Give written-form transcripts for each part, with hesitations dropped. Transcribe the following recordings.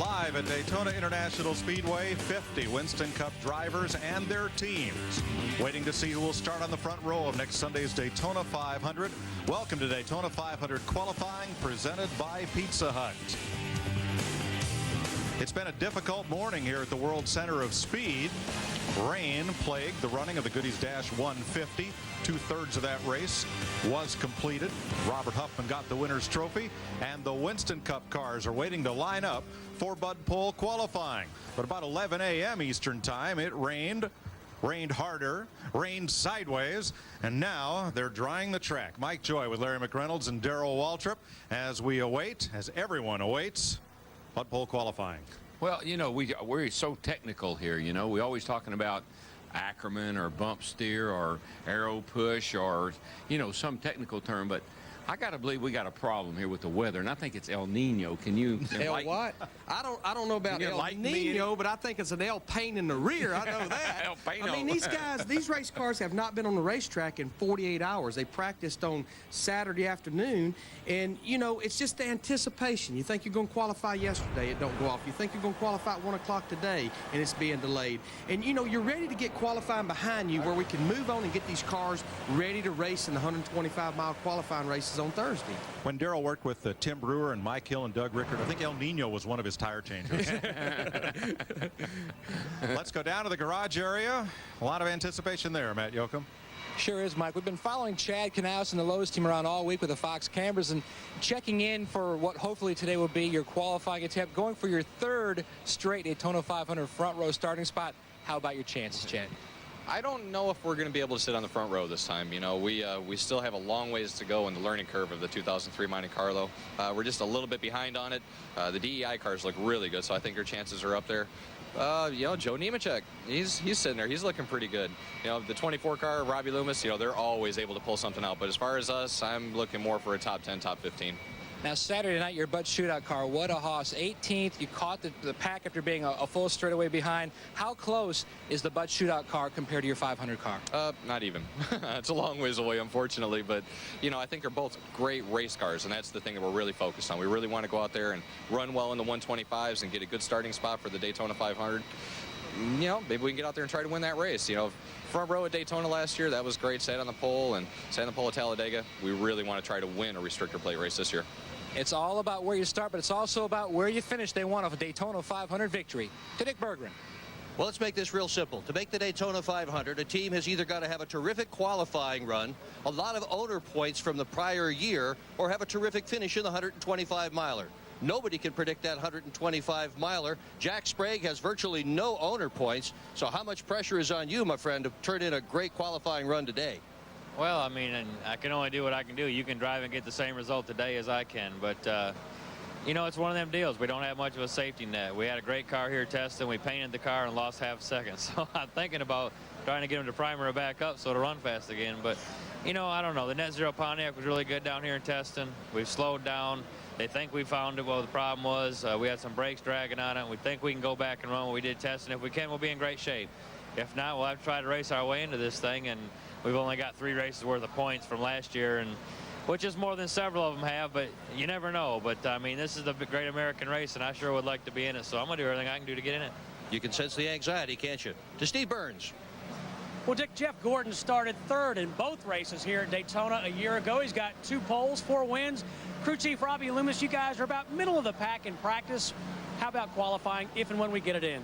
Live at Daytona International Speedway, 50 Winston Cup drivers and their teams waiting to see who will start on the front row of next Sunday's Daytona 500. Welcome to Daytona 500 qualifying, presented by Pizza Hut. It's been a difficult morning here at the World Center of Speed. Rain plagued the running of the Goodies Dash 150. Two-thirds of that race was completed. Robert Huffman got the winner's trophy, and the Winston Cup cars are waiting to line up for Bud Pole qualifying. But about 11 a.m. Eastern time, it rained harder, rained sideways, and now they're drying the track. Mike Joy with Larry McReynolds and Darrell Waltrip as everyone awaits Bud Pole qualifying. Well, you know, we're so technical here, you know. We're always talking about Ackerman or bump steer or arrow push or, you know, some technical term, but I got to believe we got a problem here with the weather, and I think it's El Nino. Can you El what? I don't know about El Nino, but I think it's an El Pain in the rear. I know that. El Pano. I mean, these race cars have not been on the racetrack in 48 hours. They practiced on Saturday afternoon, and, you know, it's just the anticipation. You think you're going to qualify yesterday, it don't go off. You think you're going to qualify at 1 o'clock today, and it's being delayed. And, you know, you're ready to get qualifying behind you where we can move on and get these cars ready to race in the 125-mile qualifying races on Thursday. When Darrell worked with Tim Brewer and Mike Hill and Doug Rickard, I think El Nino was one of his tire changers. Let's go down to the garage area. A lot of anticipation there, Matt Yoakum. Sure is, Mike. We've been following Chad Knaus and the Lowe's team around all week with the Fox cameras and checking in for what hopefully today will be your qualifying attempt, going for your third straight Daytona 500 front row starting spot. How about your chances, Chad? I don't know if we're going to be able to sit on the front row this time. You know, we still have a long ways to go in the learning curve of the 2003 Monte Carlo. We're just a little bit behind on it. The DEI cars look really good, so I think our chances are up there. You know, Joe Nemechek, he's sitting there. He's looking pretty good. You know, the 24 car, Robbie Loomis, you know, they're always able to pull something out. But as far as us, I'm looking more for a top 10, top 15. Now, Saturday night, your Bud Shootout car, what a hoss. 18th, you caught the pack after being a full straightaway behind. How close is the Bud Shootout car compared to your 500 car? Not even. It's a long ways away, unfortunately. But, you know, I think they're both great race cars, and that's the thing that we're really focused on. We really want to go out there and run well in the 125s and get a good starting spot for the Daytona 500. You know, maybe we can get out there and try to win that race. You know, front row at Daytona last year, that was great. Sat on the pole and sat on the pole at Talladega. We really want to try to win a restrictor plate race this year. It's all about where you start, but it's also about where you finish. They want a Daytona 500 victory. To Dick Berggren. Well, let's make this real simple. To make the Daytona 500, a team has either got to have a terrific qualifying run, a lot of owner points from the prior year, or have a terrific finish in the 125-miler. Nobody can predict that 125-miler. Jack Sprague has virtually no owner points, so how much pressure is on you, my friend, to turn in a great qualifying run today? Well, I mean, and I can only do what I can do. You can drive and get the same result today as I can, but you know, it's one of them deals. We don't have much of a safety net. We had a great car here testing. We painted the car and lost half a second. So I'm thinking about trying to get them to primer it back up so it'll run fast again. But, you know, I don't know. The Net Zero Pontiac was really good down here in testing. We've slowed down. They think we found it. Well, the problem was we had some brakes dragging on it. We think we can go back and run what we did testing. If we can, we'll be in great shape. If not, we'll have to try to race our way into this thing. And we've only got 3 races worth of points from last year, and which is more than several of them have, but you never know. But, I mean, this is the great American race, and I sure would like to be in it, so I'm going to do everything I can do to get in it. You can sense the anxiety, can't you? To Steve Burns. Well, Dick, Jeff Gordon started third in both races here at Daytona a year ago. He's got 2 poles, 4 wins. Crew chief Robbie Loomis, you guys are about middle of the pack in practice. How about qualifying if and when we get it in?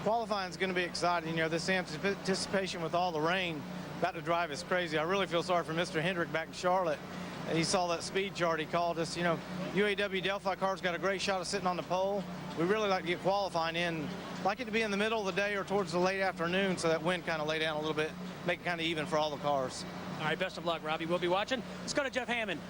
Qualifying is going to be exciting. You know, this anticipation with all the rain about to drive us crazy. I really feel sorry for Mr. Hendrick back in Charlotte. He saw that speed chart. He called us. You know, UAW Delphi car's got a great shot of sitting on the pole. We really like to get qualifying in. Like it to be in the middle of the day or towards the late afternoon so that wind kind of lay down a little bit, make it kind of even for all the cars. All right, best of luck, Robbie. We'll be watching. Let's go to Jeff Hammond.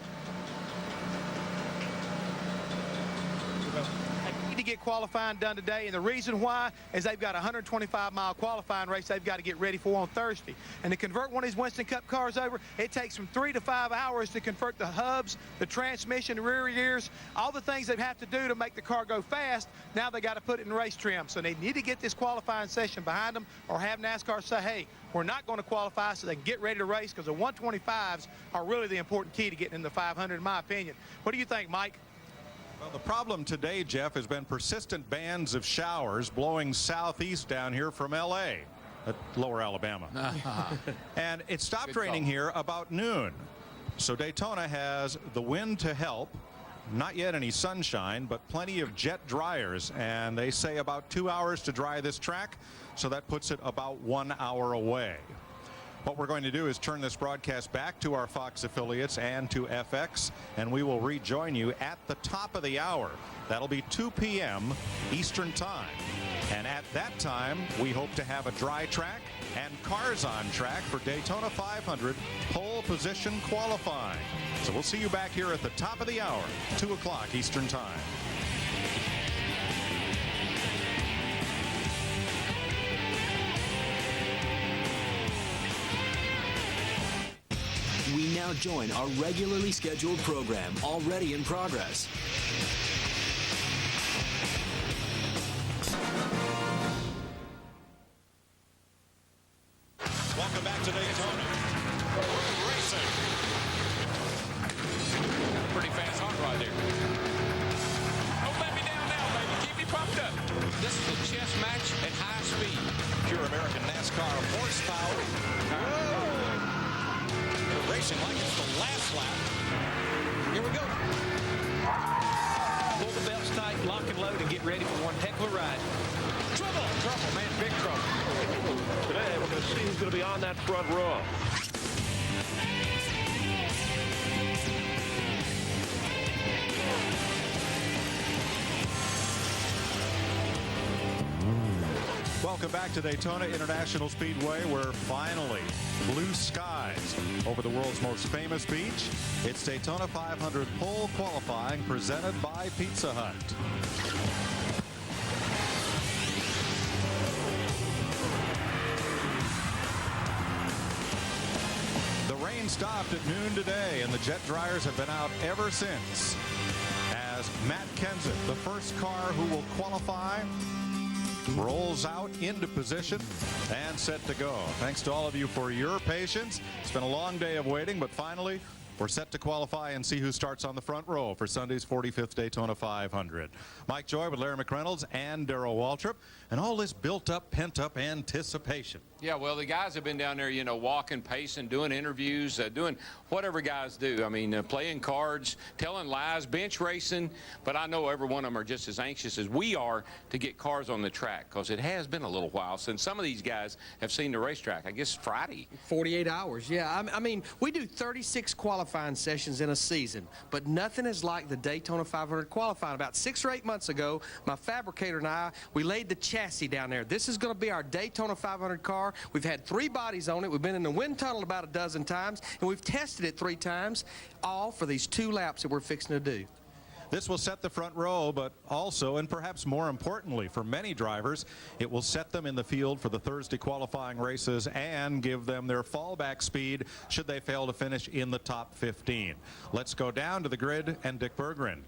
To get qualifying done today, and the reason why is they've got a 125-mile qualifying race they've got to get ready for on Thursday. And to convert one of these Winston Cup cars over, it takes from 3 to 5 hours to convert the hubs, the transmission, the rear gears, all the things they have to do to make the car go fast. Now they got to put it in race trim. So they need to get this qualifying session behind them or have NASCAR say, hey, we're not going to qualify, so they can get ready to race, because the 125s are really the important key to getting in the 500, in my opinion. What do you think, Mike? Well, the problem today, Jeff, has been persistent bands of showers blowing southeast down here from L.A., lower Alabama. And it stopped raining here about noon. So Daytona has the wind to help. Not yet any sunshine, but plenty of jet dryers, and they say about 2 hours to dry this track, so that puts it about 1 hour away. What we're going to do is turn this broadcast back to our Fox affiliates and to FX, and we will rejoin you at the top of the hour. That'll be 2 p.m. Eastern Time. And at that time, we hope to have a dry track and cars on track for Daytona 500 pole position qualifying. So we'll see you back here at the top of the hour, 2 o'clock Eastern Time. We now join our regularly scheduled program, already in progress. Welcome back to Daytona. Racing. Pretty fast hot rod there. Don't let me down now, baby. Keep me pumped up. This is a chess match at high speed. Pure American NASCAR horsepower. They're racing like it's the last lap. Here we go. Pull the belts tight, lock and load, and get ready for one heck of a ride. Trouble, man, big trouble. Today, we're going to see who's going to be on that front row. Welcome back to Daytona International Speedway, where finally blue skies over the world's most famous beach. It's Daytona 500 pole qualifying presented by Pizza Hut. The rain stopped at noon today, and the jet dryers have been out ever since. As Matt Kenseth, the first car who will qualify, rolls out into position and set to go. Thanks to all of you for your patience. It's been a long day of waiting, but finally we're set to qualify and see who starts on the front row for Sunday's 45th Daytona 500. Mike Joy with Larry McReynolds and Darrell Waltrip, and all this built-up, pent-up anticipation. Yeah, well, the guys have been down there, you know, walking, pacing, doing interviews, doing whatever guys do. I mean, playing cards, telling lies, bench racing. But I know every one of them are just as anxious as we are to get cars on the track, because it has been a little while since some of these guys have seen the racetrack. I guess Friday. 48 hours, yeah. I mean, we do 36 qualifying sessions in a season, but nothing is like the Daytona 500 qualifying. About 6 or 8 months ago, my fabricator and I, we laid the chassis down there. This is going to be our Daytona 500 car. We've had 3 bodies on it. We've been in the wind tunnel about a dozen times, and we've tested it 3 times, all for these 2 laps that we're fixing to do. This will set the front row, but also, and perhaps more importantly for many drivers, it will set them in the field for the Thursday qualifying races and give them their fallback speed should they fail to finish in the top 15. Let's go down to the grid and Dick Berggren.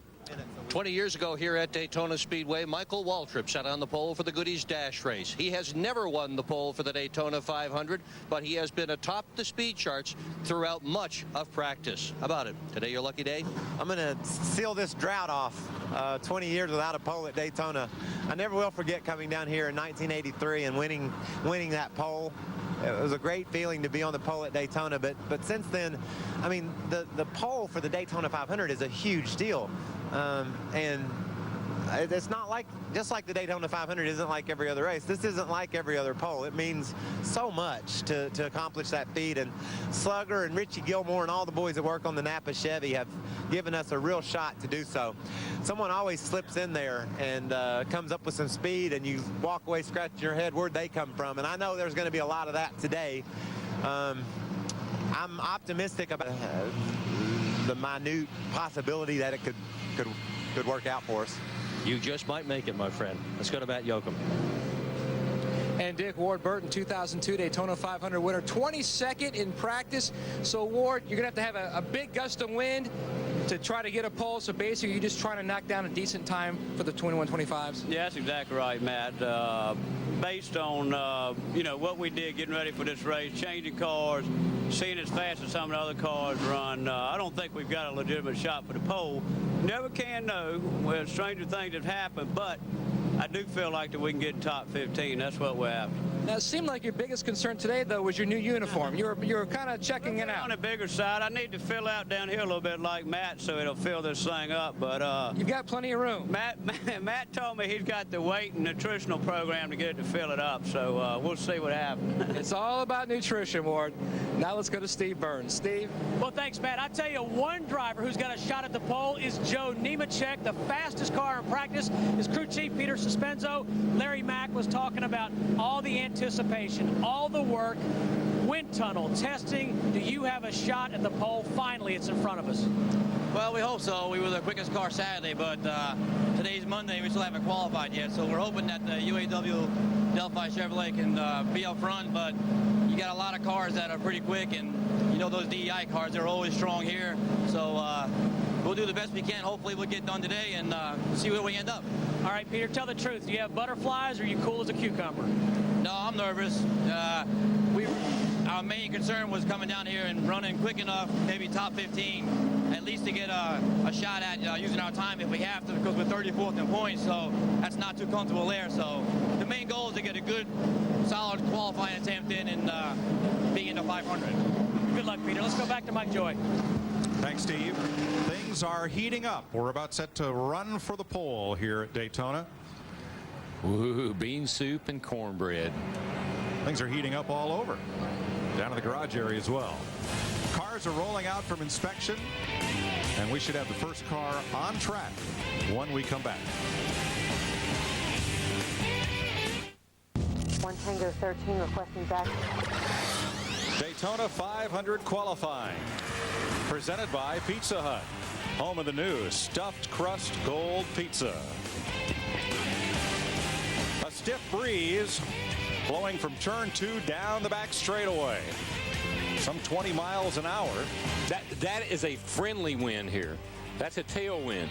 20 years ago here at Daytona Speedway, Michael Waltrip sat on the pole for the Goodies Dash race. He has never won the pole for the Daytona 500, but he has been atop the speed charts throughout much of practice. How about it? Today your lucky day? I'm going to seal this drought off. 20 years without a pole at Daytona. I never will forget coming down here in 1983 and winning that pole. It was a great feeling to be on the pole at Daytona, but since then, I mean, the pole for the Daytona 500 is a huge deal. And it's not like, just like the Daytona 500 isn't like every other race, this isn't like every other pole. It means so much to accomplish that feat, and Slugger and Richie Gilmore and all the boys that work on the Napa Chevy have given us a real shot to do so. Someone always slips in there and comes up with some speed, and you walk away scratching your head, where'd they come from? And I know there's going to be a lot of that today. I'm optimistic about the minute possibility that it could work out for us. You just might make it, my friend. Let's go to Matt Yoakum. And Dick, Ward Burton, 2002 Daytona 500 winner, 22nd in practice. So, Ward, you're going to have a big gust of wind to try to get a pole. So, basically, you're just trying to knock down a decent time for the 21-25s? Yeah, that's exactly right, Matt. based on, you know, what we did getting ready for this race, changing cars, seeing as fast as some of the other cars run. I don't think we've got a legitimate shot for the pole. Never can know. Well, stranger things have happened, but I do feel like that we can get in top 15. That's what we're after. Now, it seemed like your biggest concern today, though, was your new uniform. You were kind of checking it out. On the bigger side, I need to fill out down here a little bit like Matt so it'll fill this thing up. But you've got plenty of room. Matt told me he's got the weight and nutritional program to get it to fill it up. So we'll see what happens. It's all about nutrition, Ward. Now let's go to Steve Burns. Steve? Well, thanks, Matt. I tell you, one driver who's got a shot at the pole is Joe Nemechek. The fastest car in practice is crew chief Peter Suspenzo. Larry Mack was talking about all the anticipation, all the work, wind tunnel, testing. Do you have a shot at the pole? Finally, it's in front of us. Well, we hope so. We were the quickest car Saturday, but today's Monday. We still haven't qualified yet, so we're hoping that the UAW Delphi Chevrolet can be up front, but you got a lot of cars that are pretty quick, and you know those DEI cars, they're always strong here, so we'll do the best we can. Hopefully we'll get done today and see where we end up. All right, Peter, tell the truth. Do you have butterflies, or are you cool as a cucumber? No, I'm nervous. Our main concern was coming down here and running quick enough, maybe top 15, at least to get a shot at using our time if we have to, because we're 34th in points, so that's not too comfortable there. So the main goal is to get a good, solid qualifying attempt in and being in the 500. Good luck, Peter. Let's go back to Mike Joy. Thanks, Steve. Things are heating up. We're about set to run for the pole here at Daytona. Ooh, bean soup and cornbread. Things are heating up all over. Down to the garage area as well. Cars are rolling out from inspection, and we should have the first car on track when we come back. 1 Tango 13 requesting back. Daytona 500 qualifying. Presented by Pizza Hut. Home of the new stuffed crust gold pizza. A stiff breeze blowing from turn 2 down the back straightaway. Some 20 miles an hour. That is a friendly wind here. That's a tailwind.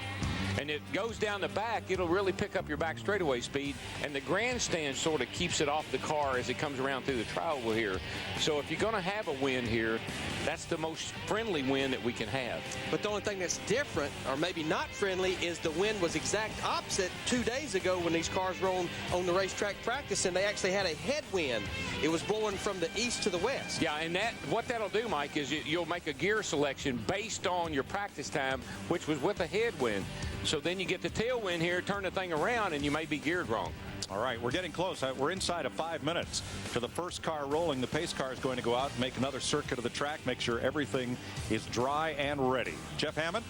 And it goes down the back, it'll really pick up your back straightaway speed, and the grandstand sort of keeps it off the car as it comes around through the triangle here. So if you're going to have a wind here, that's the most friendly wind that we can have. But the only thing that's different, or maybe not friendly, is the wind was exact opposite 2 days ago when these cars were on the racetrack practicing. They actually had a headwind. It was blowing from the east to the west. Yeah, and what that'll do, Mike, is you'll make a gear selection based on your practice time, which was with a headwind. So then you get the tailwind here, turn the thing around, and you may be geared wrong. All right, we're getting close. We're inside of 5 minutes to the first car rolling. The pace car is going to go out and make another circuit of the track, make sure everything is dry and ready. Jeff Hammond?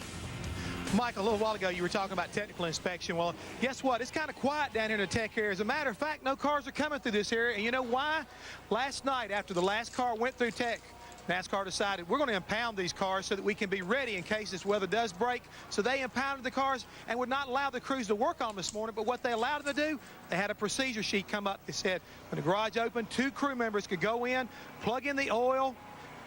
Mike, a little while ago you were talking about technical inspection. Well, guess what? It's kind of quiet down here in the tech area. As a matter of fact, no cars are coming through this area. And you know why? Last night, after the last car went through tech, NASCAR decided we're going to impound these cars so that we can be ready in case this weather does break. So they impounded the cars and would not allow the crews to work on them this morning. But what they allowed them to do, they had a procedure sheet come up that said when the garage opened, 2 crew members could go in, plug in the oil,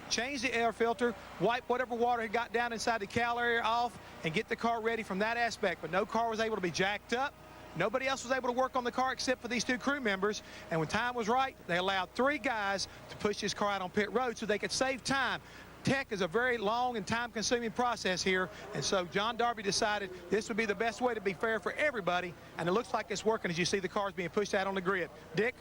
change the air filter, wipe whatever water had got down inside the cal area off, and get the car ready from that aspect. But no car was able to be jacked up. Nobody else was able to work on the car except for these 2 crew members. And when time was right, they allowed 3 guys to push this car out on pit road so they could save time. Tech is a very long and time-consuming process here, and so John Darby decided this would be the best way to be fair for everybody, and it looks like it's working as you see the cars being pushed out on the grid. Dick?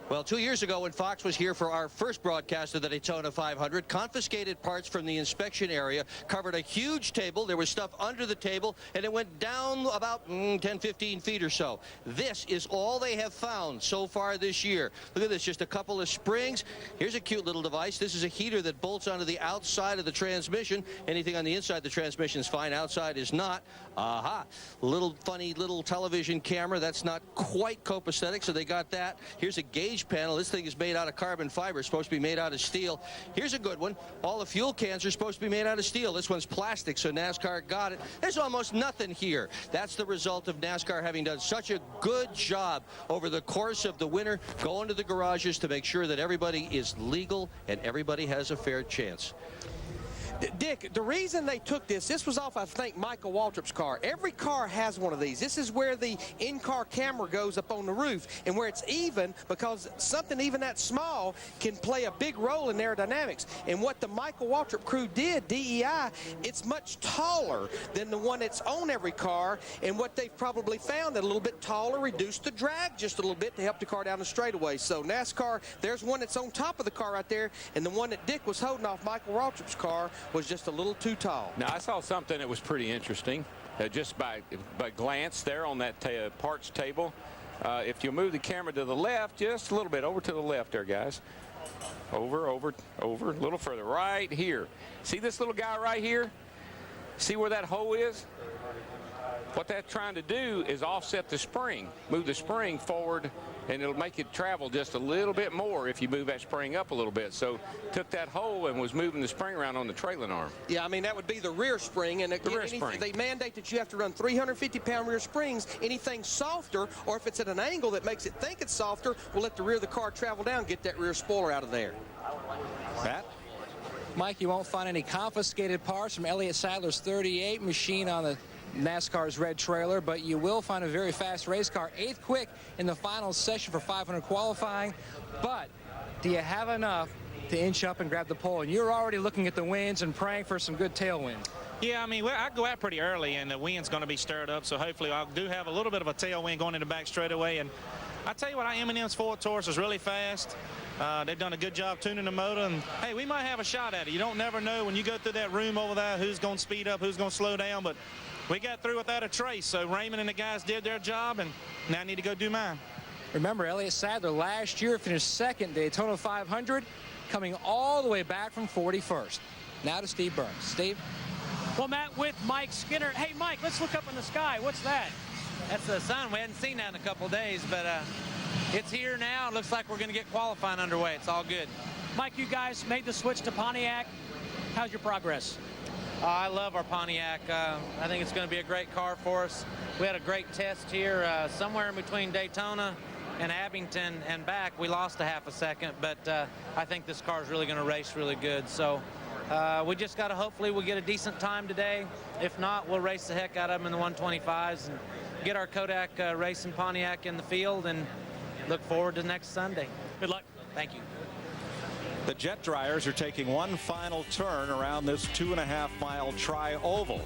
Well, 2 years ago when Fox was here for our first broadcast of the Daytona 500, confiscated parts from the inspection area, covered a huge table. There was stuff under the table, and it went down about 10, 15 feet or so. This is all they have found so far this year. Look at this, just a couple of springs. Here's a cute little device. This is a heater that bolts onto the outside of the transmission. Anything on the inside of the transmission is fine. Outside is not. Aha. Little funny little television camera. That's not quite copacetic, so they got that. Here's a gauge panel. This thing is made out of carbon fiber. It's supposed to be made out of steel. Here's a good one. All the fuel cans are supposed to be made out of steel. This one's plastic, so NASCAR got it. There's almost nothing here. That's the result of NASCAR having done such a good job over the course of the winter, going to the garages to make sure that everybody is legal and everybody has a fair chance. Dick, the reason they took this was off, I think, Michael Waltrip's car. Every car has one of these. This is where the in-car camera goes up on the roof, and where it's even, because something even that small can play a big role in aerodynamics. And what the Michael Waltrip crew did, DEI, it's much taller than the one that's on every car, and what they've probably found that a little bit taller reduced the drag just a little bit to help the car down the straightaway. So NASCAR, there's one that's on top of the car right there, and the one that Dick was holding off Michael Waltrip's car was just a little too tall. Now, I saw something that was pretty interesting just by glance there on that parts table. If you move the camera to the left, just a little bit over to the left there, guys. Over, a little further, right here. See this little guy right here? See where that hole is? What that's trying to do is offset the spring, move the spring forward, and it'll make it travel just a little bit more if you move that spring up a little bit. So took that hole and was moving the spring around on the trailing arm. Yeah, I mean, that would be the rear spring. And again, they mandate that you have to run 350-pound rear springs. Anything softer, or if it's at an angle that makes it think it's softer, will let the rear of the car travel down, get that rear spoiler out of there. Matt? Mike, you won't find any confiscated parts from Elliott Sadler's 38 machine on the NASCAR's red trailer, but you will find a very fast race car, 8th quick in the final session for 500 qualifying. But do you have enough to inch up and grab the pole? And you're already looking at the winds and praying for some good tailwind. Yeah, I mean, I go out pretty early, and the wind's going to be stirred up, so hopefully I do have a little bit of a tailwind going in the back straightaway. And I tell you what, M&M's Ford Taurus is really fast. They've done a good job tuning the motor, and hey, we might have a shot at it. You don't never know when you go through that room over there who's going to speed up, who's going to slow down, but we got through without a trace, so Raymond and the guys did their job, and now I need to go do mine. Remember, Elliott Sadler last year finished second Daytona 500, coming all the way back from 41st. Now to Steve Burns. Steve? Well, Matt, with Mike Skinner. Hey, Mike, let's look up in the sky. What's that? That's the sun. We hadn't seen that in a couple days, but it's here now. It looks like we're going to get qualifying underway. It's all good. Mike, you guys made the switch to Pontiac. How's your progress? I love our Pontiac. I think it's going to be a great car for us. We had a great test here somewhere in between Daytona and Abington and back. We lost a half a second, but I think this car is really going to race really good. So we just got to hopefully we'll get a decent time today. If not, we'll race the heck out of them in the 125s and get our Kodak racing Pontiac in the field and look forward to next Sunday. Good luck. Thank you. The jet dryers are taking one final turn around this 2.5-mile tri-oval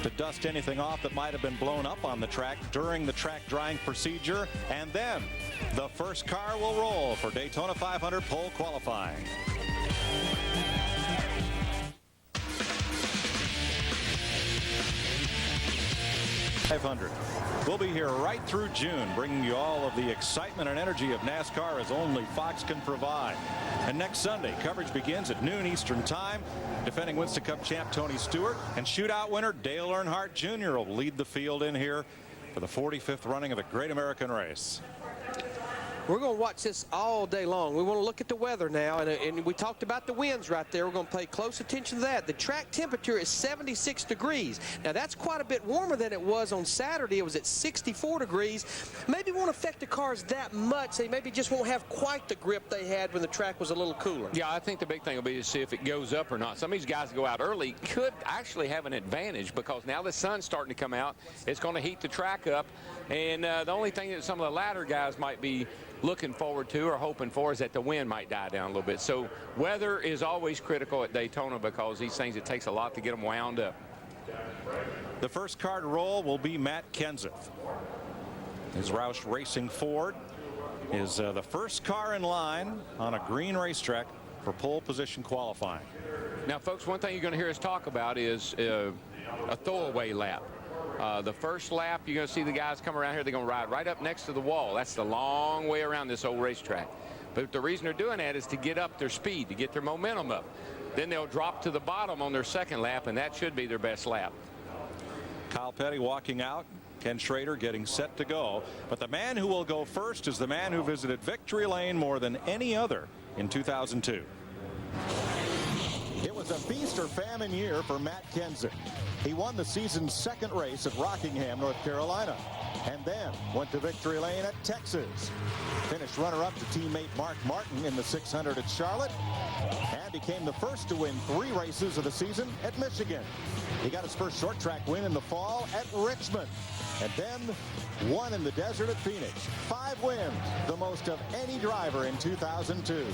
to dust anything off that might have been blown up on the track during the track drying procedure. And then the first car will roll for Daytona 500 pole qualifying. We'll be here right through June, bringing you all of the excitement and energy of NASCAR as only Fox can provide. And next Sunday, coverage begins at noon Eastern Time. Defending Winston Cup champ Tony Stewart and shootout winner Dale Earnhardt Jr. will lead the field in here for the 45th running of the Great American Race. We're going to watch this all day long. We want to look at the weather now, and we talked about the winds right there. We're going to pay close attention to that. The track temperature is 76 degrees. Now, that's quite a bit warmer than it was on Saturday. It was at 64 degrees. Maybe won't affect the cars that much. They maybe just won't have quite the grip they had when the track was a little cooler. Yeah, I think the big thing will be to see if it goes up or not. Some of these guys that go out early could actually have an advantage because now the sun's starting to come out. It's going to heat the track up. And the only thing that some of the latter guys might be looking forward to or hoping for is that the wind might die down a little bit. So weather is always critical at Daytona because these things, it takes a lot to get them wound up. The first car to roll will be Matt Kenseth. His Roush Racing Ford is the first car in line on a green racetrack for pole position qualifying. Now, folks, one thing you're going to hear us talk about is a throwaway lap. The first lap, you're going to see the guys come around here. They're going to ride right up next to the wall. That's the long way around this old racetrack. But the reason they're doing that is to get up their speed, to get their momentum up. Then they'll drop to the bottom on their second lap, and that should be their best lap. Kyle Petty walking out. Ken Schrader getting set to go. But the man who will go first is the man who visited Victory Lane more than any other in 2002. It was a feast or famine year for Matt Kenseth. He won the season's second race at Rockingham, North Carolina, and then went to Victory Lane at Texas. Finished runner-up to teammate Mark Martin in the 600 at Charlotte, and became the first to win 3 races of the season at Michigan. He got his first short track win in the fall at Richmond, and then one in the desert at Phoenix. 5 wins, the most of any driver in 2002.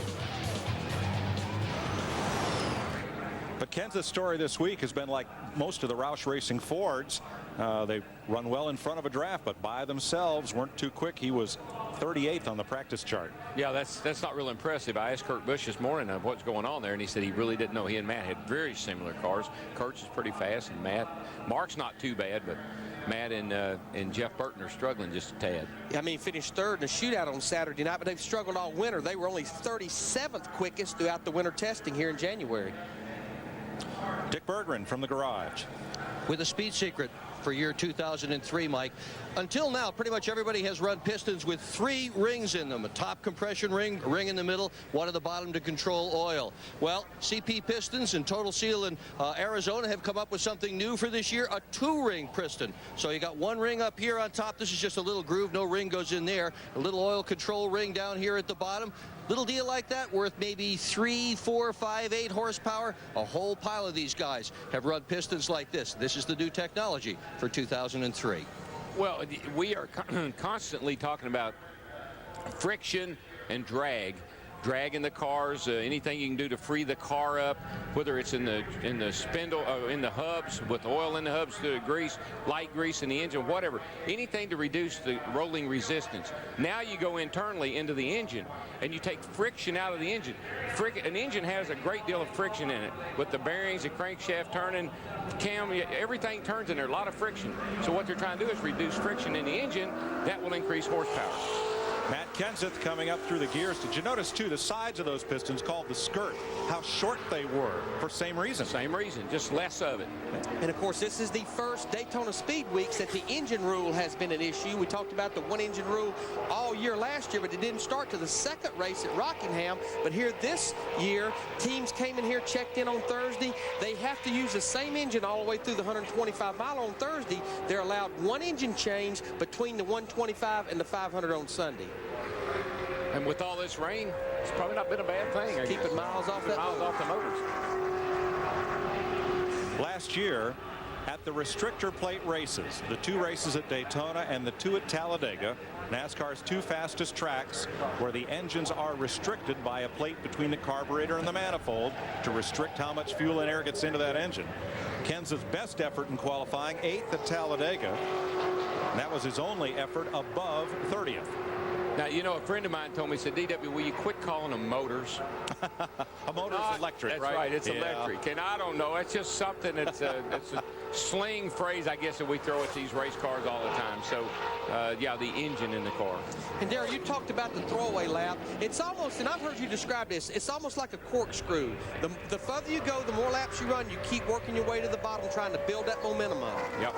But Kenseth's story this week has been like most of the Roush Racing Fords. They run well in front of a draft, but by themselves weren't too quick. He was 38th on the practice chart. Yeah, that's not real impressive. I asked Kurt Busch this morning of what's going on there, and he said he really didn't know. He and Matt had very similar cars. Kurt's is pretty fast, and Mark's not too bad, but Matt and Jeff Burton are struggling just a tad. I mean, finished third in a shootout on Saturday night, but they've struggled all winter. They were only 37th quickest throughout the winter testing here in January. Dick Berggren from the garage. With a speed secret for year 2003, Mike. Until now, pretty much everybody has run pistons with 3 rings in them. A top compression ring, a ring in the middle, one at the bottom to control oil. Well, CP Pistons and Total Seal in Arizona have come up with something new for this year, a 2-ring piston. So you got 1 ring up here on top. This is just a little groove. No ring goes in there. A little oil control ring down here at the bottom. Little deal like that worth maybe 3, 4, 5, 8 horsepower. A whole pile of these guys have run pistons like this. This is the new technology for 2003. Well, we are constantly talking about friction and drag in the cars, anything you can do to free the car up, whether it's in the spindle, in the hubs, with oil in the hubs, the grease, light grease in the engine, whatever, anything to reduce the rolling resistance. Now you go internally into the engine and you take friction out of the engine. An engine has a great deal of friction in it with the bearings, the crankshaft turning, cam, everything turns in there, a lot of friction. So what they're trying to do is reduce friction in the engine. That will increase horsepower. Matt Kenseth coming up through the gears. Did you notice, too, the sides of those pistons called the skirt, how short they were for same reason? Same reason, just less of it. And, of course, this is the first Daytona Speed Weeks that the engine rule has been an issue. We talked about the 1-engine rule all year last year, but it didn't start to the second race at Rockingham. But here this year, teams came in here, checked in on Thursday. They have to use the same engine all the way through the 125-mile on Thursday. They're allowed 1 engine change between the 125 and the 500 on Sunday. And with all this rain, it's probably not been a bad thing. Keeping miles off that miles off the motors. Last year, at the restrictor plate races, the 2 races at Daytona and the 2 at Talladega, NASCAR's 2 fastest tracks, where the engines are restricted by a plate between the carburetor and the manifold to restrict how much fuel and air gets into that engine. Kenseth's best effort in qualifying, 8th at Talladega. And that was his only effort above 30th. Now, you know, a friend of mine told me, he said, DW, will you quit calling them motors? A motor is electric, that's right? Right, it's electric. And I don't know, it's just something that's it's a slang phrase, I guess, that we throw at these race cars all the time. So, yeah, the engine in the car. And, Darryl, you talked about the throwaway lap. It's almost, and I've heard you describe this, it's almost like a corkscrew. The further you go, the more laps you run, you keep working your way to the bottom, trying to build that momentum up. Yep.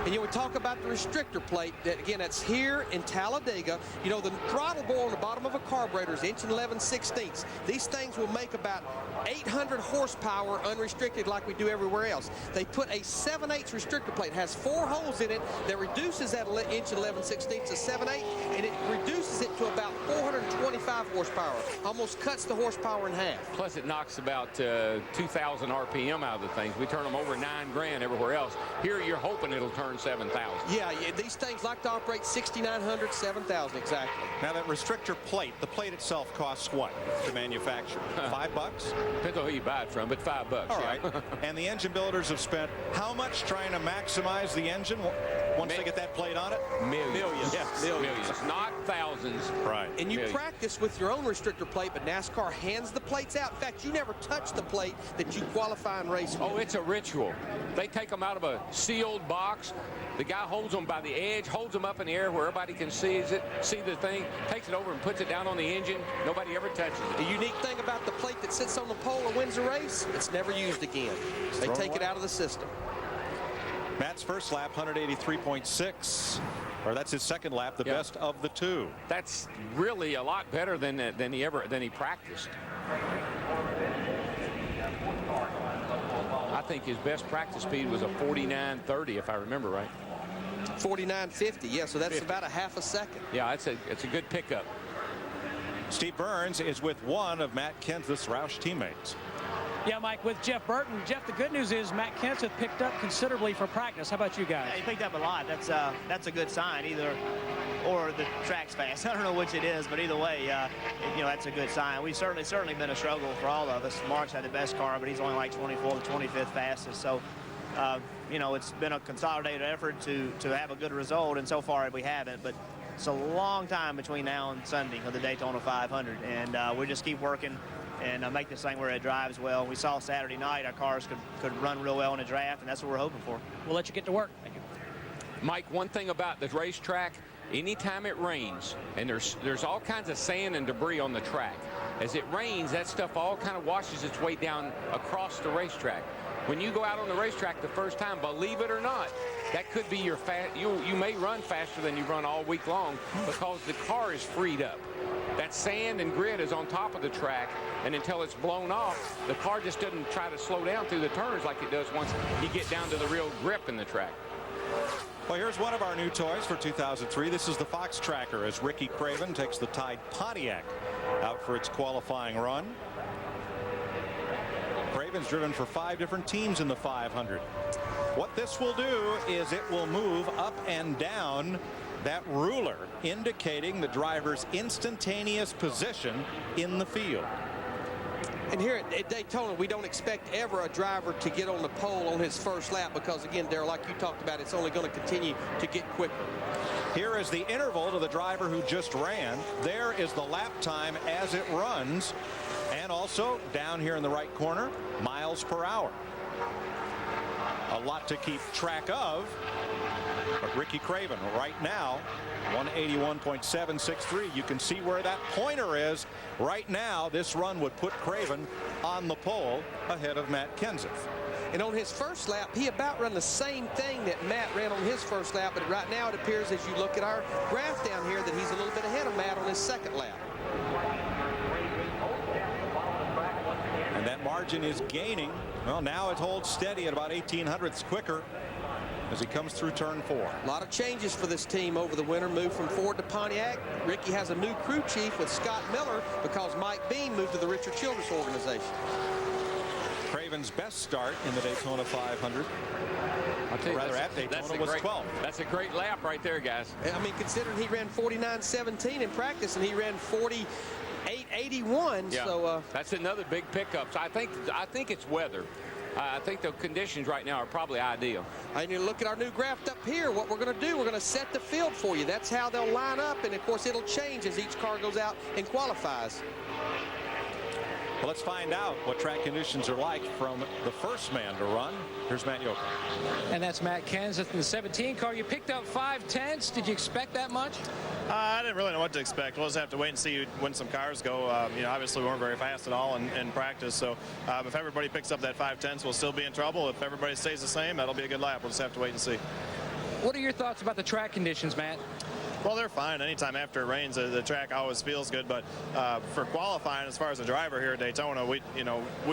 And you know, we talk about the restrictor plate. That, again, that's here in Talladega. You know, the throttle bore on the bottom of a carburetor is 1.11/16. These things will make about 800 horsepower unrestricted like we do everywhere else. They put a 7/8 restrictor plate. It has 4 holes in it that reduces that 1.11/16 to 7/8, and it reduces it to about 425 horsepower. Almost cuts the horsepower in half. Plus, it knocks about 2,000 RPM out of the things. We turn them over 9 grand everywhere else. Here, you're hoping it'll turn 7,000. Yeah, these things like to operate 6,900, 7,000 exactly. Now that restrictor plate, the plate itself costs what to manufacture? $5? Depends on who you buy it from, but $5. All right. And the engine builders have spent how much trying to maximize the engine once they get that plate on it? Millions. Yes. Millions. Not thousands. Right. And you practice with your own restrictor plate, but NASCAR hands the plates out. In fact, you never touch the plate that you qualify and race with. Oh, it's a ritual. They take them out of a sealed box. The guy holds them by the edge, holds them up in the air where everybody can see the thing, takes it over and puts it down on the engine. Nobody ever touches it. The unique thing about the plate that sits on the pole and wins a race, it's never used again. They take it out of the system. Matt's first lap, 183.6. Or that's his second lap, the best of the 2. That's really a lot better than he practiced. I think his best practice speed was a 49.30, if I remember right. 49.50, yeah, so that's about a half a second. Yeah, it's a good pickup. Steve Burns is with one of Matt Kenseth's Roush teammates. Yeah, Mike, with Jeff Burton. Jeff, the good news is Matt Kenseth picked up considerably for practice. How about you guys? Yeah, he picked up a lot. That's a good sign. Or the track's fast. I don't know which it is, but either way, that's a good sign. We've certainly been a struggle for all of us. Mark's had the best car, but he's only like 24th, 25th fastest. So, it's been a consolidated effort to have a good result, and so far we haven't. But it's a long time between now and Sunday of the Daytona 500, and we just keep working and make this thing where it drives well. We saw Saturday night our cars could run real well in a draft, and that's what we're hoping for. We'll let you get to work. Thank you. Mike, one thing about the racetrack, anytime it rains, and there's all kinds of sand and debris on the track, as it rains, that stuff all kind of washes its way down across the racetrack. When you go out on the racetrack the first time, believe it or not, that could be your you may run faster than you run all week long because the car is freed up. That sand and grit is on top of the track, and until it's blown off, the car just doesn't try to slow down through the turns like it does once you get down to the real grip in the track. Well, here's one of our new toys for 2003. This is the Fox Tracker as Ricky Craven takes the Tide Pontiac out for its qualifying run. Craven's driven for 5 different teams in the 500. What this will do is it will move up and down that ruler, indicating the driver's instantaneous position in the field. And here at Daytona, we don't expect ever a driver to get on the pole on his first lap because, again, Darrell, like you talked about, it's only going to continue to get quicker. Here is the interval to the driver who just ran. There is the lap time as it runs. And also, down here in the right corner, miles per hour. A lot to keep track of. But Ricky Craven right now, 181.763. You can see where that pointer is. Right now, this run would put Craven on the pole ahead of Matt Kenseth. And on his first lap, he about ran the same thing that Matt ran on his first lap. But right now, it appears, as you look at our graph down here, that he's a little bit ahead of Matt on his second lap. And that margin is gaining. Well, now it holds steady at about 1800ths quicker as he comes through turn 4. A lot of changes for this team over the winter. Moved from Ford to Pontiac. Ricky has a new crew chief with Scott Miller because Mike Beam moved to the Richard Childress organization. Craven's best start in the Daytona 500. Rather at Daytona was 12. That's a great lap right there, guys. I mean, considering he ran 49.17 in practice and he ran 48.81. Yeah, so that's another big pickup. So I think it's weather. I think the conditions right now are probably ideal. And you look at our new graph up here. What we're going to do, we're going to set the field for you. That's how they'll line up, and of course it'll change as each car goes out and qualifies. Well, let's find out what track conditions are like from the first man to run. Here's Matt Yoakum. And that's Matt Kenseth in the 17 car. You picked up 5/10. Did you expect that much? I didn't really know what to expect. We'll just have to wait and see when some cars go. Obviously we weren't very fast at all in practice. So if everybody picks up that 5/10, we'll still be in trouble. If everybody stays the same, that'll be a good lap. We'll just have to wait and see. What are your thoughts about the track conditions, Matt? Well, they're fine. Anytime after it rains, the track always feels good. But for qualifying, as far as a driver here at Daytona, we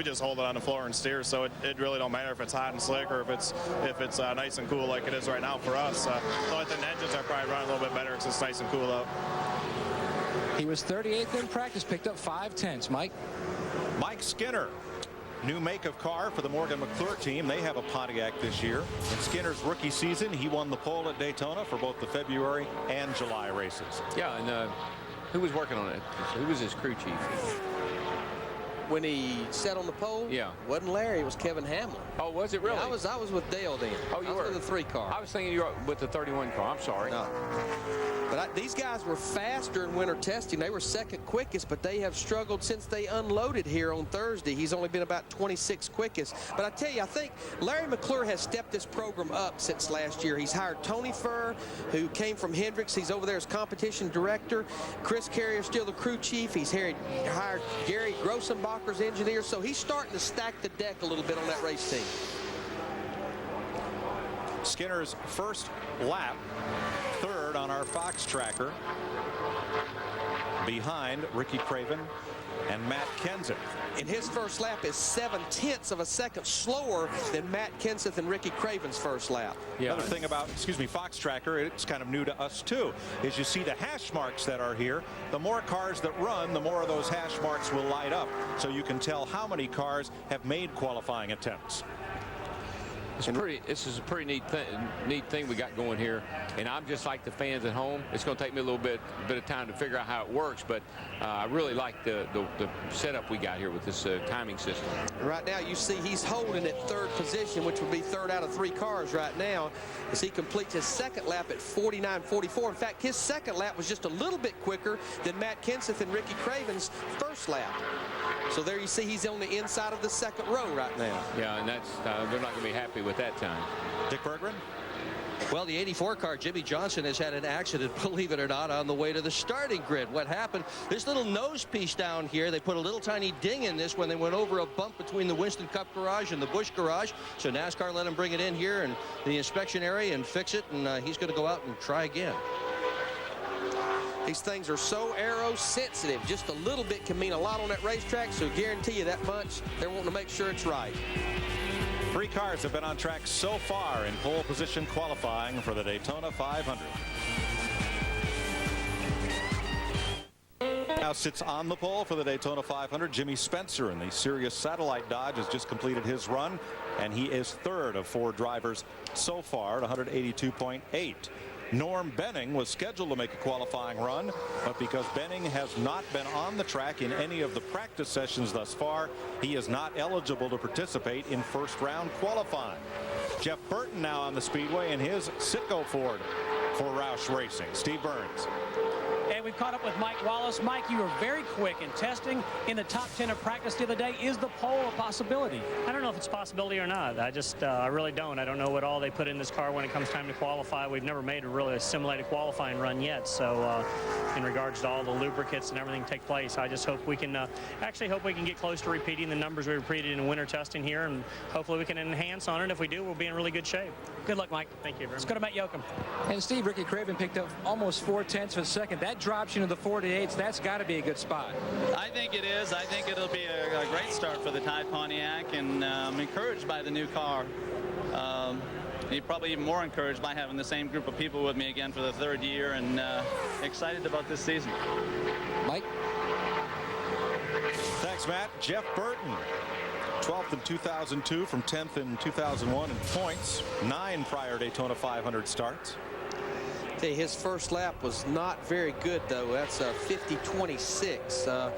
just hold it on the floor and steer. So it really don't matter if it's hot and slick or if it's nice and cool like it is right now for us. The only thing, the engines are probably running a little bit better because it's nice and cool out. He was 38th in practice, picked up 5/10. Mike Skinner. New make of car for the Morgan McClure team. They have a Pontiac this year. In Skinner's rookie season, he won the pole at Daytona for both the February and July races. Yeah, and who was working on it? Who was his crew chief? When he sat on the pole, yeah, wasn't Larry, it was Kevin Hamlin. Oh, was it really? Yeah, I was with Dale then. Oh, you were with the 3 car. I was thinking you were with the 31 car. I'm sorry. No. But these guys were fast during winter testing. They were second quickest, but they have struggled since they unloaded here on Thursday. He's only been about 26 quickest. But I tell you, I think Larry McClure has stepped this program up since last year. He's hired Tony Furr, who came from Hendricks. He's over there as competition director. Chris Carrier's still the crew chief. He's hired Gary Grossenbacher's engineer. So he's starting to stack the deck a little bit on that race team. Skinner's first lap, third on our Fox tracker, behind Ricky Craven and Matt Kenseth. And his first lap is 0.7 of a second slower than Matt Kenseth and Ricky Craven's first lap. Yeah. Another thing about, Fox Tracker, it's kind of new to us too, is you see the hash marks that are here. The more cars that run, the more of those hash marks will light up, so you can tell how many cars have made qualifying attempts. This is a pretty neat thing we got going here, and I'm just like the fans at home. It's going to take me a little bit of time to figure out how it works, but I really like the setup we got here with this timing system. Right now, you see he's holding at third position, which would be third out of 3 cars right now, as he completes his second lap at 49.44. In fact, his second lap was just a little bit quicker than Matt Kenseth and Ricky Craven's first lap. So there you see he's on the inside of the second row right now. Yeah, and that's they're not going to be happy with that time. Dick Berggren? Well, the 84 car, Jimmy Johnson, has had an accident, believe it or not, on the way to the starting grid. What happened? This little nose piece down here, they put a little tiny ding in this when they went over a bump between the Winston Cup garage and the Busch garage. So NASCAR let him bring it in here in the inspection area and fix it, and he's going to go out and try again. These things are so aero sensitive. Just a little bit can mean a lot on that racetrack, so guarantee you that bunch, they're wanting to make sure it's right. 3 cars have been on track so far in pole position qualifying for the Daytona 500. Now sits on the pole for the Daytona 500. Jimmy Spencer in the Sirius Satellite Dodge has just completed his run, and he is third of 4 drivers so far at 182.8. Norm Benning was scheduled to make a qualifying run, but because Benning has not been on the track in any of the practice sessions thus far, he is not eligible to participate in first-round qualifying. Jeff Burton now on the speedway in his Citgo Ford for Roush Racing. Steve Burns. And we've caught up with Mike Wallace. Mike, you were very quick in testing in the top 10 of practice the other day. Is the pole a possibility? I don't know if it's a possibility or not. I really don't. I don't know what all they put in this car when it comes time to qualify. We've never made a simulated qualifying run yet. So in regards to all the lubricants and everything take place, I just hope we can get close to repeating the numbers we repeated in winter testing here, and hopefully we can enhance on it. If we do, we'll be in really good shape. Good luck, Mike. Thank you very much. Let's go to Matt Yoakum. And Steve, Ricky Craven picked up almost 0.4 of a second. That drops you into the 48s. That's got to be a good spot. I think it is. I think it'll be a great start for the Ty Pontiac, and I'm encouraged by the new car. You're probably even more encouraged by having the same group of people with me again for the 3rd year, and excited about this season. Mike? Thanks, Matt. Jeff Burton, 12th in 2002 from 10th in 2001 in points, 9 prior Daytona 500 starts. His first lap was not very good, though. That's a 50.26.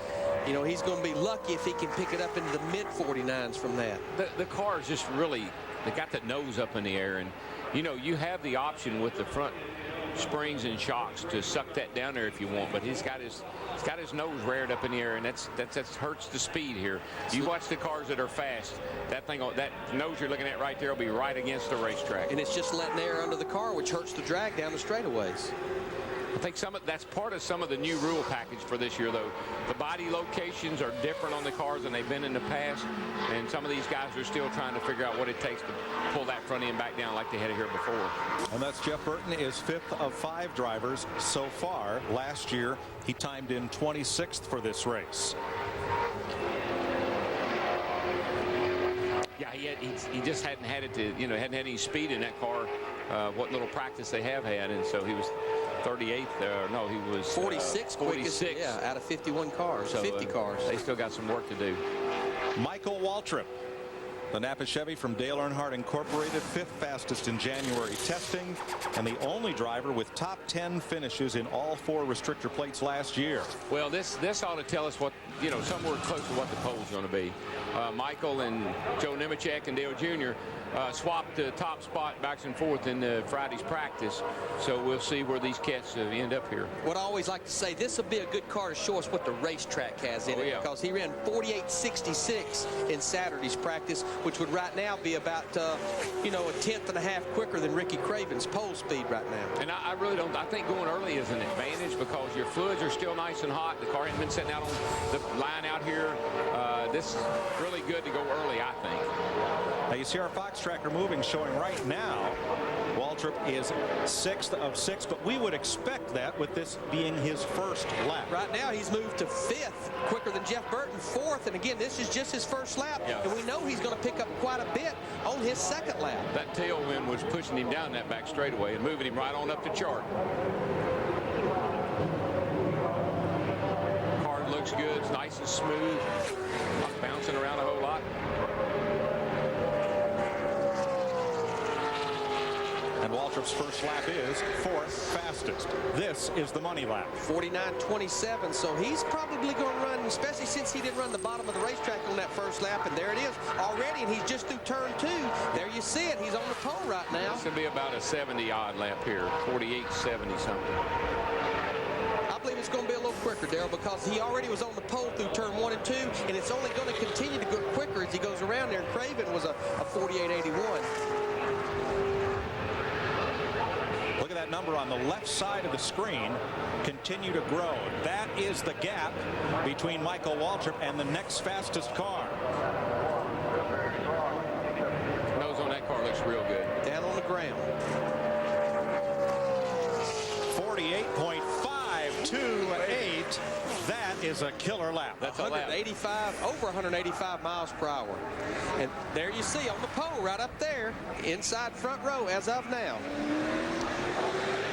You know, he's going to be lucky if he can pick it up into the mid-49s from that. The car is just really, they got that nose up in the air, and you know, you have the option with the front springs and shocks to suck that down there if you want, but he's got his nose reared up in the air, and that hurts the speed here. You watch the cars that are fast, that nose you're looking at right there will be right against the racetrack. And it's just letting air under the car, which hurts the drag down the straightaways. I think that's part of some of the new rule package for this year, though. The body locations are different on the cars than they've been in the past, and some of these guys are still trying to figure out what it takes to pull that front end back down like they had it here before. And that's Jeff Burton is 5th of 5 drivers so far. Last year, he timed in 26th for this race. Yeah, he just hadn't had it to, hadn't had any speed in that car. What little practice they have had, and so he was 38th. No, he was 46. 46. Yeah, out of 51 cars, so, 50 cars. They still got some work to do. Michael Waltrip, the Napa Chevy from Dale Earnhardt Incorporated, 5th fastest in January testing, and the only driver with top 10 finishes in all 4 restrictor plates last year. Well, this ought to tell us what, somewhere close to what the pole's going to be. Michael and Joe Nemechek and Dale Jr. Swapped the top spot back and forth in Friday's practice, so we'll see where these cats end up here. What I always like to say, this will be a good car to show us what the racetrack has in it, because he ran 48.66 in Saturday's practice, which would right now be about a 1/10 and a half quicker than Ricky Craven's pole speed right now. And I really don't. I think going early is an advantage because your fluids are still nice and hot. The car hasn't been sitting out on the line out here. This is really good to go early, I think. Now you see our Fox tracker moving, showing right now Waltrip is 6th of 6, but we would expect that with this being his first lap. Right now, he's moved to 5th, quicker than Jeff Burton, 4th. And again, this is just his first lap. Yeah. And we know he's going to pick up quite a bit on his second lap. That tailwind was pushing him down that back straightaway and moving him right on up the chart. Car looks good. It's nice and smooth. Not bouncing around a whole lot. And Waltrip's first lap is 4th fastest. This is the money lap. 49.27, so he's probably going to run, especially since he didn't run the bottom of the racetrack on that first lap, and there it is already, and he's just through turn 2. There you see it. He's on the pole right now. It's going to be about a 70-odd lap here, 48, 70 something. I believe it's going to be a little quicker, Darrell, because he already was on the pole through turn 1 and 2, and it's only going to continue to go quicker as he goes around there, and Craven was a 48.81. Look at that number on the left side of the screen continue to grow. That is the gap between Michael Waltrip and the next fastest car. Nose on that car looks real good. Down on the ground. 48.528. That is a killer lap. That's a lap. 185, over 185 miles per hour. And there you see on the pole right up there, inside front row as of now.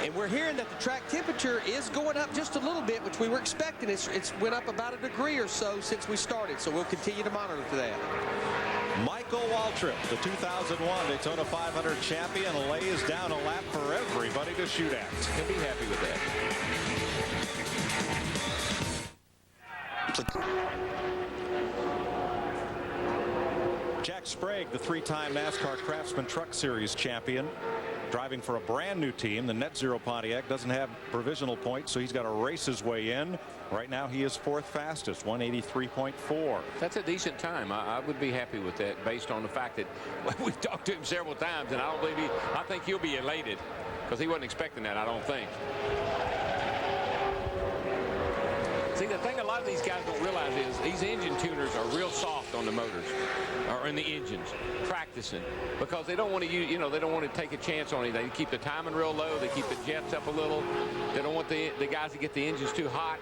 And we're hearing that the track temperature is going up just a little bit, which we were expecting. It's went up about a degree or so since we started, so we'll continue to monitor for that. Michael Waltrip, the 2001 Daytona 500 champion, lays down a lap for everybody to shoot at. He'll be happy with that. Jack Sprague, the 3-time NASCAR Craftsman Truck Series champion, driving for a brand new team. The Net Zero Pontiac doesn't have provisional points, so he's got to race his way in. Right now he is 4th fastest, 183.4. That's a decent time. I would be happy with that based on the fact that we've talked to him several times, and I think he'll be elated because he wasn't expecting that, I don't think. See, the thing a lot of these guys don't realize is these engine tuners are real soft on the motors or in the engines practicing because they don't want to use, they don't want to take a chance on it. They keep the timing real low. They keep the jets up a little. They don't want the guys to get the engines too hot.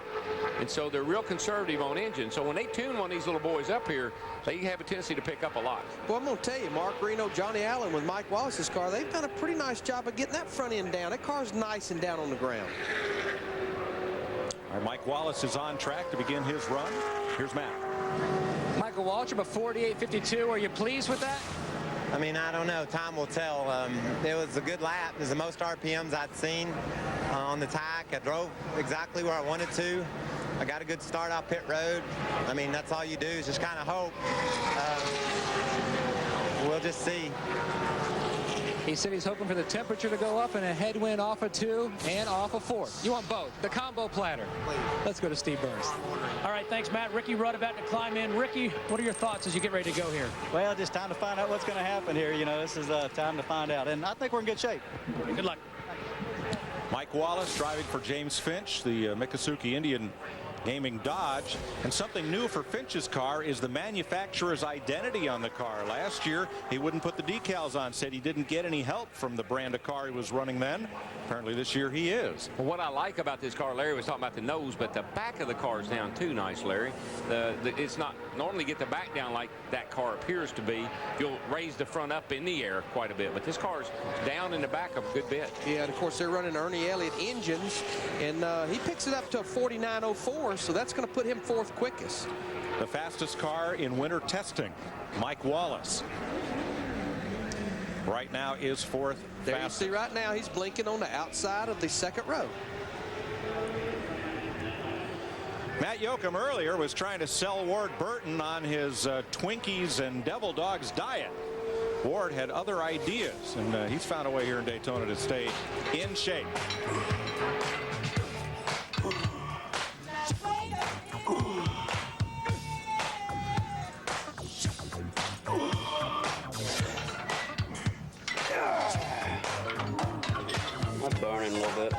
And so they're real conservative on engines. So when they tune one of these little boys up here, they have a tendency to pick up a lot. Well, I'm going to tell you, Mark Reno, Johnny Allen with Mike Wallace's car, they've done a pretty nice job of getting that front end down. That car's nice and down on the ground. All right, Mike Wallace is on track to begin his run. Here's Matt. Michael Waltrip, a 48.52. Are you pleased with that? I mean, I don't know. Time will tell. It was a good lap. It was the most RPMs I'd seen on the tack. I drove exactly where I wanted to. I got a good start out pit road. I mean, that's all you do is just kind of hope. We'll just see. He said he's hoping for the temperature to go up and a headwind off of 2 and off of 4. You want both. The combo platter. Let's go to Steve Burns. All right, thanks, Matt. Ricky Rudd about to climb in. Ricky, what are your thoughts as you get ready to go here? Well, just time to find out what's going to happen here. This is time to find out. And I think we're in good shape. Good luck. Mike Wallace driving for James Finch, the Miccosukee Indian Gaming Dodge. And something new for Finch's car is the manufacturer's identity on the car. Last year, he wouldn't put the decals on, said he didn't get any help from the brand of car he was running then. Apparently this year he is. Well, what I like about this car, Larry was talking about the nose, but the back of the car is down too nice, Larry. It's not normally get the back down like that car appears to be. You'll raise the front up in the air quite a bit, but this car's down in the back a good bit. Yeah, and of course they're running Ernie Elliott engines, and he picks it up to a 49.04, so that's going to put him 4th quickest. The fastest car in winter testing, Mike Wallace. Right now is 4th There fastest. you see right now he's blinking on the outside of the 2nd row. Matt Yoakum earlier was trying to sell Ward Burton on his Twinkies and Devil Dogs diet. Ward had other ideas, and he's found a way here in Daytona to stay in shape. I'm burning a little bit.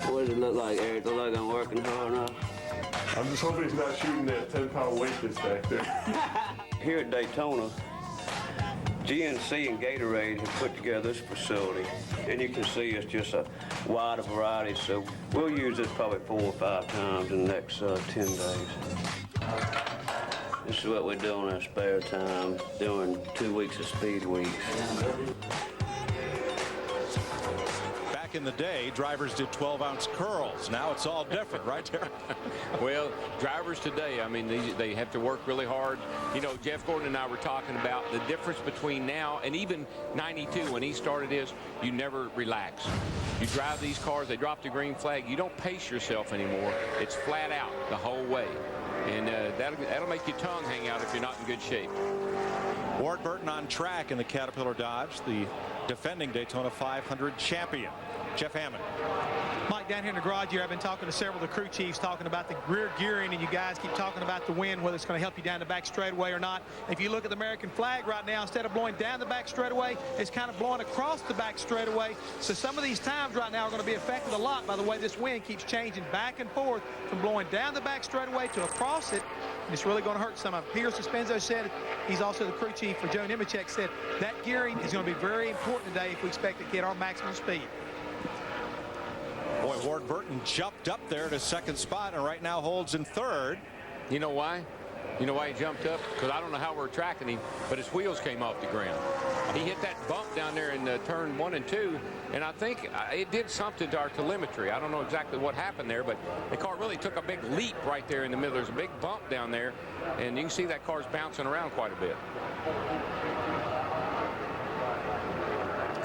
What does it look like, Eric? Look like I'm working hard now. I'm just hoping he's not shooting that 10-pound weight that's back there. Here at Daytona, GNC and Gatorade have put together this facility, and you can see it's just a wide variety, so we'll use this probably 4 or 5 times in the next 10 days. This is what we do in our spare time during 2 weeks of speed weeks. Back in the day, drivers did 12-ounce curls. Now it's all different, right there. Well, drivers today, I mean, they have to work really hard. You know, Jeff Gordon and I were talking about the difference between now and even 92 when he started is you never relax. You drive these cars, they drop the green flag. You don't pace yourself anymore. It's flat out the whole way. And that'll make your tongue hang out if you're not in good shape. Ward Burton on track in the Caterpillar Dodge, the defending Daytona 500 champion. Jeff Hammond. Mike, down here in the garage here, I've been talking to several of the crew chiefs talking about the rear gearing, and you guys keep talking about the wind, whether it's going to help you down the back straightaway or not. If you look at the American flag right now, instead of blowing down the back straightaway, it's kind of blowing across the back straightaway. So some of these times right now are going to be affected a lot by the way this wind keeps changing back and forth from blowing down the back straightaway to across it. And it's really going to hurt some of them. Peter Suspenzo said, he's also the crew chief for Joe Nemechek, said that gearing is going to be very important today if we expect to get our maximum speed. Boy, Ward Burton jumped up there to second spot and right now holds in third. You know why? You know why he jumped up? Because I don't know how we're tracking him, but his wheels came off the ground. He hit that bump down there in turn 1 and 2, and I think it did something to our telemetry. I don't know exactly what happened there, but the car really took a big leap right there in the middle. There's a big bump down there, and you can see that car's bouncing around quite a bit.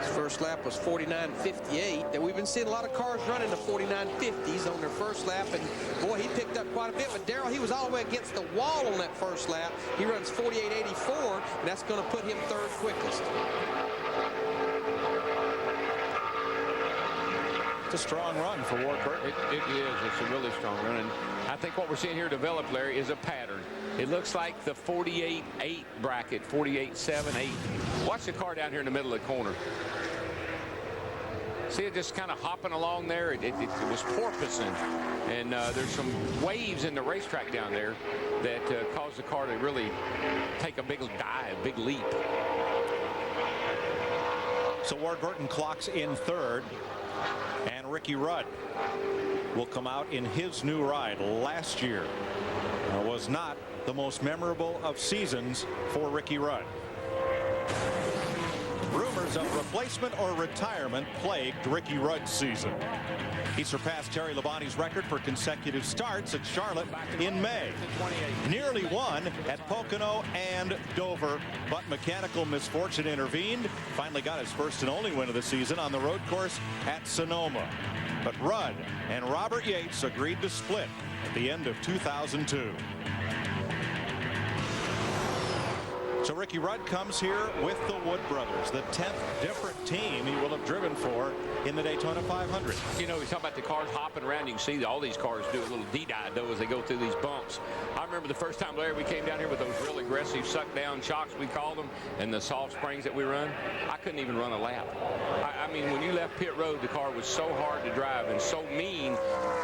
His first lap was 49.58. And we've been seeing a lot of cars running the 49.50s on their first lap, and boy, he picked up quite a bit. But Darrell, he was all the way against the wall on that first lap. He runs 48.84, and that's going to put him third quickest. It's a strong run for Ward Burton. It is. It's a really strong run. And I think what we're seeing here develop, Larry, is a pattern. It looks like the 48.8 bracket, 48.7, 8. Watch the car down here in the middle of the corner. See it just kind of hopping along there. It was porpoising. And there's some waves in the racetrack down there that caused the car to really take a big dive, big leap. So Ward Burton clocks in third. And Ricky Rudd will come out in his new ride last year. It was not the most memorable of seasons for Ricky Rudd. Rumors of replacement or retirement plagued Ricky Rudd's season. He surpassed Terry Labonte's record for consecutive starts at Charlotte in May. Nearly won at Pocono and Dover, but mechanical misfortune intervened. Finally got his first and only win of the season on the road course at Sonoma. But Rudd and Robert Yates agreed to split at the end of 2002. So Ricky Rudd comes here with the Wood brothers, the 10th different team he will have driven for in the Daytona 500. You know, we talk about the cars hopping around. You can see all these cars do a little D-dive as they go through these bumps. I remember the first time, Larry, we came down here with those real aggressive suck-down shocks, we call them, and the soft springs that we run. I couldn't even run a lap. I mean, when you left pit road, the car was so hard to drive and so mean,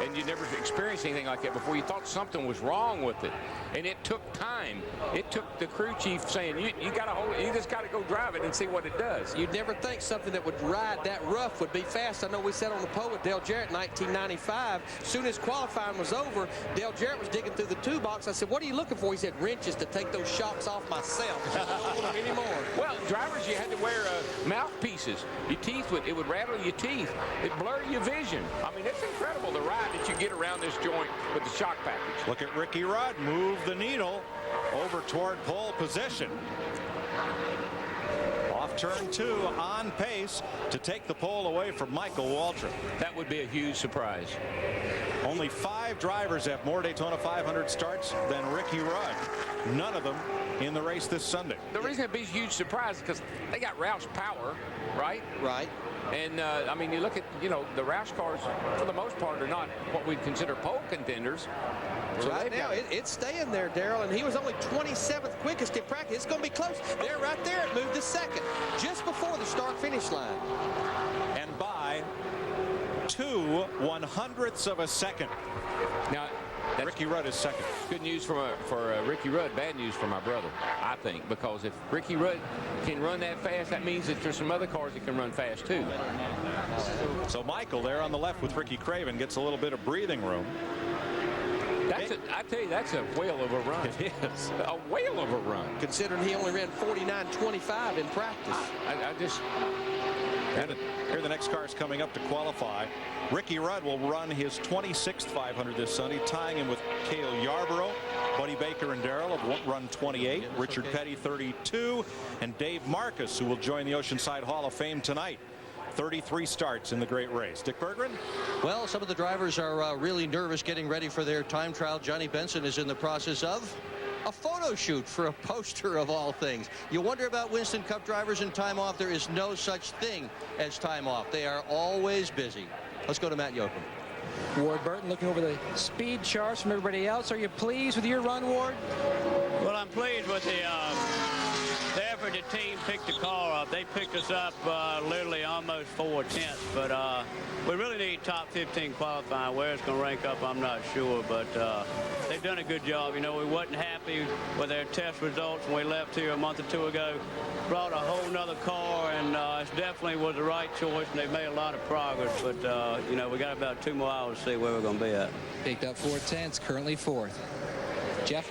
and you never experienced anything like that before. You thought something was wrong with it, and it took time. It took the crew chief saying, you got to hold it. You just got to go drive it and see what it does. You'd never think something that would ride that rough would be fast. I know we sat on the pole with Dale Jarrett in 1995. As soon as qualifying was over, Dale Jarrett was digging through the tool box. I said, "What are you looking for?" He said, "Wrenches to take those shocks off myself." I don't want them anymore. Well, drivers, you had to wear mouthpieces. Your teeth it would rattle your teeth. It blur your vision. I mean, it's incredible the ride that you get around this joint with the shock package. Look at Ricky Rudd move the needle over toward pole position. Off turn 2, on pace to take the pole away from Michael Waltrip. That would be a huge surprise. Only 5 drivers have more Daytona 500 starts than Ricky Rudd. None of them in the race this Sunday. The reason it'd be a huge surprise is because they got Roush power, right? Right. And, I mean, you look at, the Roush cars, for the most part, are not what we'd consider pole contenders. So right now, it's staying there, Darrell, and he was only 27th quickest in practice. It's going to be close. There, right there, it moved to second, just before the start-finish line. And by 2/100ths of a second. Now, Ricky Rudd is second. Good news for Ricky Rudd, bad news for my brother, I think, because if Ricky Rudd can run that fast, that means that there's some other cars that can run fast too. So Michael there on the left with Ricky Craven gets a little bit of breathing room. I tell you, that's a whale of a run. It is. A whale of a run. Considering he only ran 49.25 in practice. Here the next car is coming up to qualify. Ricky Rudd will run his 26th 500 this Sunday, tying him with Cale Yarborough. Buddy Baker and Darrell have run 28. Richard Petty 32. And Dave Marcus, who will join the Oceanside Hall of Fame tonight. 33 starts in the great race. Dick Berggren? Well, some of the drivers are really nervous getting ready for their time trial. Johnny Benson is in the process of a photo shoot for a poster of all things. You wonder about Winston Cup drivers and time off. There is no such thing as time off. They are always busy. Let's go to Matt Yoakum. Ward Burton looking over the speed charts from everybody else. Are you pleased with your run, Ward? Well, I'm pleased with the effort the team picked the car up. They picked us up literally almost 4/10, but we really need top 15 qualifying. Where it's going to rank up, I'm not sure, but they've done a good job. You know, we wasn't happy with their test results when we left here a month or two ago. Brought a whole nother car, and it definitely was the right choice, and they've made a lot of progress, but you know, we got about 2 more hours to see where we're going to be at. Picked up 4/10, currently 4th. Jeff?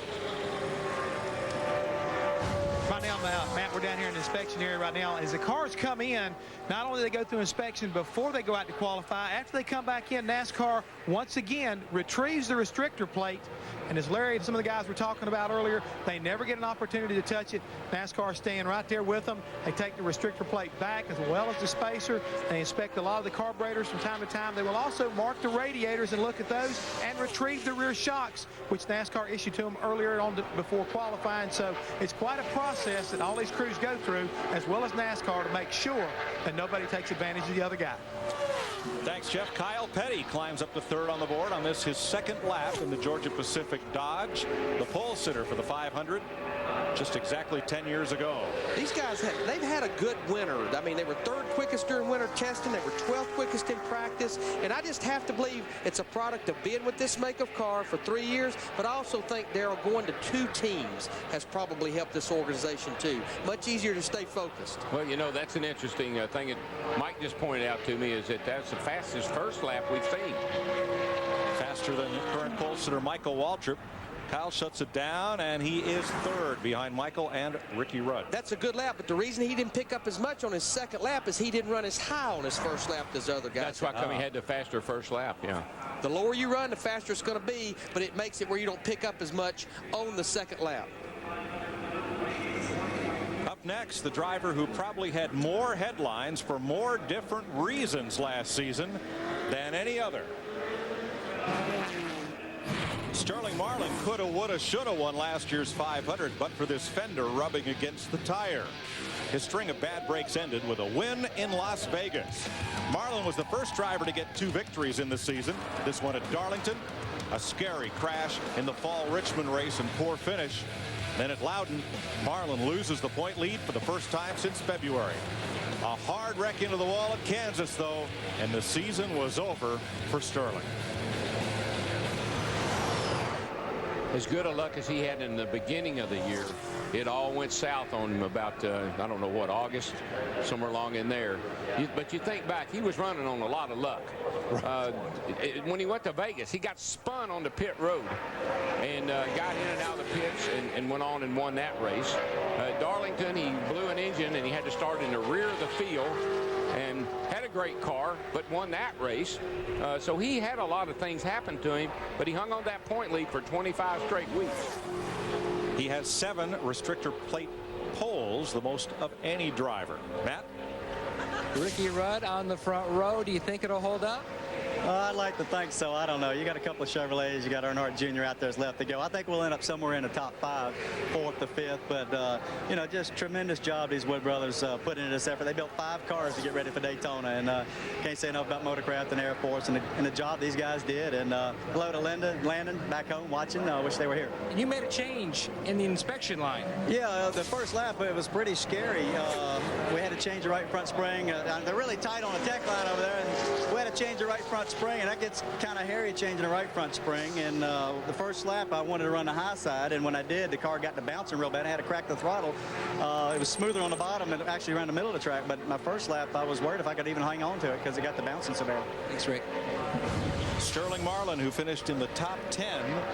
Right now, Matt, we're down here in the inspection area right now. As the cars come in, not only do they go through inspection before they go out to qualify, after they come back in, NASCAR once again retrieves the restrictor plate. And as Larry and some of the guys were talking about earlier, they never get an opportunity to touch it. NASCAR staying right there with them. They take the restrictor plate back as well as the spacer. They inspect a lot of the carburetors from time to time. They will also mark the radiators and look at those and retrieve the rear shocks, which NASCAR issued to them earlier on before qualifying. So it's quite a process that all these crews go through, as well as NASCAR, to make sure that nobody takes advantage of the other guy. Thanks, Jeff. Kyle Petty climbs up to third on the board on this, his second lap in the Georgia Pacific Dodge, the pole sitter for the 500 just exactly 10 years ago. These guys, they've had a good winter. I mean, they were 3rd quickest during winter testing. They were 12th quickest in practice. And I just have to believe it's a product of being with this make of car for 3 years. But I also think Darrell going to 2 teams has probably helped this organization, too. Much easier to stay focused. Well, you know, that's an interesting thing that Mike just pointed out to me, is that that's the fastest first lap we've seen. Faster than current pole sitter Michael Waltrip. Kyle shuts it down, and he is 3rd behind Michael and Ricky Rudd. That's a good lap, but the reason he didn't pick up as much on his second lap is he didn't run as high on his first lap as other guys. That's why he had the faster first lap, yeah. The lower you run, the faster it's going to be, but it makes it where you don't pick up as much on the second lap. Up next, the driver who probably had more headlines for more different reasons last season than any other. Sterling Marlin coulda, woulda, shoulda won last year's 500, but for this fender rubbing against the tire. His string of bad breaks ended with a win in Las Vegas. Marlin was the first driver to get 2 victories in the season. This one at Darlington, a scary crash in the fall Richmond race and poor finish. Then at Loudon, Marlin loses the point lead for the first time since February. A hard wreck into the wall at Kansas, though, and the season was over for Sterling. As good a luck as he had in the beginning of the year, it all went south on him about, I don't know what, August, somewhere along in there. But you think back, he was running on a lot of luck. When he went to Vegas, he got spun on the pit road and got in and out of the pits and went on and won that race. Darlington, he blew an engine and he had to start in the rear of the field and had a great car, but won that race. So he had a lot of things happen to him, but he hung on that point lead for 25 straight weeks. He has 7 restrictor plate poles, the most of any driver. Matt? Ricky Rudd on the front row. Do you think it'll hold up? I'd like to think so. I don't know. You got a couple of Chevrolets. You got Earnhardt Jr. out there's left to go. I think we'll end up somewhere in the top 5, 4th to 5th. But, you know, just tremendous job these Wood brothers put into this effort. They built 5 cars to get ready for Daytona. And can't say enough about Motorcraft and Air Force and the job these guys did. And hello to Linda, Landon, back home watching. Wish they were here. And you made a change in the inspection line. Yeah, the first lap, it was pretty scary. We had to change the right front spring. They're really tight on the tech line over there. And we had to change the right front front spring, and that gets kind of hairy changing the right front spring. And the first lap, I wanted to run the high side, and when I did, the car got to bouncing real bad. I had to crack the throttle. It was smoother on the bottom and actually around the middle of the track, but my first lap, I was worried if I could even hang on to it because it got the bouncing so bad. Thanks, Rick. Sterling Marlin, who finished in the top 10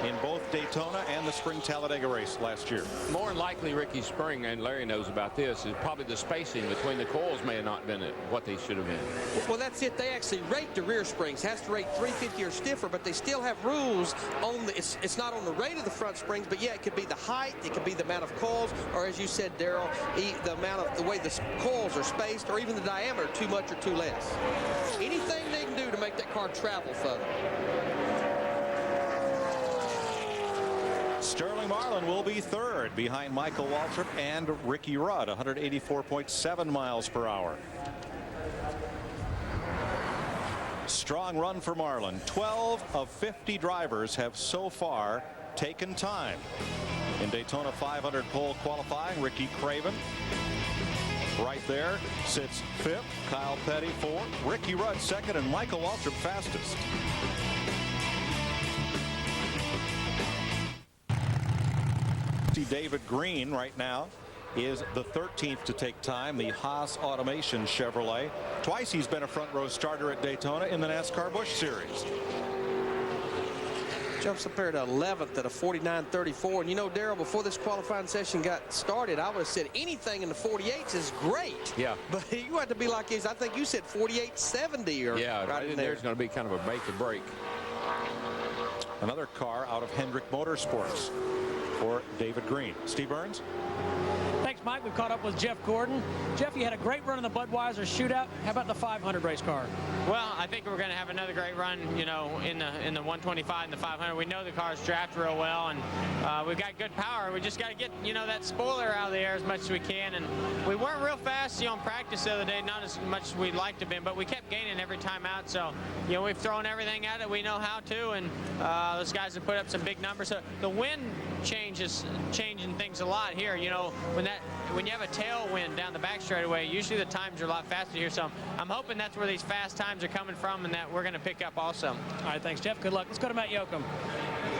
in both Daytona and the Spring Talladega race last year. More than likely, Ricky Spring, and Larry knows about this, is probably the spacing between the coils may have not been what they should have been. Well, that's it. They actually rate the rear springs. Has to rate 350 or stiffer, but they still have rules on the, it's not on the rate of the front springs, but yeah, it could be the height, it could be the amount of coils, or as you said, Darrell, the amount of the way the coils are spaced, or even the diameter, too much or too less. Anything they can do to make that car travel further. Sterling Marlin will be third behind Michael Waltrip and Ricky Rudd, 184.7 miles per hour. Strong run for Marlin. 12 of 50 drivers have so far taken time. In Daytona 500 pole qualifying, Ricky Craven right there sits fifth, Kyle Petty fourth, Ricky Rudd second, and Michael Waltrip fastest. David Green right now is the 13th to take time, the Haas Automation Chevrolet. Twice he's been a front row starter at Daytona in the NASCAR Busch Series. Jumps up there to 11th at a 49.34. And you know, Darrell, before this qualifying session got started, I would have said anything in the 48s is great. Yeah. But you have to be like his. I think you said 48.70 or yeah, right in there's going to be kind of a make or break. Another car out of Hendrick Motorsports for David Green. Steve Burns. Thanks, Mike. We've caught up with Jeff Gordon. Jeff, you had a great run in the Budweiser shootout. How about the 500 race car? Well, I think we're going to have another great run, you know, in the 125 and the 500. We know the cars draft real well, and we've got good power. We just got to get, you know, that spoiler out of the air as much as we can. And we weren't real fast, you know, in practice the other day, not as much as we'd like to be, but we kept gaining every time out. So, you know, we've thrown everything at it. We know how to, and those guys have put up some big numbers. So the wind change is changing things a lot here. You know, when you have a tailwind down the back straightaway, usually the times are a lot faster here. So I'm hoping that's where these fast times are coming from and that we're going to pick up also. All right, thanks, Jeff. Good luck. Let's go to Matt Yoakum.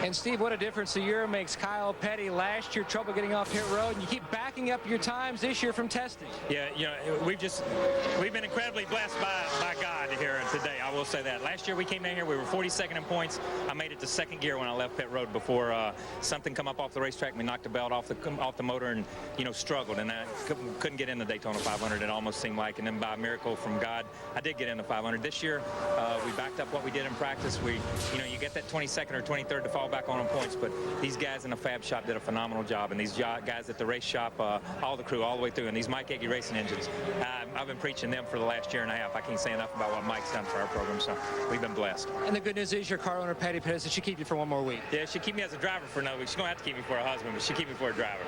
And Steve, what a difference a year makes. Kyle Petty last year, trouble getting off pit road, and you keep backing up your times this year from testing. Yeah, you know, we've been incredibly blessed by God here today. I will say that. Last year we came in here, we were 42nd in points. I made it to second gear when I left pit road before something come up off the racetrack. We knocked the belt off the motor and, you know, struggled, and I couldn't get in the Daytona 500. It almost seemed like, and then by a miracle from God, I did get in the 500. This year we backed up what we did in practice. You get that 22nd or 23rd to fall back on points, but these guys in the fab shop did a phenomenal job, and these guys at the race shop, all the crew all the way through, and these Mike Egge racing engines, I've been preaching them for the last year and a half. I can't say enough about what Mike's done for our program, so we've been blessed. And the good news is your car owner, Patty Pettis, she keep you for one more week. Yeah, she keep me as a driver for another week. She's going to have to keep me for a husband, but she keep me for a driver.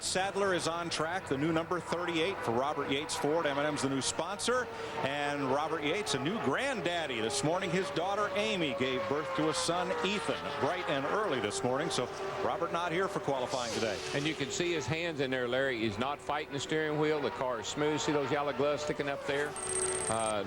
Sadler is on track, the new number 38 for Robert Yates Ford. M&M's the new sponsor, and Robert Yates, a new granddaddy. This morning, his daughter Amy gave birth to a son, Ethan, bright and early this morning. So Robert not here for qualifying today. And you can see his hands in there, Larry. He's not fighting the steering wheel. The car is smooth. See those yellow gloves sticking up there?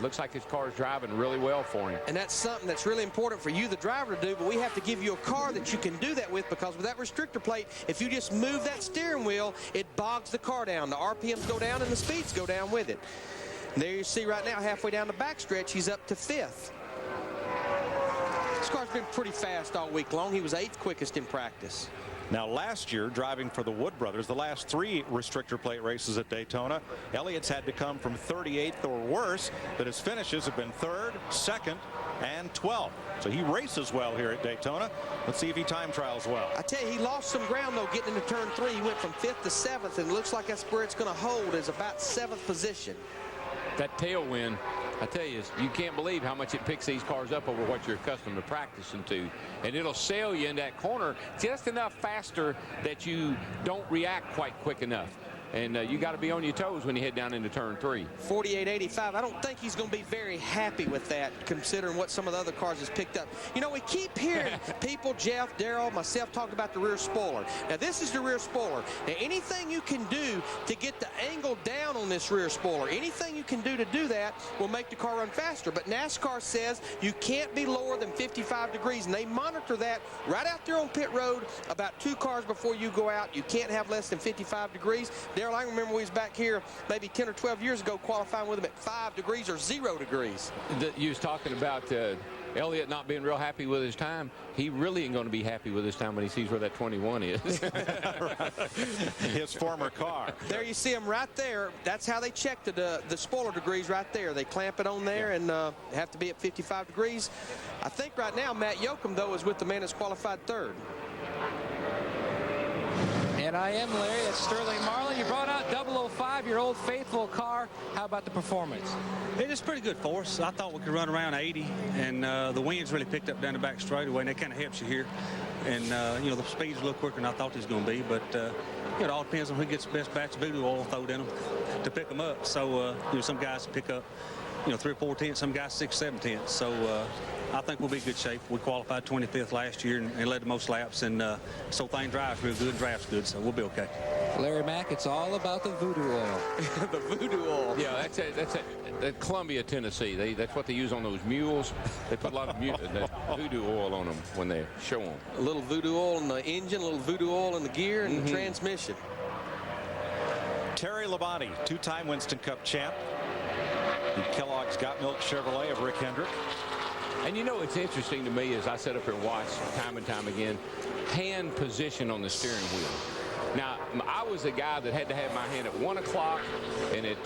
Looks like his car is driving really well for him. And that's something that's really important for you, the driver, to do, but we have to give you a car that you can do that with, because with that restrictor plate, if you just move that steering wheel, it bogs the car down. The RPMs go down and the speeds go down with it. And there you see right now, halfway down the backstretch, he's up to 5th. This car's been pretty fast all week long. He was 8th quickest in practice. Now, last year, driving for the Wood brothers, the last 3 restrictor plate races at Daytona, Elliott's had to come from 38th or worse, but his finishes have been 3rd, 2nd, and 12th. So he races well here at Daytona. Let's see if he time trials well. I tell you, he lost some ground, though, getting into turn 3. He went from 5th to 7th, and it looks like that's where it's going to hold, is about 7th position. That tailwind, I tell you, you can't believe how much it picks these cars up over what you're accustomed to practicing to. And it'll sail you in that corner just enough faster that you don't react quite quick enough. And you got to be on your toes when you head down into turn 3. 48.85. I don't think he's going to be very happy with that, considering what some of the other cars has picked up. You know, we keep hearing people, Jeff, Darrell, myself, talk about the rear spoiler. Now, this is the rear spoiler. Now, anything you can do to get the angle down on this rear spoiler, anything you can do to do that will make the car run faster. But NASCAR says you can't be lower than 55 degrees, and they monitor that right out there on pit road about 2 cars before you go out. You can't have less than 55 degrees. Darrell, I remember we was back here maybe 10 or 12 years ago qualifying with them at 5 degrees or 0 degrees. You was talking about Elliott not being real happy with his time. He really ain't going to be happy with his time when he sees where that 21 is. His former car. There you see him right there. That's how they check the spoiler degrees right there. They clamp it on there and have to be at 55 degrees. I think right now Matt Yoakum, though, is with the man that's qualified 3rd. And I am, Larry. That's Sterling Marlin. You brought out 005, your old faithful car. How about the performance? It was pretty good for us. I thought we could run around 80, and the winds really picked up down the back straightaway, and that kind of helps you here. And, you know, the speed's a little quicker than I thought it was going to be, but it all depends on who gets the best batch of voodoo oil thrown in them to pick them up. So, you know, some guys pick up, you know, 3 or 4 tenths, some guys 6, 7 tenths. So, I think we'll be in good shape. We qualified 25th last year and led the most laps, and so thing drives real good and drafts good, so we'll be okay. Larry Mack, it's all about the voodoo oil. The voodoo oil. Yeah, that's Columbia, Tennessee. That's what they use on those mules. They put a lot of voodoo oil on them when they show them. A little voodoo oil in the engine, a little voodoo oil in the gear and the transmission. Terry Labonte, 2-time Winston Cup champ. The Kellogg's Got Milk Chevrolet of Rick Hendrick. And you know what's interesting to me is I sit up here and watch time and time again, hand position on the steering wheel. Now, I was a guy that had to have my hand at 1 o'clock and at,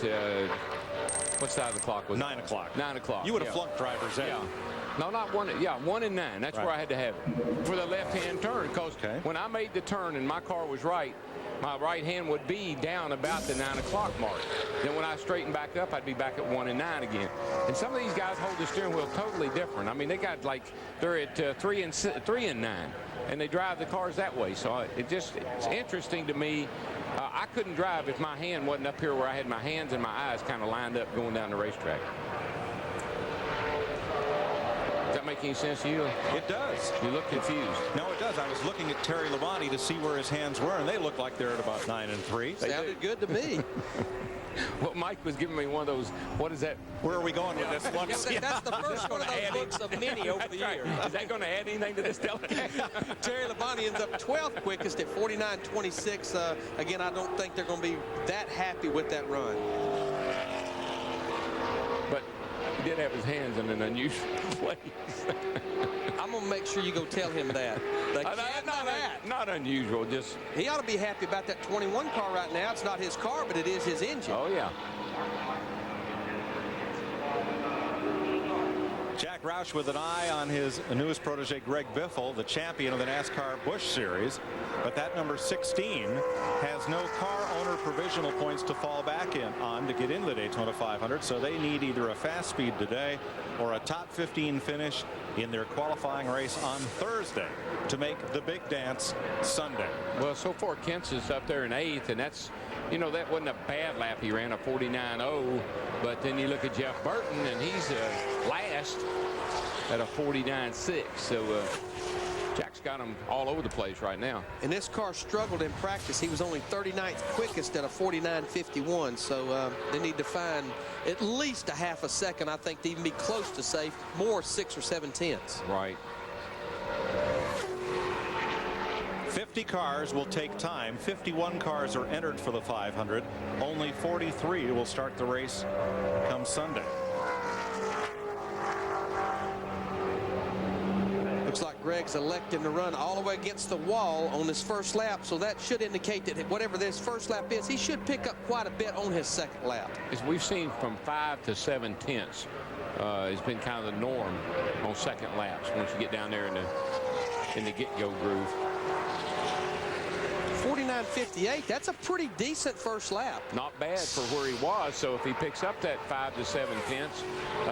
what side of the clock was it? 9 o'clock. 9 o'clock. You would have flunked drivers in. Yeah. No, not 1. Yeah, 1 and 9. That's where I had to have it for the left-hand turn. Because when I made the turn and my car was right, my right hand would be down about the 9 o'clock mark. Then when I straightened back up, I'd be back at 1 and 9 again. And some of these guys hold the steering wheel totally different. I mean, they got like they're at 3 and 9, and they drive the cars that way. So it's interesting to me. I couldn't drive if my hand wasn't up here where I had my hands and my eyes kind of lined up going down the racetrack. Does that make any sense to you? It does. You look confused. No, it does. I was looking at Terry Labonte to see where his hands were, and they look like they're at about 9 and 3. Sounded good to me. Well, Mike was giving me one of those, what is that? Where are we going with this? That's the first one of those books of many over the year. Is that going to add anything to this telecast? Terry Labonte ends up 12th quickest at 49.26. Again, I don't think they're going to be that happy with that run. But he did have his hands in an unusual place. I'm going to make sure you go tell him that. Not unusual, just... He ought to be happy about that 21 car right now. It's not his car, but it is his engine. Oh, yeah. Jack Roush with an eye on his newest protege, Greg Biffle, the champion of the NASCAR Busch Series. But that number 16 has no car owner provisional points to fall back on to get into the Daytona 500. So they need either a fast speed today or a top 15 finish in their qualifying race on Thursday to make the big dance Sunday. Well, so far, Kent's is up there in 8th, and that's, you know, that wasn't a bad lap. He ran a 49.0, but then you look at Jeff Burton, and he's last at a 49.6. So Jack's got him all over the place right now. And this car struggled in practice. He was only 39th quickest at a 49.51. So they need to find at least a half a second, I think, to even be close to safe. More 6 or 7 tenths. Right. 50 cars will take time. 51 cars are entered for the 500. Only 43 will start the race come Sunday. Looks like Greg's electing to run all the way against the wall on his first lap, so that should indicate that whatever this first lap is, he should pick up quite a bit on his second lap. As we've seen, from 5 to 7 tenths has been kind of the norm on second laps once you get down there in the get-go groove. 49.58, that's a pretty decent first lap. Not bad for where he was. So if he picks up that 5 to 7 tenths,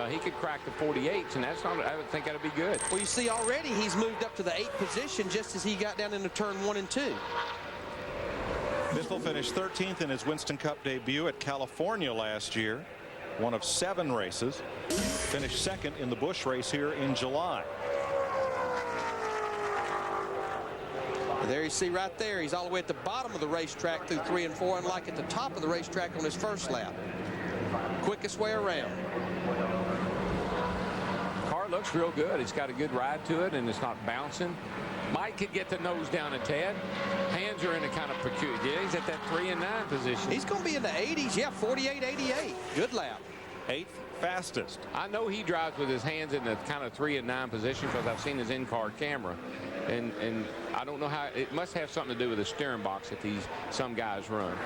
he could crack the 48s, and that's not, I would think that'd be good. Well, you see, already he's moved up to the 8th position just as he got down into turn 1 and 2. Bissell finished 13th in his Winston Cup debut at California last year. One of 7 races. Finished second in the Busch race here in July. There you see right there, he's all the way at the bottom of the racetrack through 3 and 4, unlike at the top of the racetrack on his first lap. Quickest way around. Car looks real good. It's got a good ride to it, and it's not bouncing. Mike could get the nose down a tad. Hands are in a kind of peculiar. Yeah, he's at that 3 and 9 position. He's going to be in the 80s. Yeah, 48, 88. Good lap. 8th fastest. I know he drives with his hands in the kind of 3 and 9 position because I've seen his in-car camera. And I don't know how. It must have something to do with the steering box that some guys run.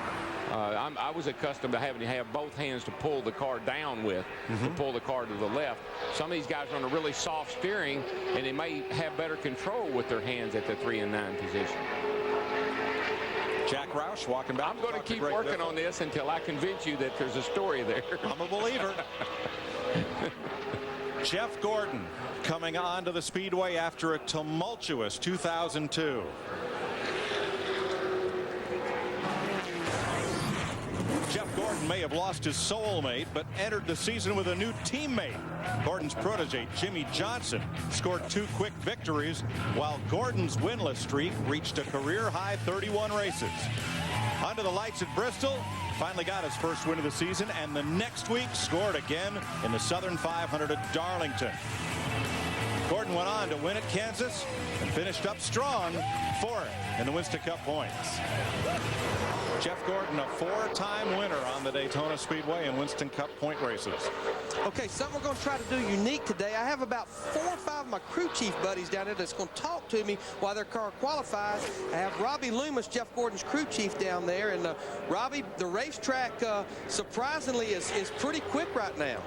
I was accustomed to having to have both hands to pull the car down with, to pull the car to the left. Some of these guys run a really soft steering, and they may have better control with their hands at the 3 and 9 position. Jack Roush walking back. I'm going to keep working on this until I convince you that there's a story there. I'm a believer. Jeff Gordon coming onto the speedway after a tumultuous 2002. Jeff Gordon may have lost his soulmate, but entered the season with a new teammate. Gordon's protege, Jimmy Johnson, scored 2 quick victories, while Gordon's winless streak reached a career-high 31 races. Under the lights at Bristol, finally got his first win of the season, and the next week scored again in the Southern 500 at Darlington. Gordon went on to win at Kansas and finished up strong 4th in the Winston Cup points. Jeff Gordon, a 4-time winner on the Daytona Speedway and Winston Cup point races. Okay, something we're going to try to do unique today. I have about 4 or 5 of my crew chief buddies down there that's going to talk to me while their car qualifies. I have Robbie Loomis, Jeff Gordon's crew chief, down there. And Robbie, the racetrack surprisingly is pretty quick right now.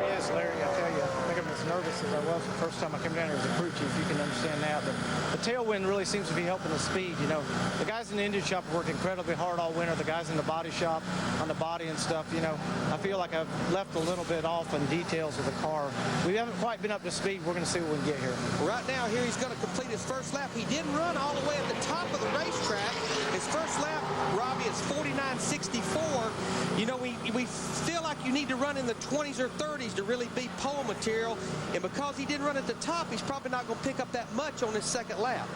Yes, Larry, I tell you, I think I'm as nervous as I was the first time I came down here as a crew chief. You can understand that. But the tailwind really seems to be helping the speed. You know, the guys in the engine shop have worked incredibly hard all winter. The guys in the body shop on the body and stuff, you know, I feel like I've left a little bit off on details of the car. We haven't quite been up to speed. We're going to see what we can get here. Right now, here he's going to complete his first lap. He didn't run all the way at the top of the racetrack. His first lap, Robbie, is 49.64. You know, we feel like you need to run in the 20s or 30s to really be pole material. And because he didn't run at the top, he's probably not going to pick up that much on his second lap.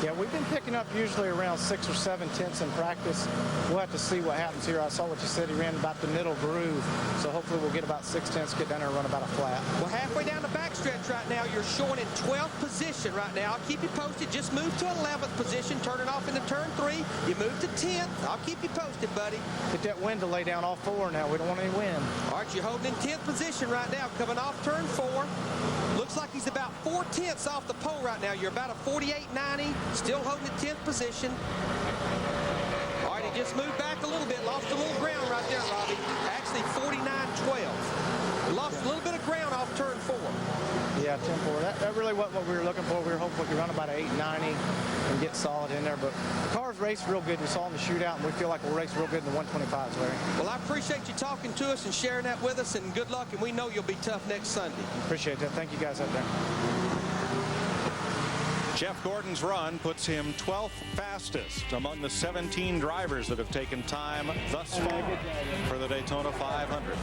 Yeah, we've been picking up usually around 6 or 7 tenths in practice. We'll have to see what happens here. I saw what you said. He ran about the middle groove. So hopefully we'll get about 6 tenths, get down there and run about a flat. Well, halfway down the backstretch right now, you're showing in 12th position right now. I'll keep you posted. Just move to 11th position, turn it off into turn 3. You move to 10th. I'll keep you posted, buddy. Get that wind to lay down all 4 now. We don't want any wind. All right, you're holding in 10th position right now, coming off turn 4. Looks like he's about 4 tenths off the pole right now. You're about a 48.90, still holding the 10th position. All right, he just moved back a little bit, lost a little ground right there, Robbie. Actually, 49.12. Lost a little bit of ground off turn 4. Yeah, 10-4. That really wasn't what we were looking for. We were hoping we could run about 8.90 and get solid in there. But the car's raced real good. We saw in the shootout, and we feel like we'll race real good in the 125s, Larry. Well, I appreciate you talking to us and sharing that with us, and good luck, and we know you'll be tough next Sunday. Appreciate that. Thank you guys out there. Jeff Gordon's run puts him 12th fastest among the 17 drivers that have taken time thus far for the Daytona 500.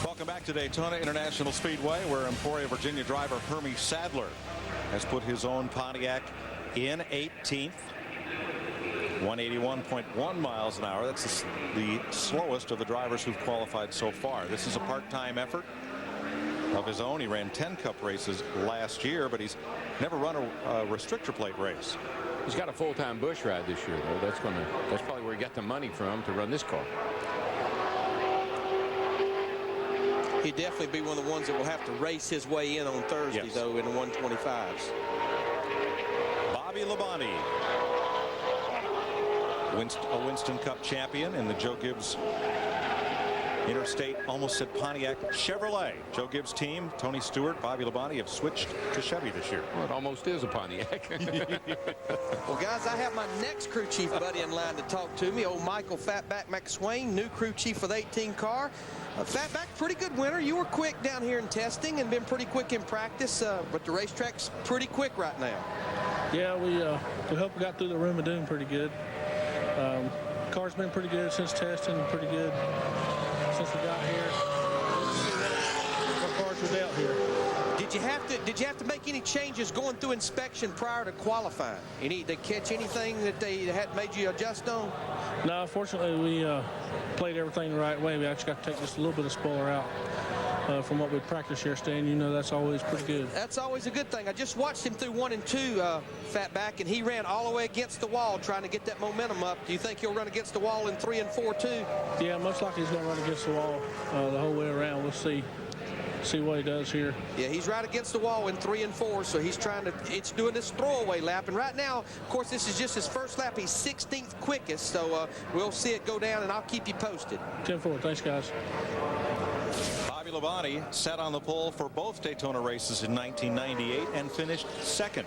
Welcome back to Daytona International Speedway, where Emporia, Virginia driver Hermie Sadler has put his own Pontiac in 18th. 181.1 miles an hour. That's the slowest of the drivers who've qualified so far. This is a part-time effort of his own. He ran 10 Cup races last year, but he's never run a restrictor plate race. He's got a full-time Busch ride this year, though. That's probably where he got the money from to run this car. He'd definitely be one of the ones that will have to race his way in on Thursday, yes, though, in the 125s. Bobby Labonte, a Winston Cup champion in the Joe Gibbs Interstate almost said Pontiac Chevrolet. Joe Gibbs' team, Tony Stewart, Bobby Labonte have switched to Chevy this year. Well, it almost is a Pontiac. Well, guys, I have my next crew chief buddy in line to talk to me. Old Michael Fatback McSwain, new crew chief for the 18 car. Fatback, pretty good winner. You were quick down here in testing and been pretty quick in practice, but the racetrack's pretty quick right now. Yeah, we hope we got through the room of doom pretty good. Car's been pretty good since testing, pretty good since we got here. Our cars were out here. Did you have to make any changes going through inspection prior to qualifying? Did they catch anything that they had made you adjust on? No, fortunately we played everything the right way. We actually got to take just a little bit of spoiler out. From what we practice here, Stan, you know that's always pretty good. That's always a good thing. I just watched him through 1 and 2, Fatback, and he ran all the way against the wall trying to get that momentum up. Do you think he'll run against the wall in 3 and 4 too? Yeah, most likely he's going to run against the wall the whole way around. We'll see what he does here. Yeah, he's right against the wall in 3 and 4, so he's trying to, it's doing this throwaway lap. And right now, of course, this is just his first lap. He's 16th quickest, so we'll see it go down, and I'll keep you posted. 10-4, thanks, guys. Bobby Labonte sat on the pole for both Daytona races in 1998 and finished second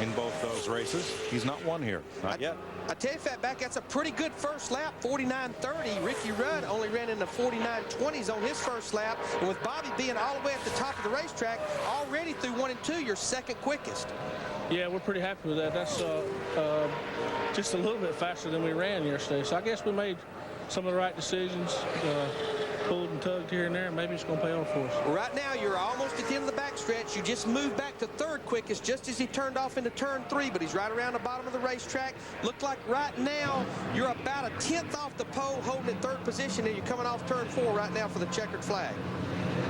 in both those races. He's not won here, not yet. I tell you, Fatback, that's a pretty good first lap, 49.30. Ricky Rudd only ran in the 49.20s on his first lap. And with Bobby being all the way at the top of the racetrack, already through 1 and 2, you're second quickest. Yeah, we're pretty happy with that. That's just a little bit faster than we ran yesterday. So I guess we made some of the right decisions. Pulled and tugged here and there, and maybe it's going to pay off for us. Right now, you're almost at the end of the backstretch. You just moved back to third quickest just as he turned off into turn 3, but he's right around the bottom of the racetrack. Look like right now you're about a 10th off the pole, holding in third position, and you're coming off turn 4 right now for the checkered flag.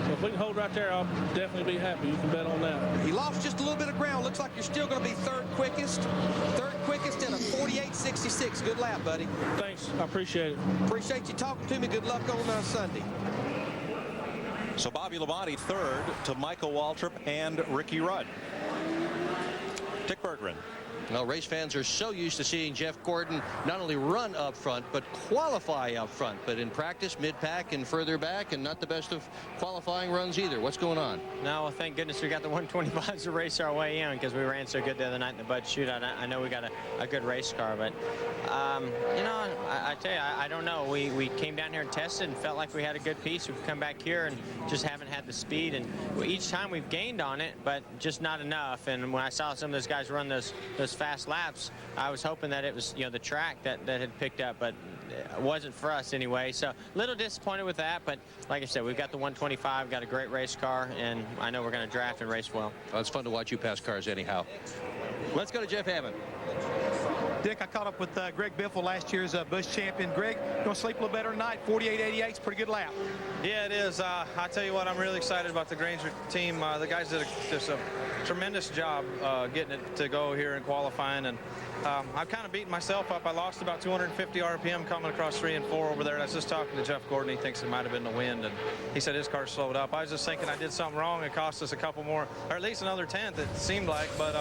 So if we can hold right there, I'll definitely be happy. You can bet on that. He lost just a little bit of ground. Looks like you're still going to be third quickest. Third quickest at a 48.66. Good lap, buddy. Thanks. I appreciate it. Appreciate you talking to me. Good luck on Sunday. So Bobby Labonte third to Michael Waltrip and Ricky Rudd. Dick Berggren. Well, race fans are so used to seeing Jeff Gordon not only run up front, but qualify up front. But in practice, mid-pack and further back, and not the best of qualifying runs either. What's going on? No, well, thank goodness we got the 125s to race our way in, because we ran so good the other night in the Bud Shootout. I know we got a good race car, but, you know, I tell you, I don't know. We came down here and tested and felt like we had a good piece. We've come back here and just haven't had the speed. And each time we've gained on it, but just not enough. And when I saw some of those guys run those fast laps, I was hoping that it was, you know, the track that had picked up, but it wasn't for us anyway. So a little disappointed with that, but like I said, we've got the 125, got a great race car, and I know we're going to draft and race well. Well, it's fun to watch you pass cars anyhow. Let's go to Jeff Hammond. Dick, I caught up with Greg Biffle, last year's Busch champion. Greg, you want to sleep a little better tonight? 48.88 is a pretty good lap. Yeah, it is. I tell you what, I'm really excited about the Granger team. The guys did just a tremendous job getting it to go here in qualifying, and I've kind of beaten myself up. I lost about 250 RPM coming across 3 and 4 over there, and I was just talking to Jeff Gordon. He thinks it might have been the wind, and he said his car slowed up. I was just thinking I did something wrong. It cost us a couple more, or at least another 10th, it seemed like, but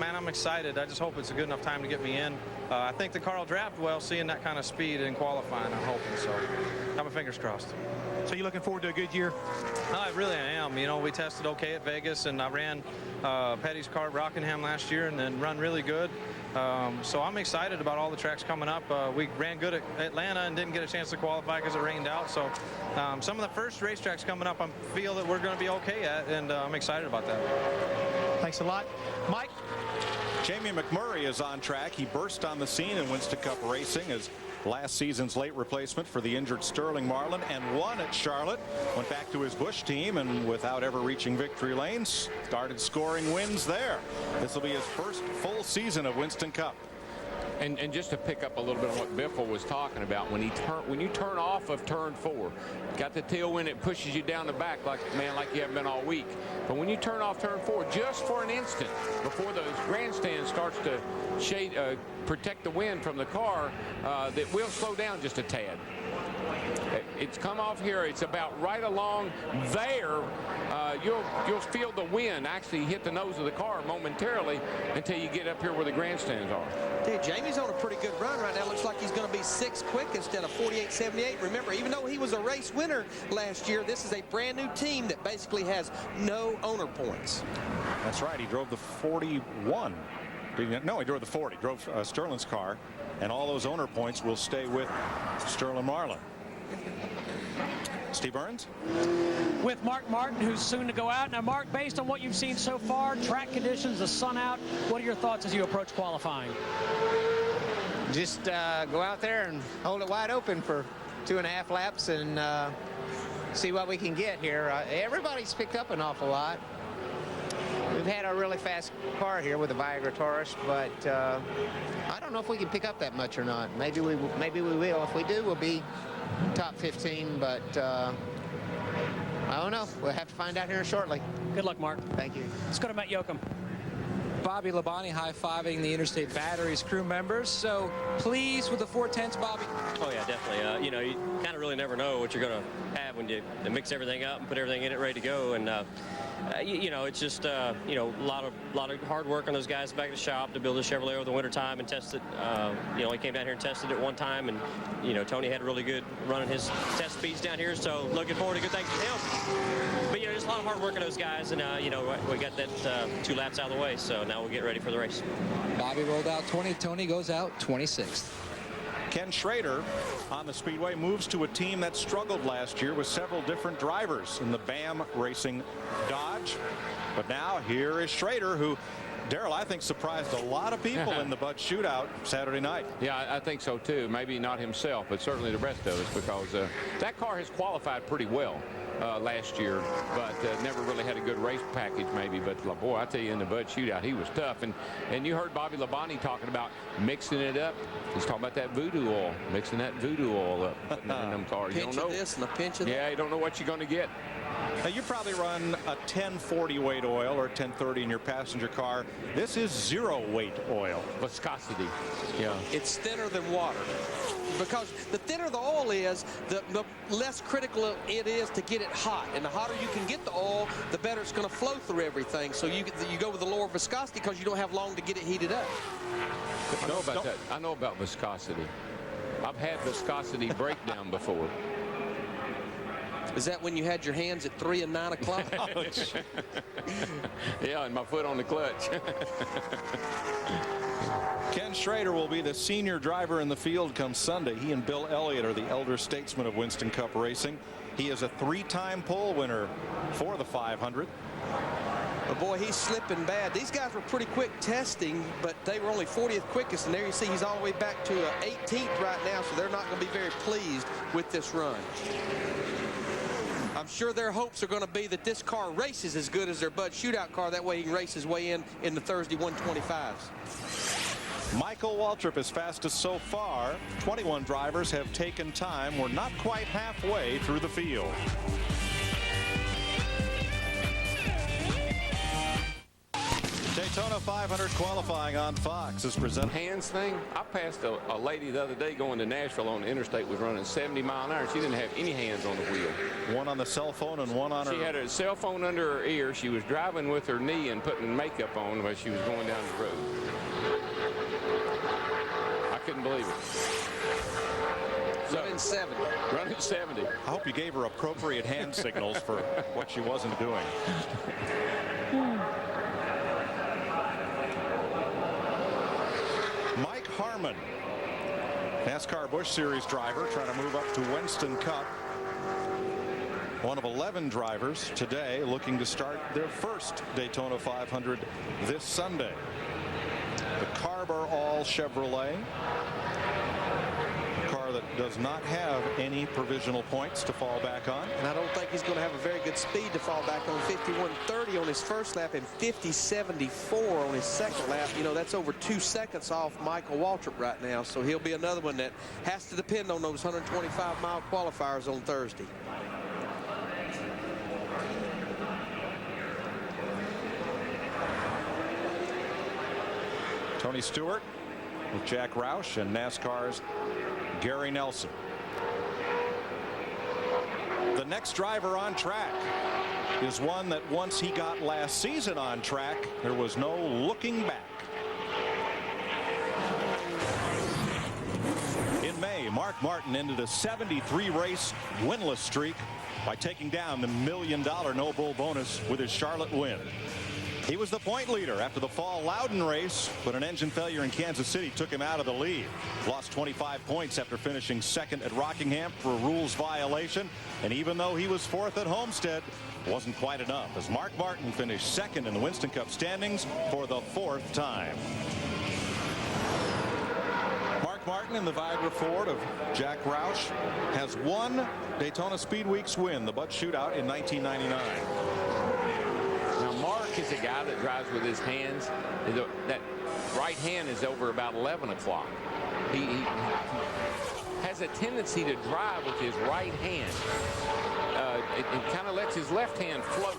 man, I'm excited. I just hope it's a good enough time to get me in. I think the car will draft well, seeing that kind of speed in qualifying, I'm hoping, so have my fingers crossed. So you looking forward to a good year? I really am. You know, we tested okay at Vegas, and I ran Petty's car at Rockingham last year and then run really good. So I'm excited about all the tracks coming up. We ran good at Atlanta and didn't get a chance to qualify because it rained out. So some of the first racetracks coming up, I feel that we're going to be okay at, and I'm excited about that. Thanks a lot. Mike? Jamie McMurray is on track. He burst on the scene in Winston Cup racing as last season's late replacement for the injured Sterling Marlin, and won at Charlotte. Went back to his Busch team, and without ever reaching victory lanes, started scoring wins there. This will be his first full season of Winston Cup. And just to pick up a little bit on what Biffle was talking about, when you turn off of turn 4, got the tailwind, it pushes you down the back like you haven't been all week. But when you turn off turn 4, just for an instant before those grandstands starts to shade, protect the wind from the car, that will slow down just a tad. it's come off here. It's about right along there. You'll feel the wind actually hit the nose of the car momentarily until you get up here where the grandstands are. Hey, Jamie's on a pretty good run right now. Looks like he's going to be 6th quick instead of 48.78. Remember, even though he was a race winner last year, this is a brand new team that basically has no owner points. That's right. He drove the 41. No, he drove the 40. Drove Sterling's car, and all those owner points will stay with Sterling Marlin. Steve Burns? With Mark Martin, who's soon to go out. Now, Mark, based on what you've seen so far, track conditions, the sun out, what are your thoughts as you approach qualifying? Just go out there and hold it wide open for 2.5 laps and see what we can get here. Everybody's picked up an awful lot. We've had a really fast car here with the Viagra Taurus, but I don't know if we can pick up that much or not. Maybe we will. If we do, we'll be top 15, but I don't know. We'll have to find out here shortly. Good luck, Mark. Thank you. Let's go to Matt Yoakum. Bobby Labonte high-fiving the Interstate Batteries crew members. So pleased with the 410s, Bobby? Oh, yeah, definitely. You know, you kind of really never know what you're going to have when you mix everything up and put everything in it ready to go. And, you know, it's just, you know, a lot of hard work on those guys back at the shop to build a Chevrolet over the winter time and test it. You know, he came down here and tested it one time, and, you know, Tony had a really good run in his test speeds down here, so looking forward to good things from him. But, you know, just a lot of hard work on those guys, and, you know, we got that 2 laps out of the way, so now we'll get ready for the race. Bobby rolled out 20. Tony goes out 26th. Ken Schrader on the speedway moves to a team that struggled last year with several different drivers in the BAM Racing Dodge. But now here is Schrader, who, Darrell, I think surprised a lot of people in the Bud Shootout Saturday night. Yeah, I think so too. Maybe not himself, but certainly the rest of us, because that car has qualified pretty well last year, but never really had a good race package maybe. But boy, I tell you, in the Bud Shootout, he was tough. And you heard Bobby Labonte talking about mixing it up. He's talking about that voodoo oil, mixing that voodoo oil up, putting it in them cars. Pinch of this and a pinch of that. Yeah, you don't know what you're going to get. Now, you probably run a 1040 weight oil or 1030 in your passenger car. This is 0 weight oil. Viscosity. Yeah. It's thinner than water. Because the thinner the oil is, the less critical it is to get it hot. And the hotter you can get the oil, the better it's going to flow through everything. So you go with the lower viscosity because you don't have long to get it heated up. I know about that. I know about viscosity. I've had viscosity breakdown before. Is that when you had your hands at 3 and 9 o'clock? Yeah, and my foot on the clutch. Ken Schrader will be the senior driver in the field come Sunday. He and Bill Elliott are the elder statesmen of Winston Cup racing. He is a 3-time pole winner for the 500. But boy, he's slipping bad. These guys were pretty quick testing, but they were only 40th quickest, and there you see he's all the way back to 18th right now, so they're not going to be very pleased with this run. I'm sure their hopes are going to be that this car races as good as their Bud Shootout car. That way he can race his way in the Thursday 125s. Michael Waltrip is fastest so far. 21 drivers have taken time. We're not quite halfway through the field. Daytona 500 qualifying on Fox is presented. Hands thing. I passed a lady the other day going to Nashville on the interstate, was running 70 mile an hour. She didn't have any hands on the wheel. One on the cell phone and one on her. She had her cell phone under her ear. She was driving with her knee and putting makeup on while she was going down the road. I couldn't believe it. Running 70. Running 70. I hope you gave her appropriate hand signals for what she wasn't doing. Mike Harmon, NASCAR Busch Series driver, trying to move up to Winston Cup. One of 11 drivers today looking to start their first Daytona 500 this Sunday. The Carver All Chevrolet. Car that does not have any provisional points to fall back on. And I don't think he's going to have a very good speed to fall back on. 51.30 on his first lap and 50.74 on his second lap. You know, that's over 2 seconds off Michael Waltrip right now. So he'll be another one that has to depend on those 125-mile qualifiers on Thursday. Tony Stewart with Jack Roush and NASCAR's Gary Nelson. next driver on track is one that once he got last season on track, there was no looking back. In May, Mark Martin ended a 73-race winless streak by taking down the $1 million no bull bonus with his Charlotte win. He was the point leader after the fall Loudon race, but an engine failure in Kansas City took him out of the lead. Lost 25 points after finishing second at Rockingham for a rules violation. And even though he was fourth at Homestead, wasn't quite enough as Mark Martin finished second in the Winston Cup standings for the fourth time. Mark Martin in the Viagra Ford of Jack Roush has won Daytona Speed Week's win, the Bud Shootout, in 1999. Mark is a guy that drives with his hands. That right hand is over about 11 o'clock. He has a tendency to drive with his right hand. It kind of lets his left hand float.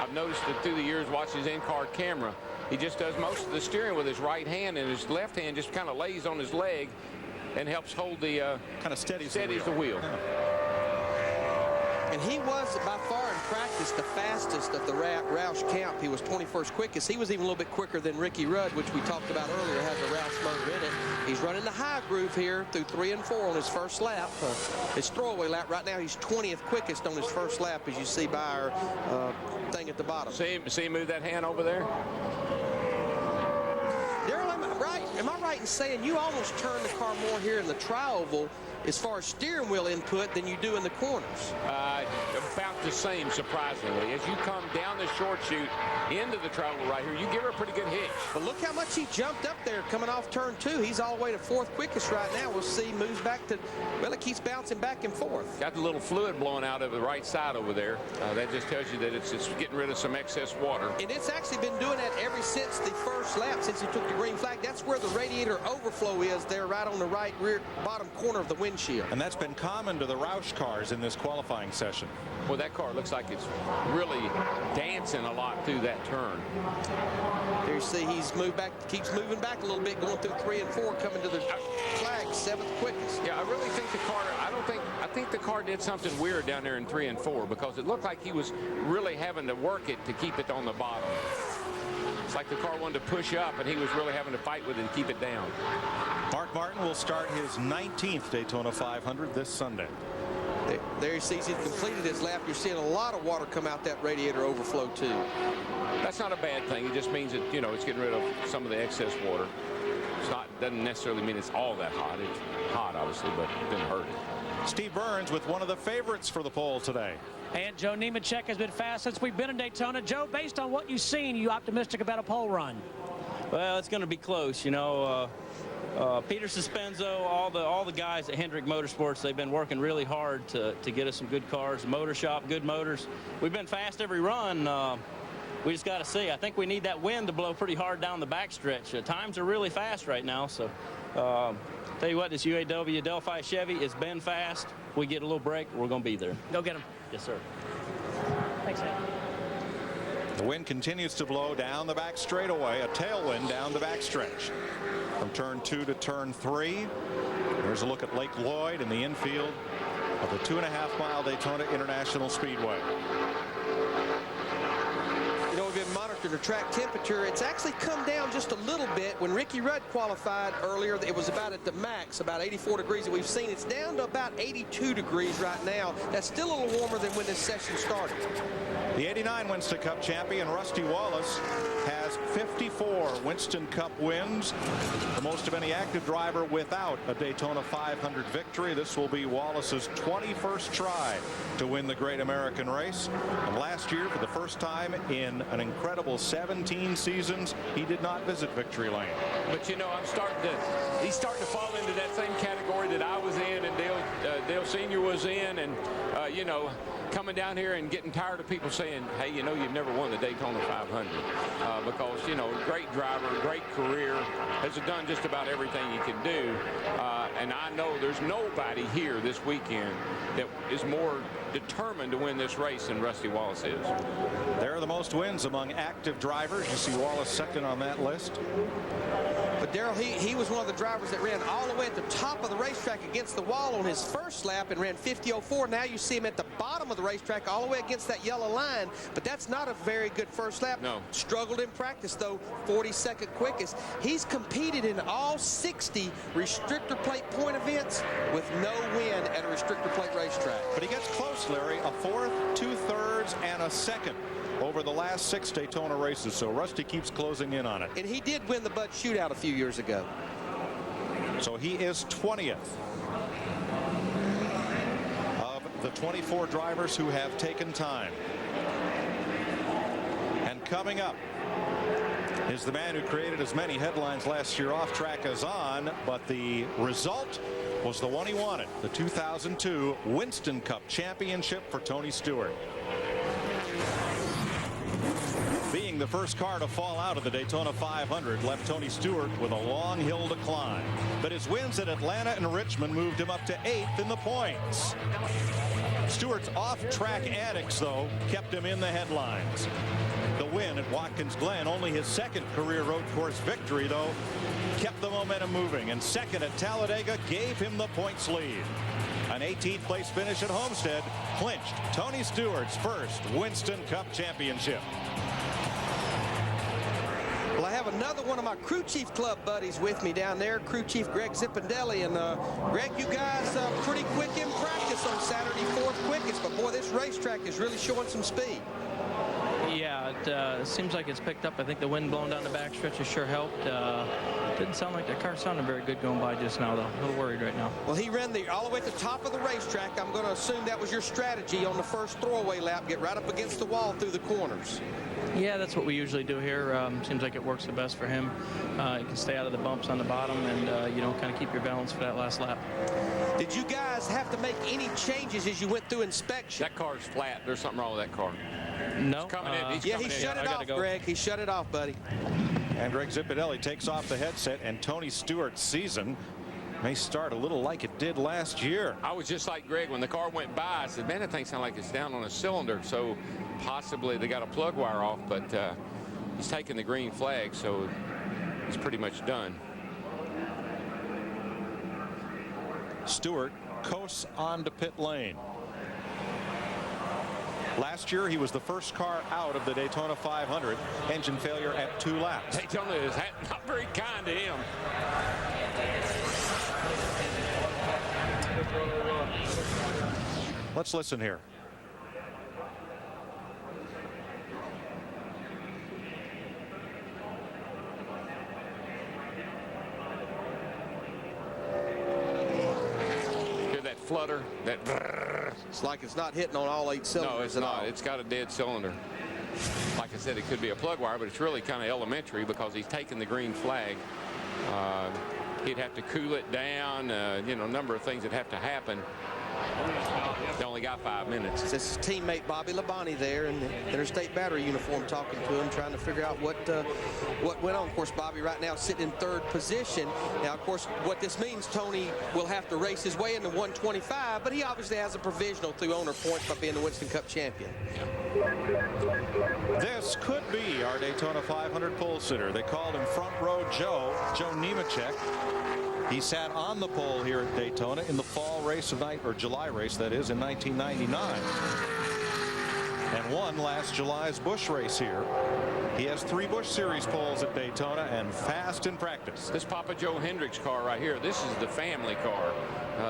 I've noticed that through the years watching his in-car camera. He just does most of the steering with his right hand, and his left hand just kind of lays on his leg and helps hold the kind of steadies the wheel. And he was by far in practice the fastest of the Roush camp. He was 21st quickest. He was even a little bit quicker than Ricky Rudd, which we talked about earlier, has a Roush motor in it. He's running the high groove here through 3 and 4 on his first lap. His throwaway lap right now, he's 20th quickest on his first lap, as you see by our thing at the bottom. See him move that hand over there? Darrell, am I right in saying you almost turn the car more here in the tri-oval as far as steering wheel input than you do in the corners? About the same, surprisingly. As you come down the short chute into the tri-oval right here, you give her a pretty good hitch. But look how much he jumped up there coming off turn 2. He's all the way to 4th quickest right now. We'll see, moves back to, well, it keeps bouncing back and forth. Got the little fluid blowing out of the right side over there. That just tells you that it's getting rid of some excess water. And it's actually been doing that ever since the first lap, since he took the green flag. That's where the radiator overflow is there, right on the right rear bottom corner of the windshield. And that's been common to the Roush cars in this qualifying session. Well, that car looks like it's really dancing a lot through that turn. There you see he's moved back, keeps moving back a little bit, going through 3 and 4, coming to the flag, 7th quickest. Yeah, I really think the car, I think the car did something weird down there in 3 and 4 because it looked like he was really having to work it to keep it on the bottom. It's like the car wanted to push up, and he was really having to fight with it to keep it down. Mark Martin will start his 19th Daytona 500 this Sunday. There he sees he's completed his lap. You're seeing a lot of water come out that radiator overflow, too. That's not a bad thing. It just means that, you know, it's getting rid of some of the excess water. It's not, doesn't necessarily mean it's all that hot. It's hot, obviously, but it didn't hurt it. Steve Burns with one of the favorites for the pole today. And Joe Nemechek has been fast since we've been in Daytona. Joe, based on what you've seen, you optimistic about a pole run? Well, it's going to be close. You know, Peter Suspenzo, all the guys at Hendrick Motorsports, they've been working really hard to get us some good cars. The motor shop, good motors. We've been fast every run. We just got to see. I think we need that wind to blow pretty hard down the backstretch. Times are really fast right now, so tell you what, this UAW Delphi Chevy, it's been fast. We get a little break, we're going to be there. Go get them. Yes, sir. Thanks, Ed. The wind continues to blow down the back straightaway, a tailwind down the backstretch. From turn 2 to turn 3, there's a look at Lake Lloyd in the infield of the 2.5-mile Daytona International Speedway. You know, we've been monitoring the track temperature. It's actually come down just a little bit. When Ricky Rudd qualified earlier, it was about at the max, about 84 degrees that we've seen. It's down to about 82 degrees right now. That's still a little warmer than when this session started. The 89 Winston Cup champion, Rusty Wallace, has 54 Winston Cup wins, the most of any active driver without a Daytona 500 victory. This will be Wallace's 21st try to win the Great American Race. And last year, for the first time in an incredible 17 seasons, he did not visit victory lane. But, you know, he's starting to fall into that same category that I was in and Dale Sr. was in. And, you know, coming down here and getting tired of people saying, hey, you know, you've never won the Daytona 500. Because, you know, great driver, great career, has done just about everything he can do. And I know there's nobody here this weekend that is more determined to win this race than Rusty Wallace is. There are the most wins among active drivers. You see Wallace second on that list. But Darrell, he was one of the drivers that ran all the way at the top of the racetrack against the wall on his first lap and ran 50.04. Now you see him at the bottom of the racetrack all the way against that yellow line. But that's not a very good first lap. No. Struggled in practice, though, 42nd quickest. He's competed in all 60 restrictor plate point events with no win at a restrictor plate racetrack. But he gets close, Larry. A fourth, 2/3, and a second over the last 6 Daytona races. So Rusty keeps closing in on it. And he did win the Bud Shootout a few years ago. So he is 20th of the 24 drivers who have taken time. And coming up is the man who created as many headlines last year off track as on, but the result was the one he wanted, the 2002 Winston Cup Championship for Tony Stewart. Being the first car to fall out of the Daytona 500 left Tony Stewart with a long hill to climb. But his wins at Atlanta and Richmond moved him up to 8th in the points. Stewart's off-track antics, though, kept him in the headlines. The win at Watkins Glen, only his second career road course victory, though, kept the momentum moving. And second at Talladega gave him the points lead. An 18th place finish at Homestead clinched Tony Stewart's first Winston Cup championship. Well, I have another one of my crew chief club buddies with me down there, crew chief Greg Zippindelli. And Greg, you guys pretty quick in practice on Saturday, 4th quickest. But boy, this racetrack is really showing some speed. Yeah, it seems like it's picked up. I think the wind blowing down the backstretch has sure helped. Didn't sound like that car sounded very good going by just now, though. A little worried right now. Well, he ran all the way at the top of the racetrack. I'm going to assume that was your strategy on the first throwaway lap, get right up against the wall through the corners. Yeah, that's what we usually do here. Seems like it works the best for him. You can stay out of the bumps on the bottom and, you know, kind of keep your balance for that last lap. Did you guys have to make any changes as you went through inspection? That car's flat. There's something wrong with that car. No. Yeah, he shut it off, Greg. He shut it off, buddy. And Greg Zippindelli takes off the headset, and Tony Stewart's season may start a little like it did last year. I was just like Greg when the car went by. I said, man, that thing sounds like it's down on a cylinder. So possibly they got a plug wire off, but he's taking the green flag, so he's pretty much done. Stewart coasts onto pit lane. Last year, he was the first car out of the Daytona 500. Engine failure at 2 laps. Daytona is not very kind to him. Let's listen here. Hear that flutter, that brrr. It's like it's not hitting on all 8 cylinders. No, it's not. It's got a dead cylinder. Like I said, it could be a plug wire, but it's really kind of elementary because he's taking the green flag. He'd have to cool it down, you know, a number of things that have to happen. They only got 5 minutes. It's his teammate Bobby Labonte there in the Interstate Battery uniform talking to him, trying to figure out what went on. Of course, Bobby right now sitting in 3rd position. Now, of course, what this means, Tony will have to race his way into 125, but he obviously has a provisional through owner points by being the Winston Cup champion. This could be our Daytona 500 pole sitter. They called him Front Row Joe Nemechek. He sat on the pole here at Daytona in the fall race of July race, that is, in 1999, and won last July's Busch race here. He has 3 Busch Series poles at Daytona and fast in practice. This Papa Joe Hendricks car right here, this is the family car.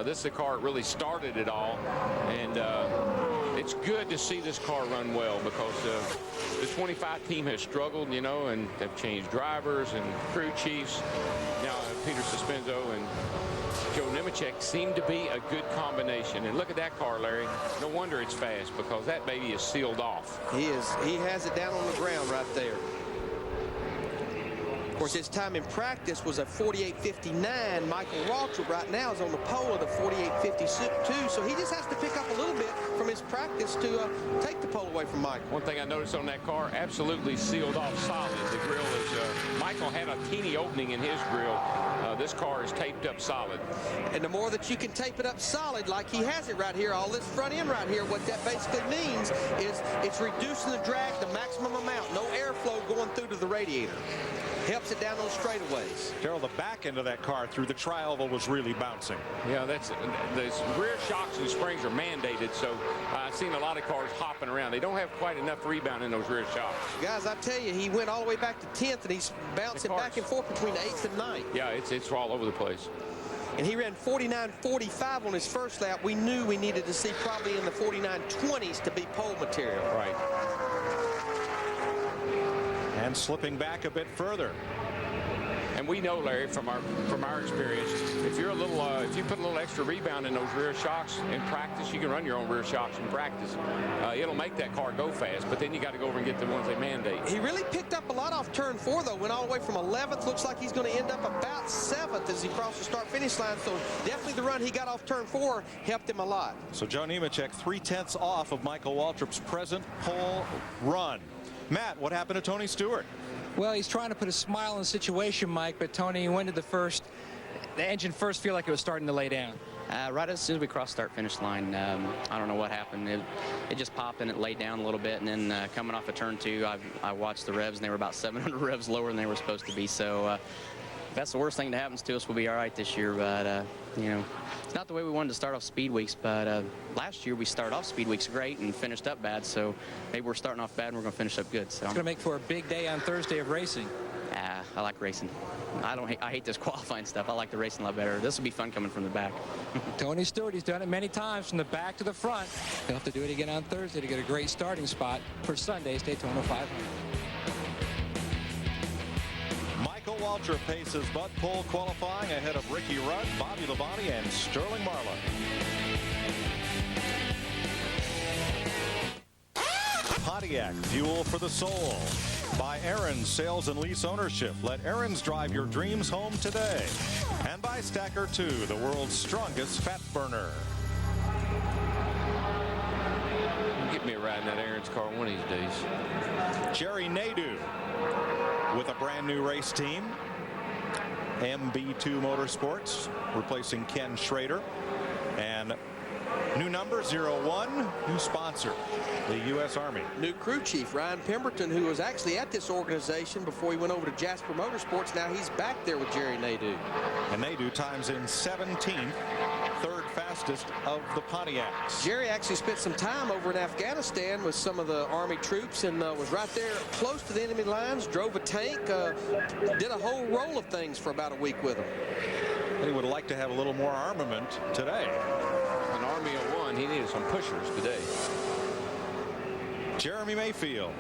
This is the car that really started it all, and it's good to see this car run well because the 25 team has struggled, you know, and they've changed drivers and crew chiefs. Now Peter Suspenzo and Joe Nemechek seem to be a good combination. And look at that car, Larry. No wonder it's fast because that baby is sealed off. He has it down on the ground right there. Of course, his time in practice was a 48.59. Michael Waltrip right now is on the pole of the 48.52, so he just has to pick up a little bit from his practice to take the pole away from Michael. One thing I noticed on that car, absolutely sealed off solid. The grill is, Michael had a teeny opening in his grill. This car is taped up solid. And the more that you can tape it up solid, like he has it right here, all this front end right here, what that basically means is it's reducing the drag the maximum amount. No airflow going through to the radiator. Helps it down those straightaways. Darrell, the back end of that car through the tri-oval was really bouncing. Yeah, that's the rear shocks and springs are mandated, so I've seen a lot of cars hopping around. They don't have quite enough rebound in those rear shocks. Guys, I tell you, he went all the way back to 10th, and he's bouncing back and forth between 8th and 9th. Yeah, it's all over the place. And he ran 49.45 on his first lap. We knew we needed to see probably in the 49.20s to be pole material. Right. And slipping back a bit further. And we know, Larry, from our experience, if you're if you put a little extra rebound in those rear shocks in practice, you can run your own rear shocks in practice. It'll make that car go fast, but then you got to go over and get the ones they mandate. He really picked up a lot off turn 4, though. Went all the way from 11th. Looks like he's going to end up about 7th as he crosses the start-finish line. So definitely the run he got off turn 4 helped him a lot. So Joe Nemechek 3/10 off of Michael Waltrip's present pole run. Matt, what happened to Tony Stewart? Well, he's trying to put a smile on the situation, Mike, but Tony, when did the engine first feel like it was starting to lay down? Right as soon as we crossed start-finish line, I don't know what happened. It just popped and it laid down a little bit, and then coming off of turn 2, I watched the revs, and they were about 700 revs lower than they were supposed to be. So if that's the worst thing that happens to us, we'll be all right this year. But, you know, it's not the way we wanted to start off speed weeks, but last year we started off speed weeks great and finished up bad. So maybe we're starting off bad and we're going to finish up good. So it's going to make for a big day on Thursday of racing. I like racing. I hate this qualifying stuff. I like the racing a lot better. This will be fun coming from the back. Tony Stewart, he's done it many times from the back to the front. He'll have to do it again on Thursday to get a great starting spot for Sunday's Daytona 500. Michael Waltrip paces Bud Pole qualifying ahead of Ricky Rudd, Bobby Labonte, and Sterling Marlin. Pontiac, fuel for the soul. By Aaron's Sales and Lease Ownership. Let Aaron's drive your dreams home today. And by Stacker 2, the world's strongest fat burner. Get me a ride in that Aaron's car one of these days. Jerry Nadeau with a brand new race team. MB2 Motorsports replacing Ken Schrader. And new number 01, new sponsor, the U.S. Army. New crew chief, Ryan Pemberton, who was actually at this organization before he went over to Jasper Motorsports. Now he's back there with Jerry Nadeau. And Nadeau times in 17th, third fastest of the Pontiacs. Jerry actually spent some time over in Afghanistan with some of the Army troops and was right there close to the enemy lines, drove a tank, did a whole roll of things for about a week with them. He would like to have a little more armament today. An Army of one, he needed some pushers today. Jeremy Mayfield,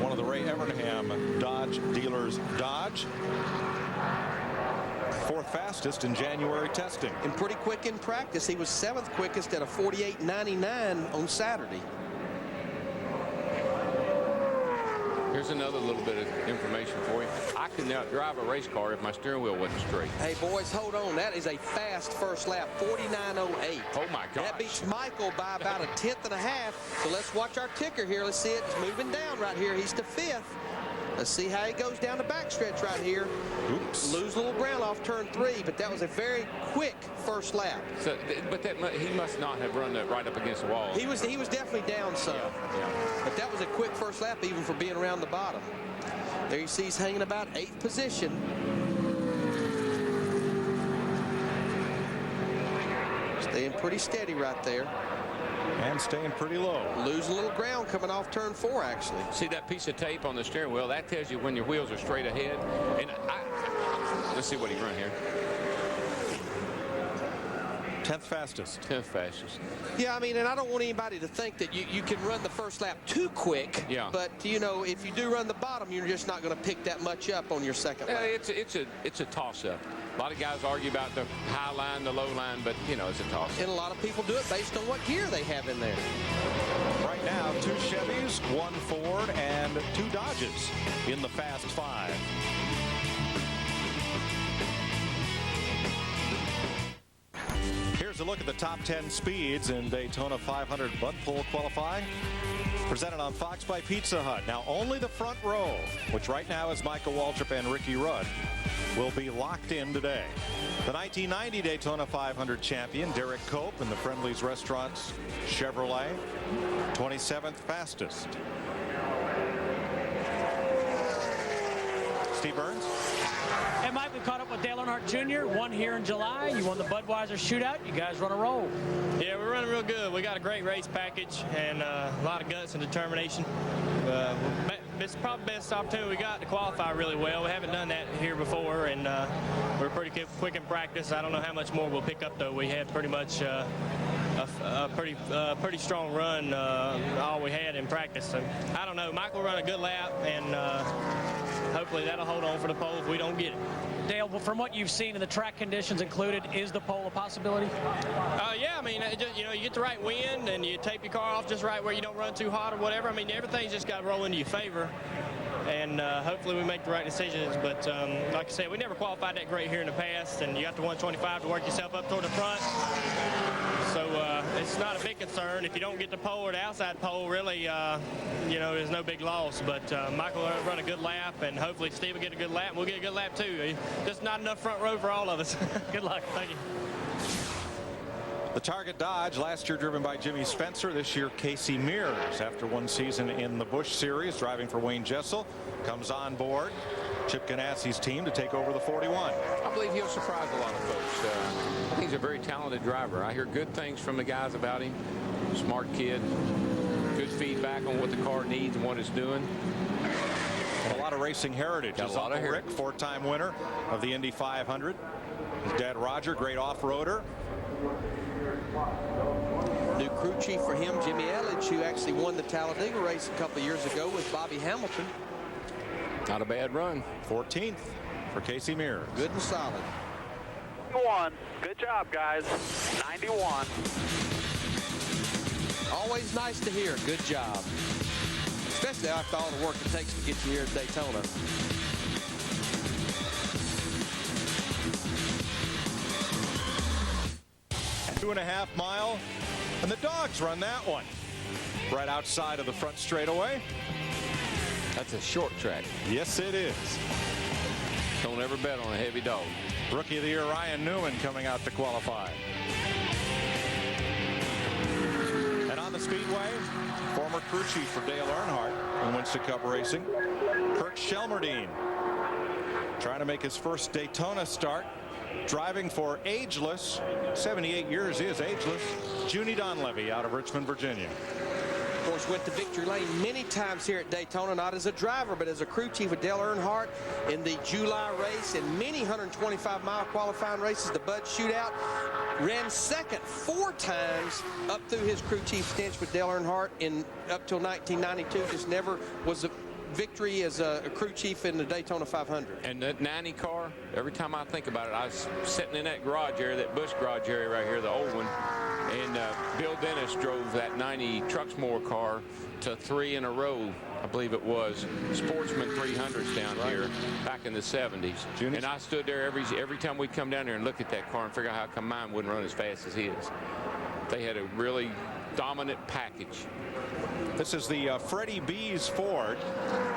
one of the Ray Evernham Dodge dealers. Dodge, fourth fastest in January testing. And pretty quick in practice. He was 7th quickest at a 48.99 on Saturday. Here's another little bit of information for you. I could now drive a race car if my steering wheel wasn't straight. Hey, boys, hold on. That is a fast first lap, 49.08. Oh, my gosh. That beats Michael by about a 10th and a half. So let's watch our ticker here. Let's see it. It's moving down right here. He's to 5th. Let's see how he goes down the backstretch right here. Oops. Lose a little ground off turn 3, but that was a very quick first lap. So, but he must not have run that right up against the wall. He was definitely down some. Yeah. But that was a quick first lap even for being around the bottom. There you see he's hanging about 8th position. Staying pretty steady right there. And staying pretty low. Losing a little ground coming off turn 4, actually. See that piece of tape on the steering wheel? That tells you when your wheels are straight ahead. And let's see what he run here. 10th fastest. 10th fastest. Yeah, I mean, and I don't want anybody to think that you can run the first lap too quick. Yeah. But, you know, if you do run the bottom, you're just not going to pick that much up on your second lap. It's a toss-up. A lot of guys argue about the high line, the low line, but, you know, it's a toss-up. And a lot of people do it based on what gear they have in there. Right now, 2 Chevys, 1 Ford, and 2 Dodges in the Fast 5. Here's Here's a look at the top 10 speeds in Daytona 500 Bud Pole qualifying. Presented on Fox by Pizza Hut. Now only the front row, which right now is Michael Waltrip and Ricky Rudd, will be locked in today. The 1990 Daytona 500 champion, Derek Cope, in the Friendly's Restaurants Chevrolet, 27th fastest. Steve Burns. And Mike, we caught up with Dale Earnhardt Jr., won here in July. You won the Budweiser shootout. You guys run a roll. Yeah, we're running real good. We got a great race package and a lot of guts and determination. It's probably the best opportunity we got to qualify really well. We haven't done that here before, and we're pretty quick in practice. I don't know how much more we'll pick up, though. We had pretty much a pretty strong run all we had in practice. So I don't know. Michael will run a good lap, and hopefully that'll hold on for the pole if we don't get it. Dale, from what you've seen in the track conditions included, is the pole a possibility? Yeah, I mean, you get the right wind and you tape your car off just right where you don't run too hot or whatever. I mean, everything's just got to roll into your favor, and hopefully we make the right decisions. But like I said, we never qualified that great here in the past, and you got the 125 to work yourself up toward the front. So it's not a big concern. If you don't get the pole or the outside pole, really, there's no big loss. But Michael will run a good lap, and hopefully Steve will get a good lap, and we'll get a good lap too. Just not enough front row for all of us. Good luck. Thank you. The Target Dodge, last year driven by Jimmy Spencer, this year Casey Mears, after one season in the Busch Series, driving for Wayne Jessel, comes on board Chip Ganassi's team to take over the 41. I believe he'll surprise a lot of folks. I think he's a very talented driver. I hear good things from the guys about him. Smart kid, good feedback on what the car needs and what it's doing. A lot of racing heritage. His uncle Rick, four-time winner of the Indy 500. His dad Roger, great off-roader. New crew chief for him, Jimmy Elledge, who actually won the Talladega race a couple of years ago with Bobby Hamilton. Not a bad run. 14th for Casey Mears. Good and solid. 91. Good job, guys. 91. Always nice to hear. Good job. Especially after all the work it takes to get you here at Daytona. Two and a half mile, and the dogs run that one right outside of the front straightaway. That's a short track. Yes, it is. Don't ever bet on a heavy dog. Rookie of the Year Ryan Newman coming out to qualify. And on the speedway, former crew chief for Dale Earnhardt in Winston Cup racing, Kurt Shelmerdine, trying to make his first Daytona start, driving for ageless, 78 years is ageless, Junie Donlevy out of Richmond, Virginia. Of course, went to victory lane many times here at Daytona, not as a driver, but as a crew chief with Dale Earnhardt in the July race and many 125-mile qualifying races. The Bud Shootout ran second 4 times up through his crew chief stint with Dale Earnhardt up till 1992. Just never was a victory as a crew chief in the Daytona 500. And that 90 car, every time I think about it, I was sitting in that garage area, that Busch garage area right here, the old one, and Bill Dennis drove that 90 Truxmore car to 3 in a row, I believe it was, Sportsman 300s down here back in the 70s. And I stood there every time we'd come down there and look at that car and figure out how come mine wouldn't run as fast as his. They had a really dominant package. This is the Freddie B's Ford,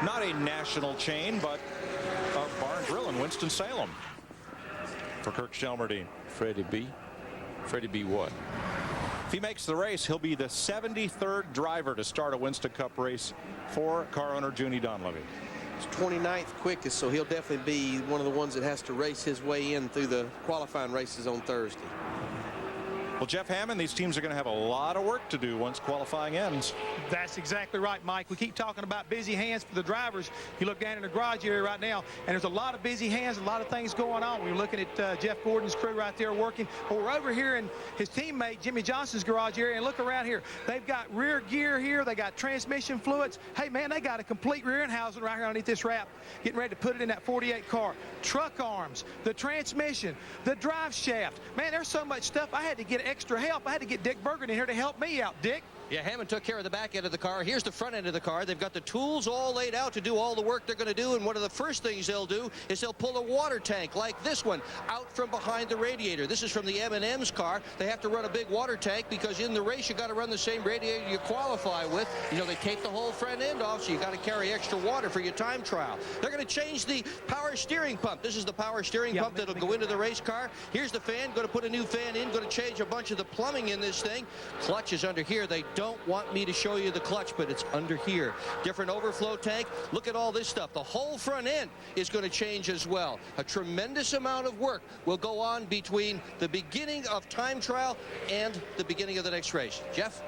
not a national chain, but a bar and grill in Winston-Salem for Kirk Shelmerdine. Freddie B? Freddie B what? If he makes the race, he'll be the 73rd driver to start a Winston Cup race for car owner Junie Donlevy. It's 29th quickest, so he'll definitely be one of the ones that has to race his way in through the qualifying races on Thursday. Well, Jeff Hammond, these teams are going to have a lot of work to do once qualifying ends. That's exactly right, Mike. We keep talking about busy hands for the drivers. You look down in the garage area right now, and there's a lot of busy hands, a lot of things going on. We're looking at Jeff Gordon's crew right there working. Well, we're over here in his teammate Jimmy Johnson's garage area, and look around here. They've got rear gear here. They got transmission fluids. Hey, man, they got a complete rear end housing right here underneath this wrap, getting ready to put it in that 48 car. Truck arms, the transmission, the drive shaft. Man, there's so much stuff. I had to get extra help. I had to get Dick Bergen in here to help me out. Dick? Yeah, Hammond took care of the back end of the car. Here's the front end of the car. They've got the tools all laid out to do all the work they're going to do, and one of the first things they'll do is they'll pull a water tank like this one out from behind the radiator. This is from the M&M's car. They have to run a big water tank because in the race you got to run the same radiator you qualify with. You know, they tape the whole front end off, so you got to carry extra water for your time trial. They're going to change the power steering pump. This is the power steering pump that'll go into the race car. Here's the fan. Going to put a new fan in. Going to change a bunch of the plumbing in this thing. Clutch is under here. They don't want me to show you the clutch, but it's under here. Different overflow tank. Look at all this stuff. The whole front end is going to change as well. A tremendous amount of work will go on between the beginning of time trial and the beginning of the next race. Jeff?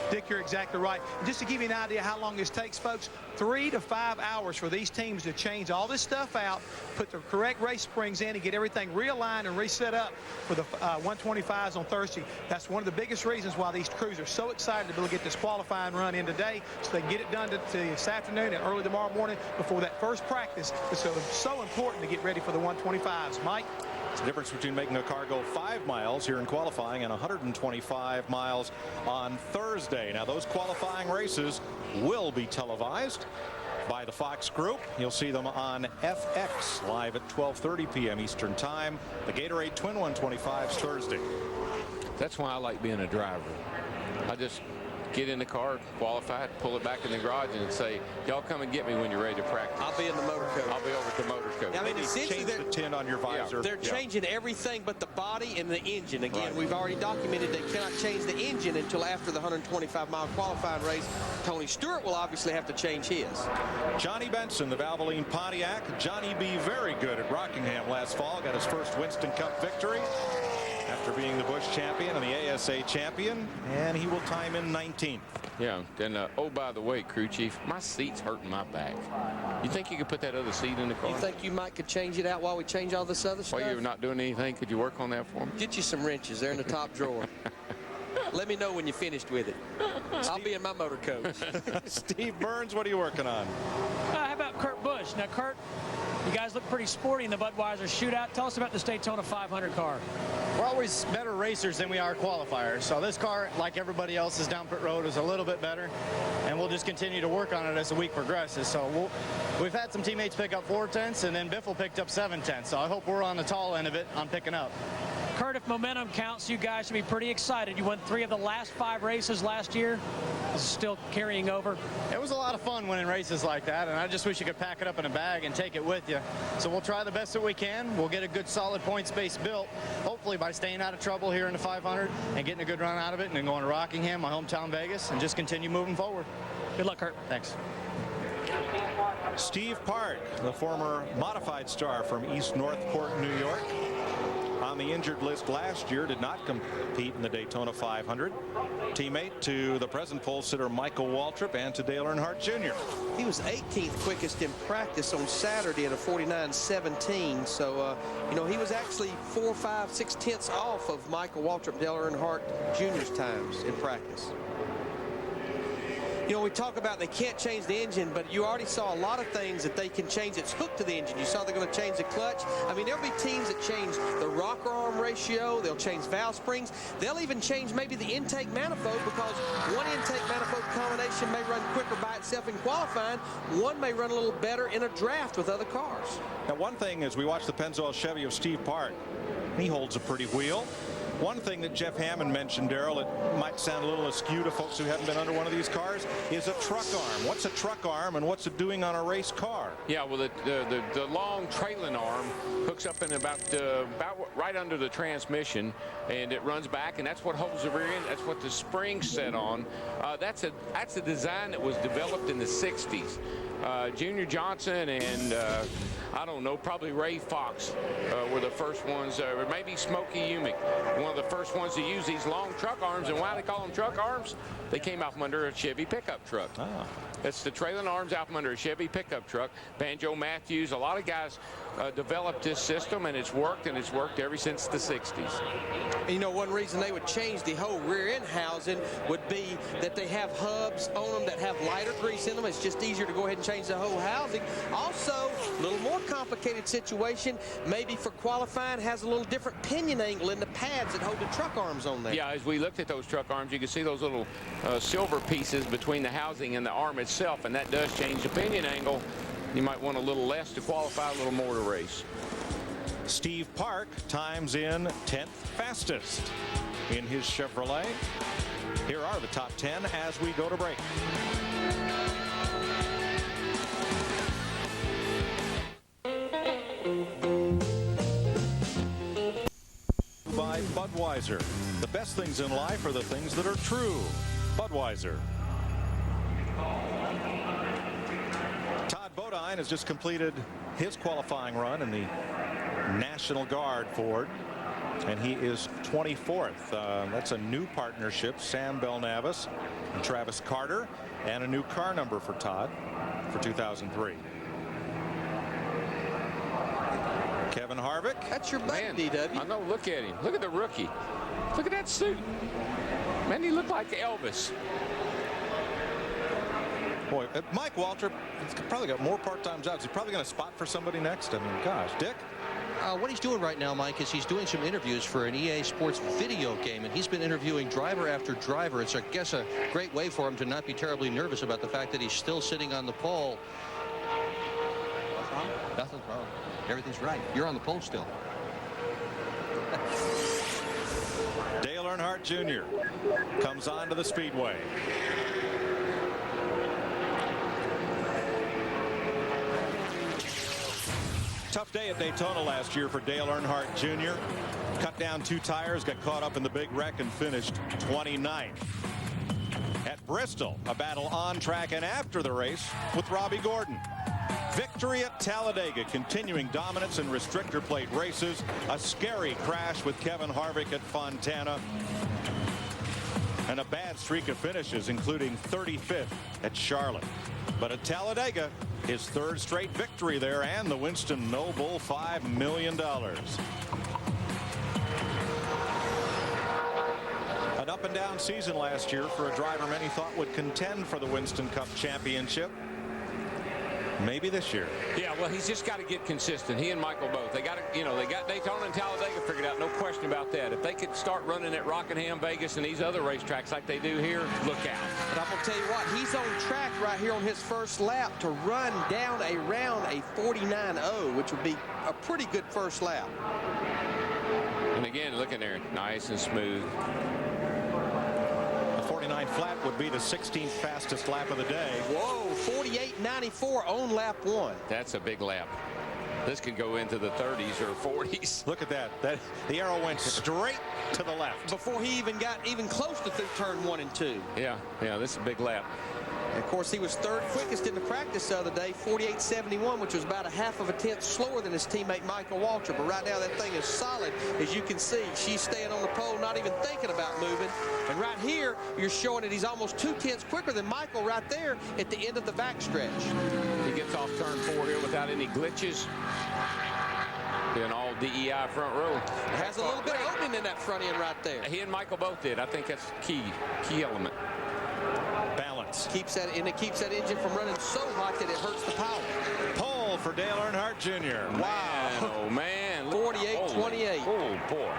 Dick, you're exactly right. Just to give you an idea how long this takes, folks, 3 to 5 hours for these teams to change all this stuff out, put the correct race springs in, and get everything realigned and reset up for the 125s on Thursday. That's one of the biggest reasons why these crews are so excited to be able to get this qualifying run in today, so they can get it done to this afternoon and early tomorrow morning before that first practice. It's so important to get ready for the 125s. Mike? It's the difference between making a car go 5 miles here in qualifying and 125 miles on Thursday. Now, those qualifying races will be televised by the Fox Group. You'll see them on FX live at 12:30 p.m. Eastern Time. The Gatorade Twin 125s Thursday. That's why I like being a driver. I just get in the car, qualify it, pull it back in the garage, and say, y'all come and get me when you're ready to practice. I'll be in the motor coach. I'll be over at the motor coach. I mean, essentially, change the tin on your visor. They're changing everything but the body and the engine. Again, we've already documented they cannot change the engine until after the 125-mile qualifying race. Tony Stewart will obviously have to change his. Johnny Benson, the Valvoline Pontiac. Johnny B. very good at Rockingham last fall. Got his first Winston Cup victory after being the Busch champion and the ASA champion, and he will time in 19th. Yeah, and oh, by the way, crew chief, my seat's hurting my back. You think you could put that other seat in the car? You think you might could change it out while we change all this other stuff? While you're not doing anything, could you work on that for me? Get you some wrenches. They're in the top drawer. Let me know when you're finished with it. I'll be in my motor coach. Steve Burns, what are you working on? How about Kurt Busch? Now, Kurt, you guys look pretty sporty in the Budweiser shootout. Tell us about this Daytona 500 car. We're always better racers than we are qualifiers. So this car, like everybody else's down pit road, is a little bit better. And we'll just continue to work on it as the week progresses. So we've had some teammates pick up 4/10, and then Biffle picked up 7/10. So I hope we're on the tall end of it on picking up. Kurt, if momentum counts, you guys should be pretty excited. You won 3 of the last 5 races last year. This is still carrying over. It was a lot of fun winning races like that, and I just wish you could pack it up in a bag and take it with you. So we'll try the best that we can. We'll get a good solid points base built, hopefully by staying out of trouble here in the 500 and getting a good run out of it, and then going to Rockingham, my hometown Vegas, and just continue moving forward. Good luck, Kurt. Thanks. Steve Park, the former modified star from East Northport, New York, on the injured list last year, did not compete in the Daytona 500. Teammate to the present pole sitter Michael Waltrip and to Dale Earnhardt Jr. He was 18th quickest in practice on Saturday at a 49.17. So, you know, he was actually 4, 5, 6 off of Michael Waltrip, Dale Earnhardt Jr.'s times in practice. You know, we talk about they can't change the engine, but you already saw a lot of things that they can change that's hooked to the engine. You saw they're going to change the clutch. I mean, there'll be teams that change the rocker arm ratio. They'll change valve springs. They'll even change maybe the intake manifold, because one intake manifold combination may run quicker by itself in qualifying. One may run a little better in a draft with other cars. Now, one thing is we watch the Pennzoil Chevy of Steve Park. He holds a pretty wheel. One thing that Jeff Hammond mentioned, Darrell, it might sound a little askew to folks who haven't been under one of these cars, is a truck arm. What's a truck arm and what's it doing on a race car? Yeah, well, the long trailing arm hooks up in about right under the transmission, and it runs back, and that's what holds the rear end. That's what the spring's set on. That's a design that was developed in the 60s. Junior Johnson and I don't know, probably Ray Fox were the first ones, or maybe Smokey Umick, one of the first ones to use these long truck arms. And why they call them truck arms? They came out from under a Chevy pickup truck. Ah. It's the trailing arms out from under a Chevy pickup truck. Banjo Matthews, a lot of guys developed this system, and it's worked ever since the 60s. You know, one reason they would change the whole rear end housing would be that they have hubs on them that have lighter grease in them. It's just easier to go ahead and change the whole housing. Also, a little more complicated situation. Maybe for qualifying, has a little different pinion angle in the pads that hold the truck arms on there. Yeah, as we looked at those truck arms, you can see those little silver pieces between the housing and the arm itself, and that does change the pinion angle. You might want a little less to qualify, a little more to race. Steve Park times in 10th fastest in his Chevrolet. Here are the top 10 as we go to break. By Budweiser. The best things in life are the things that are true. Budweiser. Todd Bodine has just completed his qualifying run in the National Guard Ford, and he is 24th. That's a new partnership, Sam Belnavis and Travis Carter, and a new car number for Todd for 2003. Kevin Harvick. That's your buddy, DW. I know, look at him. Look at the rookie. Look at that suit. Man, he looked like Elvis. Boy, Mike Waltrip, he's probably got more part-time jobs. He's probably going to spot for somebody next. I mean, gosh, Dick? What he's doing right now, Mike, is he's doing some interviews for an EA Sports video game, and he's been interviewing driver after driver. It's, I guess, a great way for him to not be terribly nervous about the fact that he's still sitting on the pole. What's wrong? Nothing's wrong. Everything's right. You're on the pole still. Dale Earnhardt Jr. comes onto the speedway. Tough day at Daytona last year for Dale Earnhardt Jr. Cut down 2 tires, got caught up in the big wreck, and finished 29th. At Bristol, a battle on track and after the race with Robbie Gordon. Victory at Talladega, continuing dominance in restrictor plate races. A scary crash with Kevin Harvick at Fontana. And a bad streak of finishes, including 35th at Charlotte. But at Talladega, his 3rd straight victory there, and the Winston Noble $5 million. An up and down season last year for a driver many thought would contend for the Winston Cup championship. Maybe this year. Yeah, well, he's just got to get consistent. He and Michael both. They got to, they got Daytona and Talladega figured out. No question about that. If they could start running at Rockingham, Vegas, and these other racetracks like they do here, look out. But I'm going to tell you what, he's on track right here on his first lap to run down around a 49.0, which would be a pretty good first lap. And again, look in there, nice and smooth. 49 flat would be the 16th fastest lap of the day. Whoa, 48.94 on lap 1. That's a big lap. This could go into the 30s or 40s. Look at that. The arrow went straight to the left before he even got close to turn 1 and 2. Yeah, this is a big lap. And of course, he was 3rd quickest in the practice the other day, 48.71, which was about a half of a tenth slower than his teammate Michael Waltrip. But right now, that thing is solid. As you can see, she's staying on the pole, not even thinking about moving. And right here, you're showing that he's almost 2 tenths quicker than Michael right there at the end of the backstretch. He gets off turn 4 here without any glitches. Doing all DEI front row. It has a little bit of opening in that front end right there. He and Michael both did. I think that's key element. Balance. Keeps that engine from running so hot that it hurts the power. Pole for Dale Earnhardt Jr. Wow. Man, oh, man. 48.28. Oh, boy.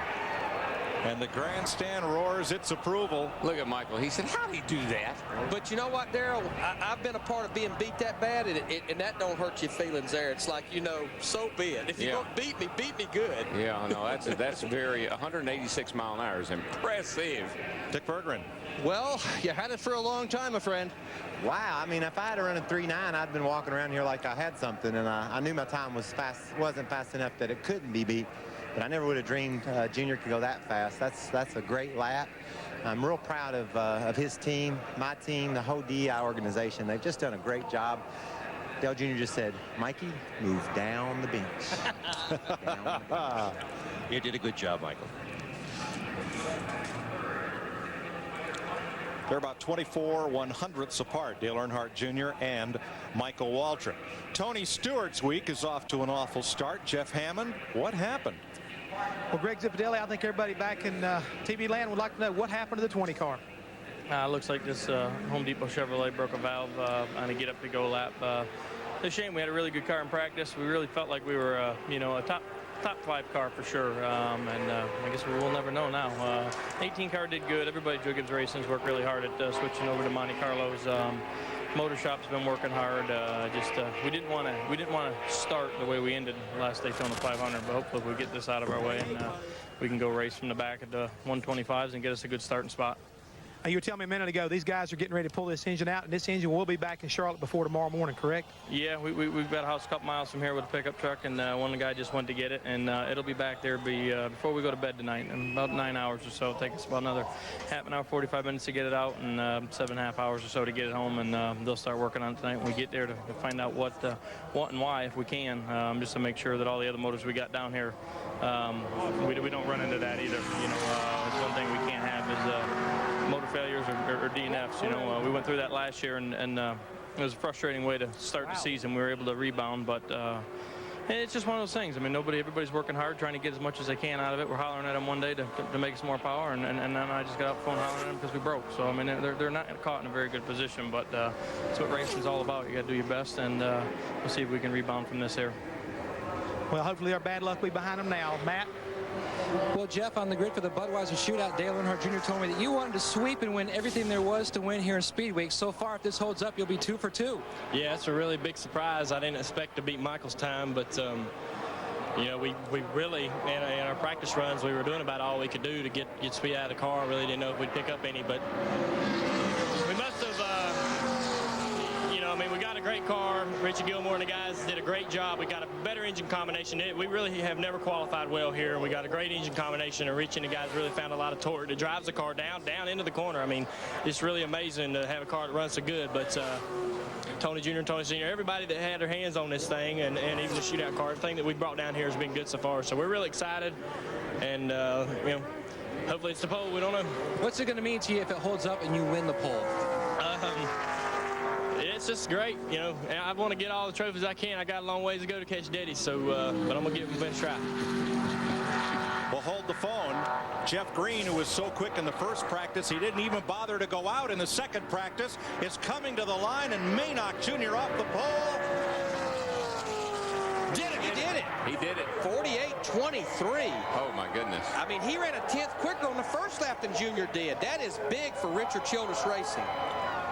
And the grandstand roars its approval. Look at Michael. He said, how'd he do that? But you know what, Darrell? I've been a part of being beat that bad, and that don't hurt your feelings there. It's like, so be it. If you don't beat me good. Yeah, no, that's very 186 mile an hour is impressive. Dick Berggren. Well, you had it for a long time, my friend. Wow, I mean, if I had run a 3.9, I'd been walking around here like I had something, and I knew my time wasn't fast enough that it couldn't be beat. But I never would have dreamed Junior could go that fast. That's a great lap. I'm real proud of his team, my team, the whole DEI organization. They've just done a great job. Dale Jr. just said, Mikey, move down the bench. You did a good job, Michael. They're about 24 100ths apart, Dale Earnhardt Jr. and Michael Waltrip. Tony Stewart's week is off to an awful start. Jeff Hammond, what happened? Well, Greg Zipadelli, I think everybody back in TV land would like to know what happened to the 20 car. Looks like this Home Depot Chevrolet broke a valve on a get-up-to-go lap. It's a shame. We had a really good car in practice. We really felt like we were, you know, a top 5 car for sure. I guess we'll never know now. 18 car did good. Everybody at Joe Gibbs Racing's worked really hard at switching over to Monte Carlo's. Motor shop's been working hard. We didn't want to start the way we ended last Daytona 500, but hopefully we get this out of our way and we can go race from the back of the 125s and get us a good starting spot. You were telling me a minute ago these guys are getting ready to pull this engine out, and this engine will be back in Charlotte before tomorrow morning, correct? Yeah, we've got a house a couple miles from here with a pickup truck, and one of the guys just went to get it, and it'll be back there before we go to bed tonight in about 9 hours or so. It'll take us about another half an hour, 45 minutes to get it out, and 7.5 hours or so to get it home, and they'll start working on it tonight when we get there to find out what and why, if we can, just to make sure that all the other motors we got down here, we don't run into that either. You know, it's one thing we can't have is motor failures or DNFs. You know, we went through that last year, and it was a frustrating way to start the season. We were able to rebound, but it's just one of those things. I mean, everybody's working hard, trying to get as much as they can out of it. We're hollering at them one day to make us more power, and then I just got off the phone hollering at them because we broke. So I mean, they're not caught in a very good position, but that's what racing's all about. You got to do your best, and we'll see if we can rebound from this here. Well, hopefully our bad luck will be behind them now. Matt? Well, Jeff, on the grid for the Budweiser Shootout, Dale Earnhardt Jr. told me that you wanted to sweep and win everything there was to win here in Speed Week. So far, if this holds up, you'll be 2 for 2. Yeah, it's a really big surprise. I didn't expect to beat Michael's time, but you know, we really, in our practice runs, we were doing about all we could do to get speed out of the car. Really didn't know if we'd pick up any, but we must have, you know, I mean, we got a great car. Richie Gilmore and the guys did a great job. We got a better engine combination. We really have never qualified well here. We got a great engine combination, and Richie and the guys really found a lot of torque. It drives the car down into the corner. I mean, it's really amazing to have a car that runs so good, but Tony Jr. and Tony Sr., everybody that had their hands on this thing, and even the shootout car, everything that we brought down here has been good so far. So we're really excited, and you know, hopefully it's the pole. We don't know. What's it going to mean to you if it holds up and you win the pole? It's just great, you know. I want to get all the trophies I can. I got a long ways to go to catch Daddy, so but I'm gonna give him the best try. We'll hold the phone. Jeff Green, who was so quick in the first practice, he didn't even bother to go out in the second practice, is coming to the line, and Maynard Jr. off the pole. He did it. He did it. 48-23. Oh, my goodness. I mean, he ran a 10th quicker on the first lap than Junior did. That is big for Richard Childress Racing.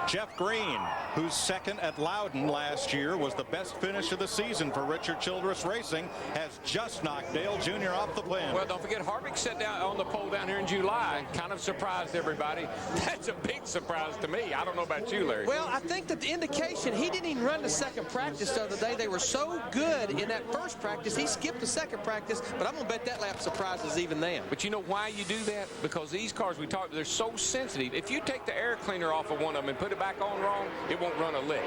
Jeff Green, who's second at Loudon last year, was the best finish of the season for Richard Childress Racing, has just knocked Dale Jr. off the pin. Well, don't forget, Harvick sat down on the pole down here in July, kind of surprised everybody. That's a big surprise to me. I don't know about you, Larry. Well, I think that the indication, he didn't even run the second practice the other day. They were so good in that first practice, he skipped the second practice, but I'm going to bet that lap surprises even them. But you know why you do that? Because these cars we talked about, they're so sensitive. If you take the air cleaner off of one of them and put it back on wrong, it won't run a lick.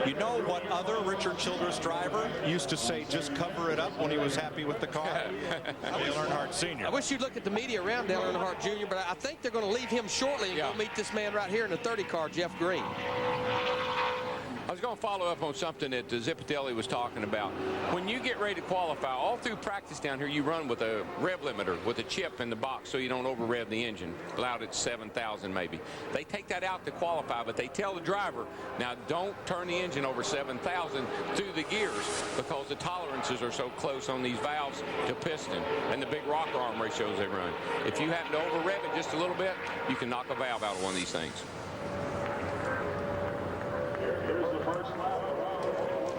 You know what other Richard Childress driver used to say just cover it up when he was happy with the car? Dale Earnhardt Sr. I wish you'd look at the media around Dale Earnhardt Jr., but I think they're going to leave him shortly and go meet this man right here in the 30 car, Jeff Green. I was going to follow up on something that Zippitelli was talking about. When you get ready to qualify, all through practice down here, you run with a rev limiter with a chip in the box so you don't over rev the engine. Allowed at 7,000 maybe. They take that out to qualify, but they tell the driver, now don't turn the engine over 7,000 through the gears because the tolerances are so close on these valves to piston and the big rocker arm ratios they run. If you happen to over rev it just a little bit, you can knock a valve out of one of these things.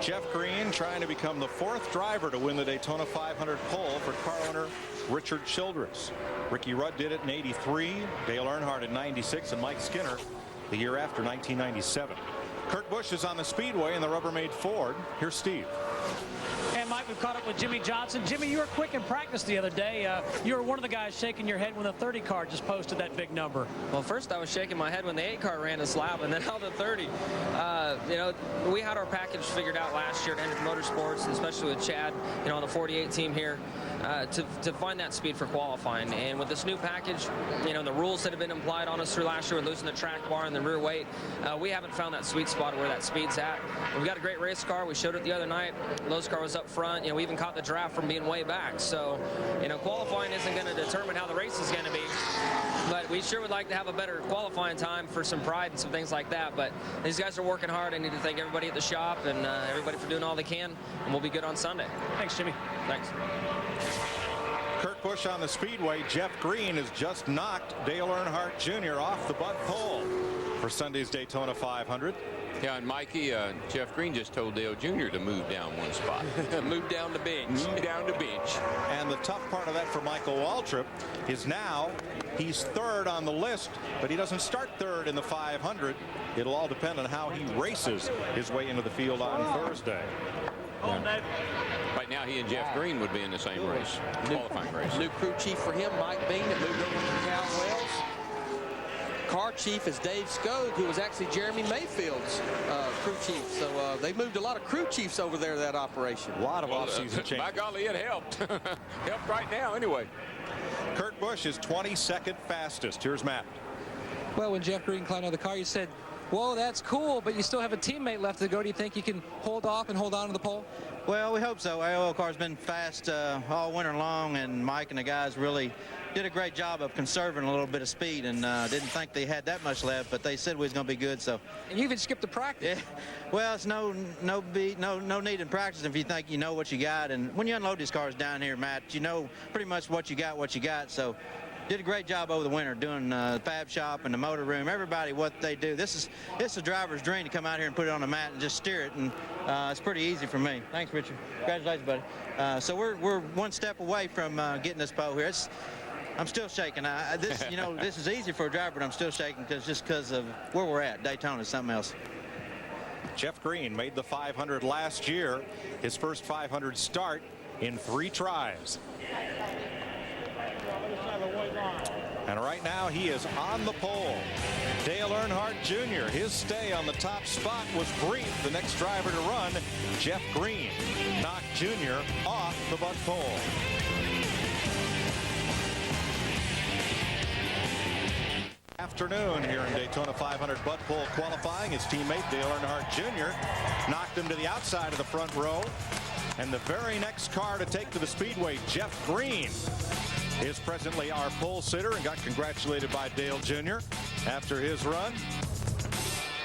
Jeff Green trying to become the 4th driver to win the Daytona 500 pole for car owner Richard Childress. Ricky Rudd did it in '83, Dale Earnhardt in '96, and Mike Skinner the year after, 1997. Kurt Busch is on the speedway in the Rubbermaid Ford. Here's Steve. And Mike, we've caught up with Jimmy Johnson. Jimmy, you were quick in practice the other day. You were one of the guys shaking your head when the 30 car just posted that big number. Well, first I was shaking my head when the 8 car ran this lap, and then out the 30. You know, we had our package figured out last year at Hendrick Motorsports, and especially with Chad, you know, on the 48 team here, to find that speed for qualifying. And with this new package, you know, the rules that have been applied on us through last year with losing the track bar and the rear weight, we haven't found that sweet spot where that speed's at. We've got a great race car. We showed it the other night. Lowe's car was up front. front. You know, we even caught the draft from being way back. So, you know, qualifying isn't going to determine how the race is going to be. But we sure would like to have a better qualifying time for some pride and some things like that. But these guys are working hard. I need to thank everybody at the shop and everybody for doing all they can. And we'll be good on Sunday. Thanks, Jimmy. Thanks. Kurt Busch on the speedway. Jeff Green has just knocked Dale Earnhardt Jr. off the butt pole for Sunday's Daytona 500. Yeah, and Mikey, Jeff Green just told Dale Jr. to move down one spot. Move down the bench. Move down the bench. And the tough part of that for Michael Waltrip is now he's third on the list, but he doesn't start third in the 500. It'll all depend on how he races his way into the field on Thursday. Yeah. Right now, he and Jeff Green would be in the same race, qualifying race. New crew chief for him, Mike Bean, that moved over from Cal Wells. Car chief is Dave Skog, who was actually Jeremy Mayfield's crew chief. So they moved a lot of crew chiefs over there to that operation. A lot of offseason changes. By golly, it helped. Helped right now, anyway. Kurt Busch is 22nd fastest. Here's Matt. Well, when Jeff Green climbed out of the car, you said, whoa, that's cool, but you still have a teammate left to go. Do you think you can hold off and hold on to the pole? Well, we hope so. AOL car's been fast all winter long, and Mike and the guys really did a great job of conserving a little bit of speed, and didn't think they had that much left, but they said we was going to be good. So. And you even skipped the practice. Yeah. Well, it's no need in practice if you think you know what you got. And when you unload these cars down here, Matt, you know pretty much what you got. So. Did a great job over the winter doing the fab shop and the motor room. Everybody, what they do. It's a driver's dream to come out here and put it on the mat and just steer it, and it's pretty easy for me. Thanks, Richard. Congratulations, buddy. So we're one step away from getting this pole here. I'm still shaking. This is easy for a driver, but I'm still shaking because of where we're at. Daytona is something else. Jeff Green made the 500 last year. His first 500 start in 3 tries. And right now he is on the pole. Dale Earnhardt Jr. His stay on the top spot was brief. The next driver to run, Jeff Green, knocked Jr. off the butt pole. Afternoon here in Daytona 500 butt pole qualifying. His teammate Dale Earnhardt Jr. knocked him to the outside of the front row. And the very next car to take to the speedway, Jeff Green, is presently our pole sitter and got congratulated by Dale Jr. after his run.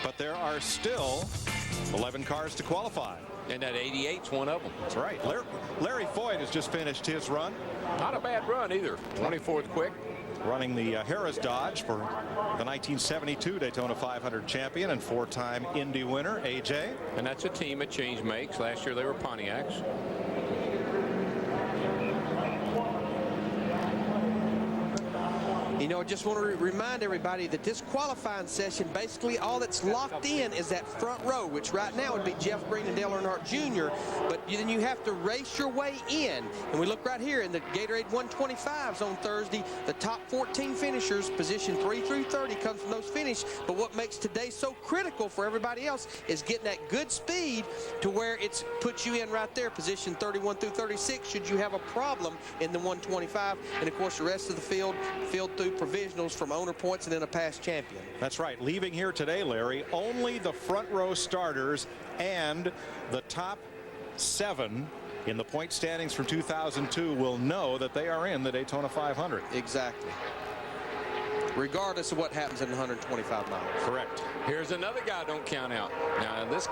But there are still 11 cars to qualify. And that 88's one of them. That's right. Larry Foyt has just finished his run. Not a bad run either. 24th quick. Running the Harris Dodge for the 1972 Daytona 500 champion and 4-time Indy winner, AJ. And that's a team that changed makes. Last year they were Pontiacs. You know, I just want to remind everybody that this qualifying session, basically all that's locked in is that front row, which right now would be Jeff Green and Dale Earnhardt Jr. But then you have to race your way in. And we look right here in the Gatorade 125s on Thursday. The top 14 finishers, position 3 through 30, comes from those finish. But what makes today so critical for everybody else is getting that good speed to where it's puts you in right there, position 31 through 36, should you have a problem in the 125. And, of course, the rest of the field through provisionals from owner points and then a past champion. That's right. Leaving here today, Larry, only the front row starters and the top 7 in the point standings from 2002 will know that they are in the Daytona 500. Exactly. Regardless of what happens in 125 miles. Correct. Here's another guy don't count out. Now this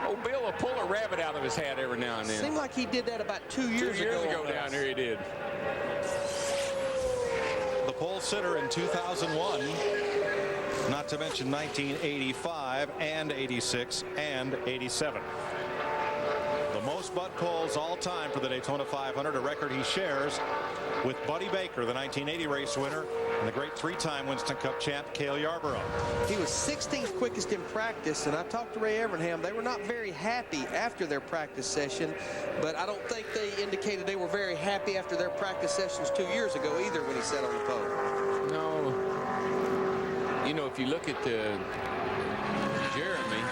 old Bill will pull a rabbit out of his hat every now and then. Seemed like he did that about 2 years ago. 2 years ago down here he did. The pole sitter in 2001, not to mention 1985 and 86 and 87. The most butt poles all time for the Daytona 500, a record he shares with Buddy Baker, the 1980 race winner, and the great 3-time Winston Cup champ, Cale Yarborough. He was 16th quickest in practice, and I talked to Ray Evernham. They were not very happy after their practice session, but I don't think they indicated they were very happy after their practice sessions 2 years ago either when he sat on the pole. No. You know, if you look at Jeremy,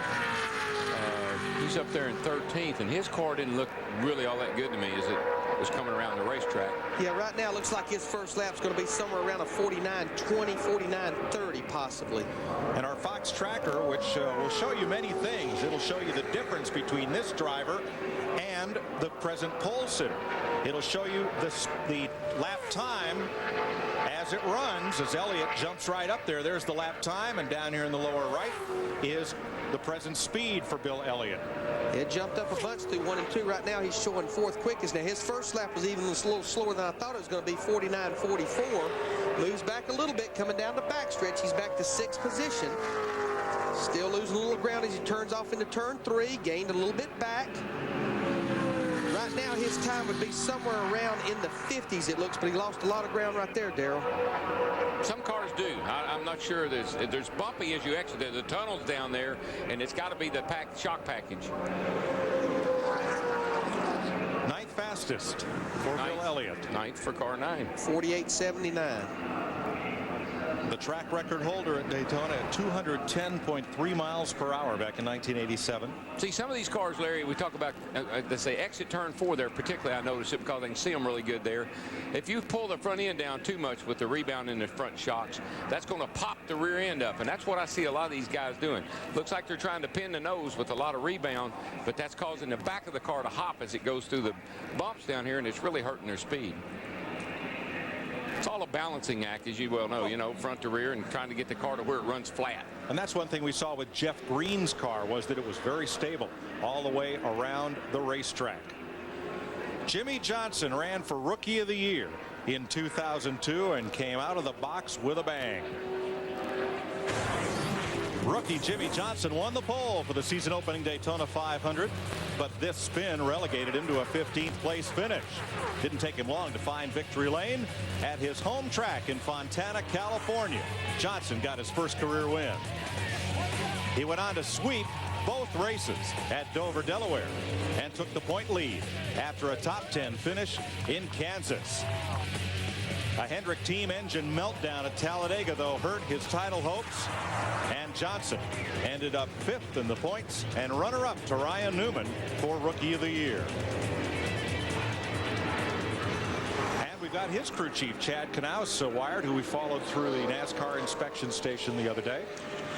he he's up there in 13th, and his car didn't look really all that good to me as it was coming around the racetrack. Yeah, right now it looks like his first lap's going to be somewhere around a 49.20, 49.30 possibly. And our Fox tracker, which will show you many things. It'll show you the difference between this driver and the present pole sitter. It'll show you the lap time as it runs, as Elliott jumps right up there. There's the lap time, and down here in the lower right is the present speed for Bill Elliott. It jumped up a bunch through 1 and 2. Right now he's showing 4th quickest. Now his first lap was even a little slower than I thought it was going to be, 49.44. Moves back a little bit coming down the backstretch. He's back to 6th position. Still losing a little ground as he turns off into turn 3. Gained a little bit back. Right now his time would be somewhere around in the 50s it looks, but he lost a lot of ground right there, Darrell. Some cars do. I'm not sure. There's bumpy as you exit. The tunnel's down there, and it's got to be the shock package. 9th fastest for Bill Elliott. 9th for car 9. 48.79. The track record holder at Daytona at 210.3 miles per hour back in 1987. See, some of these cars, Larry, we talk about, they say exit turn 4 there, particularly I notice it because I can see them really good there. If you pull the front end down too much with the rebound in the front shocks, that's going to pop the rear end up, and that's what I see a lot of these guys doing. Looks like they're trying to pin the nose with a lot of rebound, but that's causing the back of the car to hop as it goes through the bumps down here, and it's really hurting their speed. It's all a balancing act, as you well know, front to rear and trying to get the car to where it runs flat. And that's one thing we saw with Jeff Green's car, was that it was very stable all the way around the racetrack. Jimmy Johnson ran for Rookie of the Year in 2002 and came out of the box with a bang. Rookie Jimmy Johnson won the pole for the season opening Daytona 500, but this spin relegated him to a 15th place finish. Didn't take him long to find victory lane at his home track in Fontana, California. Johnson got his first career win. He went on to sweep both races at Dover, Delaware, and took the point lead after a top 10 finish in Kansas. A Hendrick team engine meltdown at Talladega, though, hurt his title hopes, and Johnson ended up 5th in the points and runner-up to Ryan Newman for Rookie of the Year. And we've got his crew chief, Chad Knaus, wired, who we followed through the NASCAR inspection station the other day.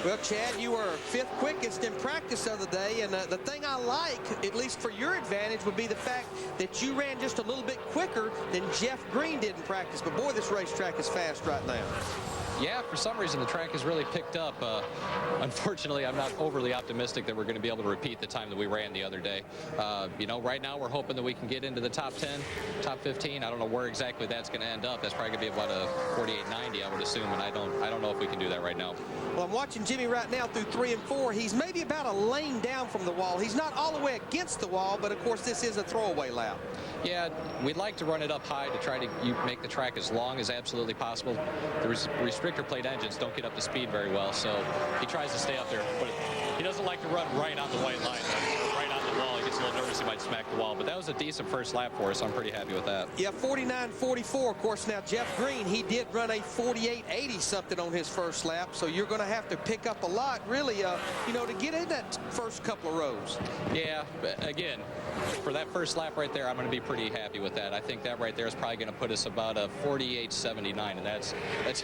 Well, Chad, you were 5th quickest in practice the other day, and the thing I like, at least for your advantage, would be the fact that you ran just a little bit quicker than Jeff Green did in practice. But boy, this racetrack is fast right now. Yeah, for some reason the track has really picked up. Unfortunately, I'm not overly optimistic that we're going to be able to repeat the time that we ran the other day. Right now we're hoping that we can get into the top 10, top 15. I don't know where exactly that's going to end up. That's probably going to be about a 48.90, I would assume, and I don't know if we can do that right now. Well, I'm watching Jimmy right now through 3 and 4. He's maybe about a lane down from the wall. He's not all the way against the wall, but of course this is a throwaway lap. Yeah, we'd like to run it up high to try to make the track as long as absolutely possible. The restrictor plate engines don't get up to speed very well, so he tries to stay up there, but he doesn't like to run right on the white line, right on the wall. He gets a little nervous, he might smack the wall, but that was a decent first lap for us, so I'm pretty happy with that. Yeah, 49.44. Of course, now Jeff Green, he did run a 48.80 something on his first lap, so you're going to have to pick up a lot, really, to get in that first couple of rows. Yeah, again, for that first lap right there, I'm going to be pretty happy with that. I think that right there is probably going to put us about a 48.79, and that's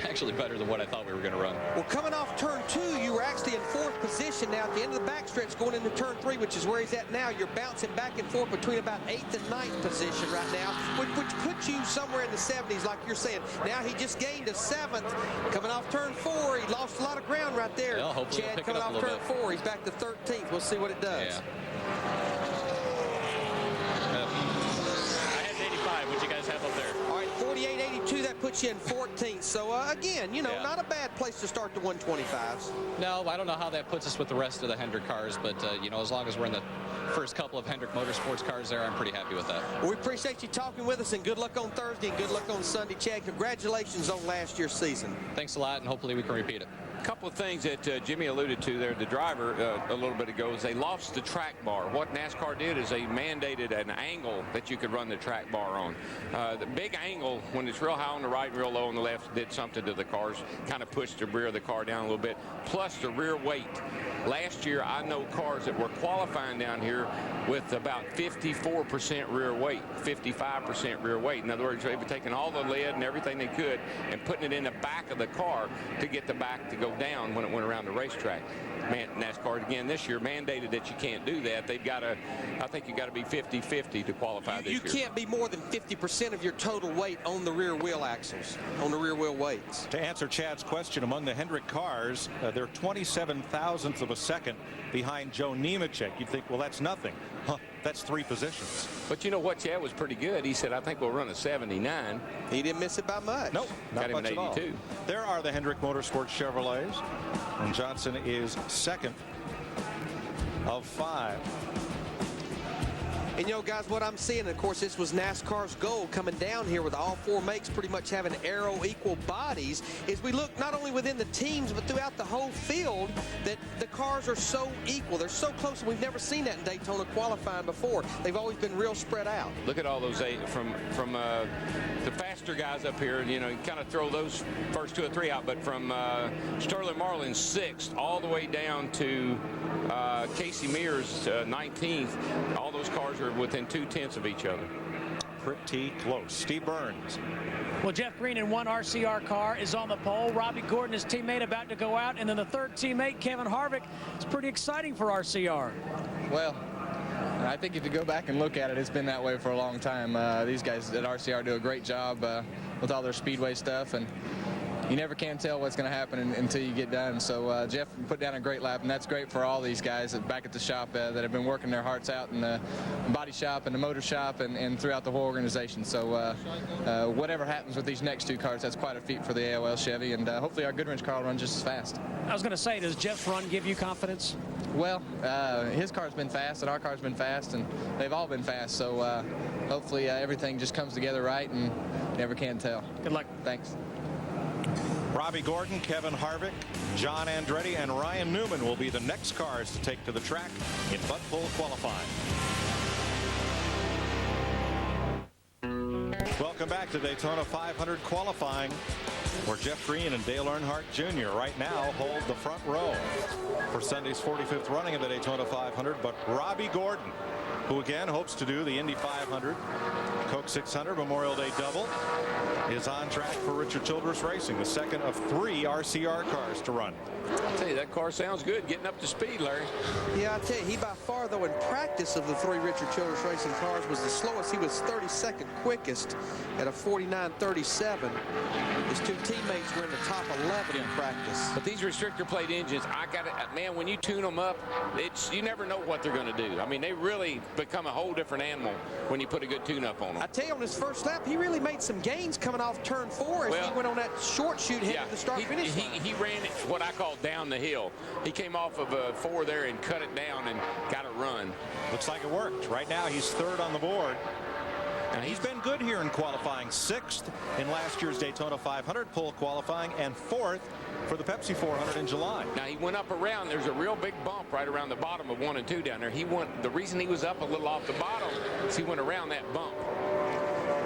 actually better than what I thought we were going to run. Well, coming off turn 2, you were actually in 4th position now at the end of the backstretch going into turn 3, which is where he's at now. You're bouncing back and forth between about 8th and 9th position right now, which puts you somewhere in the 70s, like you're saying. Now he just gained a 7th. Coming off turn 4, he lost a lot of ground right there. Yeah, Chad coming off turn 4, he's back to 13th. We'll see what it does. Yeah. I had 85. What'd you guys have up there? All right, 48.82. That puts you in 14th. So, again, not a bad place to start the 125s. No, I don't know how that puts us with the rest of the Hendrick cars, but, as long as we're in the first couple of Hendrick Motorsports cars there, I'm pretty happy with that. Well, we appreciate you talking with us, and good luck on Thursday and good luck on Sunday. Chad, congratulations on last year's season. Thanks a lot, and hopefully we can repeat it. couple of things that Jimmy alluded to there, the driver, a little bit ago, is they lost the track bar. What NASCAR did is they mandated an angle that you could run the track bar on. The big angle, when it's real high on the right and real low on the left, did something to the cars, kind of pushed the rear of the car down a little bit, plus the rear weight. Last year, I know cars that were qualifying down here with about 54% rear weight, 55% rear weight. In other words, they were taking all the lead and everything they could and putting it in the back of the car to get the back to go down when it went around the racetrack. NASCAR again this year mandated that you can't do that. They've got to, I think you got to be 50-50 to qualify this year. You can't be more than 50% of your total weight on the rear wheel axles, on the rear wheel weights. To answer Chad's question, among the Hendrick cars, they're 27 thousandths of a second behind Joe Nemechek. You'd think, well, that's nothing. Huh, that's 3 positions. But you know what? Chad was pretty good. He said, I think we'll run a 79. He didn't miss it by much. Nope, not got him much an at 82. all. There are the Hendrick Motorsports Chevrolets, and Johnson is second of 5. And, you know, guys, what I'm seeing, of course, this was NASCAR's goal coming down here with all 4 makes pretty much having aero equal bodies, is we look not only within the teams but throughout the whole field that the cars are so equal. They're so close. We've never seen that in Daytona qualifying before. They've always been real spread out. Look at all those 8 from the faster guys up here. You know, you kind of throw those first 2 or 3 out, but from Sterling Marlin 6th all the way down to Casey Mears 19th, all those cars are within 2/10 of each other. Pretty close. Steve Burns. Well, Jeff Green in one RCR car is on the pole. Robbie Gordon, his teammate, about to go out. And then the third teammate, Kevin Harvick. It's pretty exciting for RCR. Well, I think if you go back and look at it, it's been that way for a long time. These guys at RCR do a great job with all their speedway stuff, and you never can tell what's going to happen until you get done. So Jeff put down a great lap, and that's great for all these guys back at the shop that have been working their hearts out in the body shop and the motor shop and throughout the whole organization. So whatever happens with these next 2 cars, that's quite a feat for the AOL Chevy, and hopefully our Goodwrench car will run just as fast. I was going to say, does Jeff's run give you confidence? Well, his car's been fast, and our car's been fast, and they've all been fast. So hopefully everything just comes together right, and never can tell. Good luck. Thanks. Robbie Gordon, Kevin Harvick, John Andretti, and Ryan Newman will be the next cars to take to the track in butt pull qualifying. Welcome back to Daytona 500 qualifying, where Jeff Green and Dale Earnhardt Jr. right now hold the front row for Sunday's 45th running of the Daytona 500. But Robbie Gordon, who again hopes to do the Indy 500, Coke 600 Memorial Day double, is on track for Richard Childress Racing, the second of 3 RCR cars to run. I'll tell you, that car sounds good getting up to speed, Larry. Yeah, I tell you, he by far, though, in practice of the 3 Richard Childress Racing cars was the slowest. He was 32nd quickest at a 49.37. His 2 teammates were in the top 11 in practice. But these restrictor plate engines, man, when you tune them up, you never know what they're going to do. I mean, they really become a whole different animal when you put a good tune-up on them. I tell you, on his first lap, he really made some gains coming off turn 4 as he went on that short shoot heading to the start-finish line. He ran what I call down the hill. He came off of a 4 there and cut it down and got a run. Looks like it worked. Right now, he's 3rd on the board. And he's been good here in qualifying. 6th in last year's Daytona 500 pole qualifying, and 4th for the Pepsi 400 in July. Now he went up around. There's a real big bump right around the bottom of 1 and 2 down there. The reason he was up a little off the bottom is he went around that bump.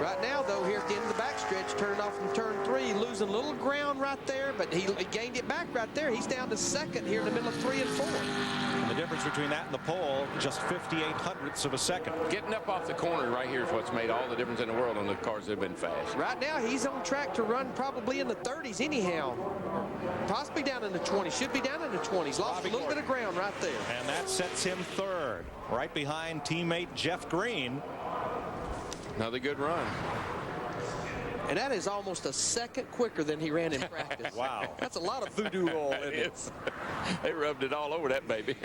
Right now, though, here at the end of the backstretch, turning off from turn 3, losing a little ground right there, but he gained it back right there. He's down to 2nd here in the middle of 3 and 4. And the difference between that and the pole, just 58/100ths of a second. Getting up off the corner right here is what's made all the difference in the world on the cars that have been fast. Right now, he's on track to run probably in the 30s anyhow. Possibly down in the 20s. Should be down in the 20s. Lost a little bit of ground right there. And that sets him 3rd, right behind teammate Jeff Green. Another good run. And that is almost a second quicker than he ran in practice. Wow. That's a lot of voodoo oil in it. They rubbed it all over that baby.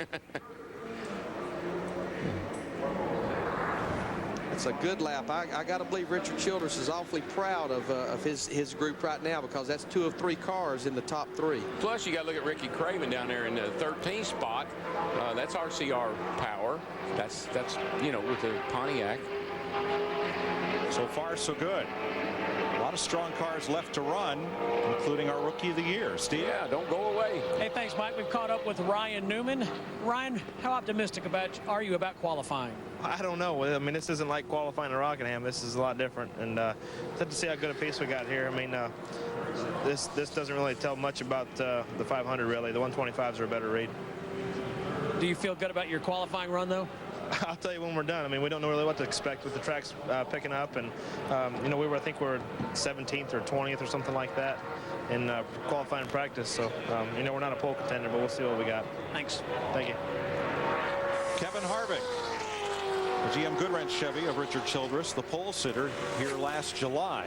It's a good lap. I got to believe Richard Childress is awfully proud of his group right now, because that's 2 of 3 cars in the top 3. Plus, you got to look at Ricky Craven down there in the 13th spot. That's RCR power. That's with the Pontiac. So far, so good. A A lot of strong cars left to run, including our Rookie of the Year. Steve? Yeah, don't go away. Hey, thanks, Mike. We've caught up with Ryan Newman. Ryan, how optimistic are you about qualifying? I don't know. I mean, this isn't like qualifying at Rockingham. This is a lot different. And good to see how good a pace we got here. I mean, this doesn't really tell much about the 500, really. The 125s are a better read. Do you feel good about your qualifying run, though? I'll tell you when we're done. I mean, we don't know really what to expect with the tracks picking up. And, you know, I think we're 17th or 20th or something like that in qualifying practice. So, you know, we're not a pole contender, but we'll see what we got. Thanks. Thank you. Kevin Harvick, the GM Goodwrench Chevy of Richard Childress, the pole sitter here last July.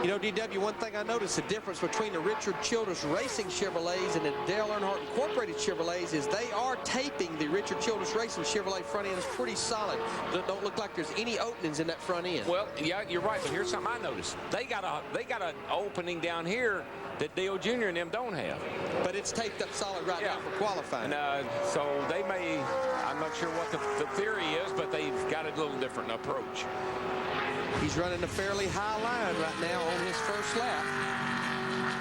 You know, DW, one thing I noticed, the difference between the Richard Childress Racing Chevrolets and the Dale Earnhardt Incorporated Chevrolets is they are taping the Richard Childress Racing Chevrolet front end is pretty solid. Don't look like there's any openings in that front end. Well, yeah, you're right, but here's something I noticed. They got an opening down here that Dale Jr. and them don't have. But it's taped up solid right now for qualifying. And, so they may, I'm not sure what the theory is, but they've got a little different approach. He's running a fairly high line right now on his first lap.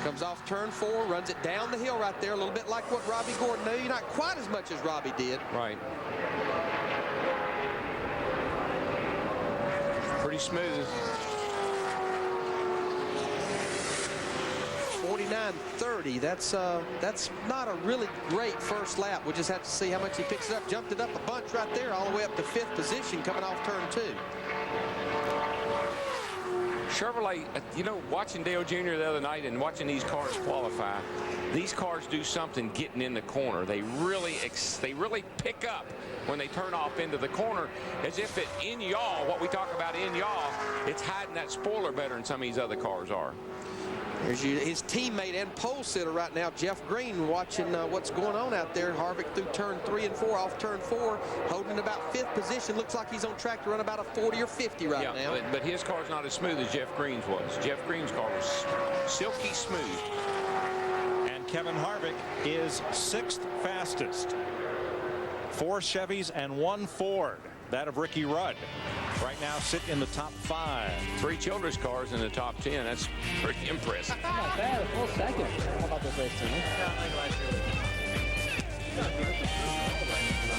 Comes off turn 4, runs it down the hill right there, a little bit like what Robbie Gordon knew. Not quite as much as Robbie did. Right. Pretty smooth. 49.30. That's not a really great first lap. We'll just have to see how much he picks it up. Jumped it up a bunch right there, all the way up to 5th position, coming off turn 2. Chevrolet, you know, watching Dale Jr. the other night and watching these cars qualify, these cars do something getting in the corner. They really pick up when they turn off into the corner, as if in yaw, what we talk about in yaw, it's hiding that spoiler better than some of these other cars are. There's his teammate and pole sitter right now, Jeff Green, watching what's going on out there. Harvick through turn 3 and 4, off turn 4, holding about 5th position. Looks like he's on track to run about a 40 or 50 right now. But his car's not as smooth as Jeff Green's was. Jeff Green's car was silky smooth. And Kevin Harvick is 6th fastest. 4 Chevys and 1 Ford. That of Ricky Rudd. Right now sit in the top 5. 3 Childress cars in the top 10. That's pretty impressive. Not bad, a full second. How about this race team?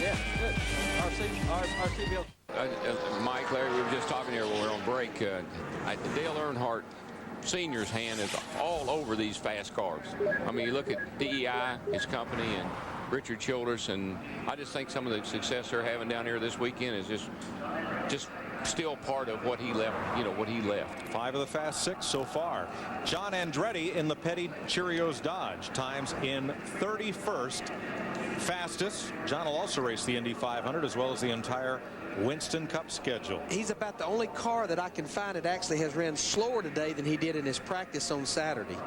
Yeah, good. RC Mike, Larry, we were just talking here when we were on break. Dale Earnhardt Sr.'s hand is all over these fast cars. I mean, you look at DEI, his company, and Richard Childress, and I just think some of the success they're having down here this weekend is just still part of what he left, you know, what he left. 5 of the fast 6 so far. John Andretti in the Petty Cheerios Dodge, times in 31st fastest. John will also race the Indy 500 as well as the entire Winston Cup schedule. He's about the only car that I can find that actually has ran slower today than he did in his practice on Saturday.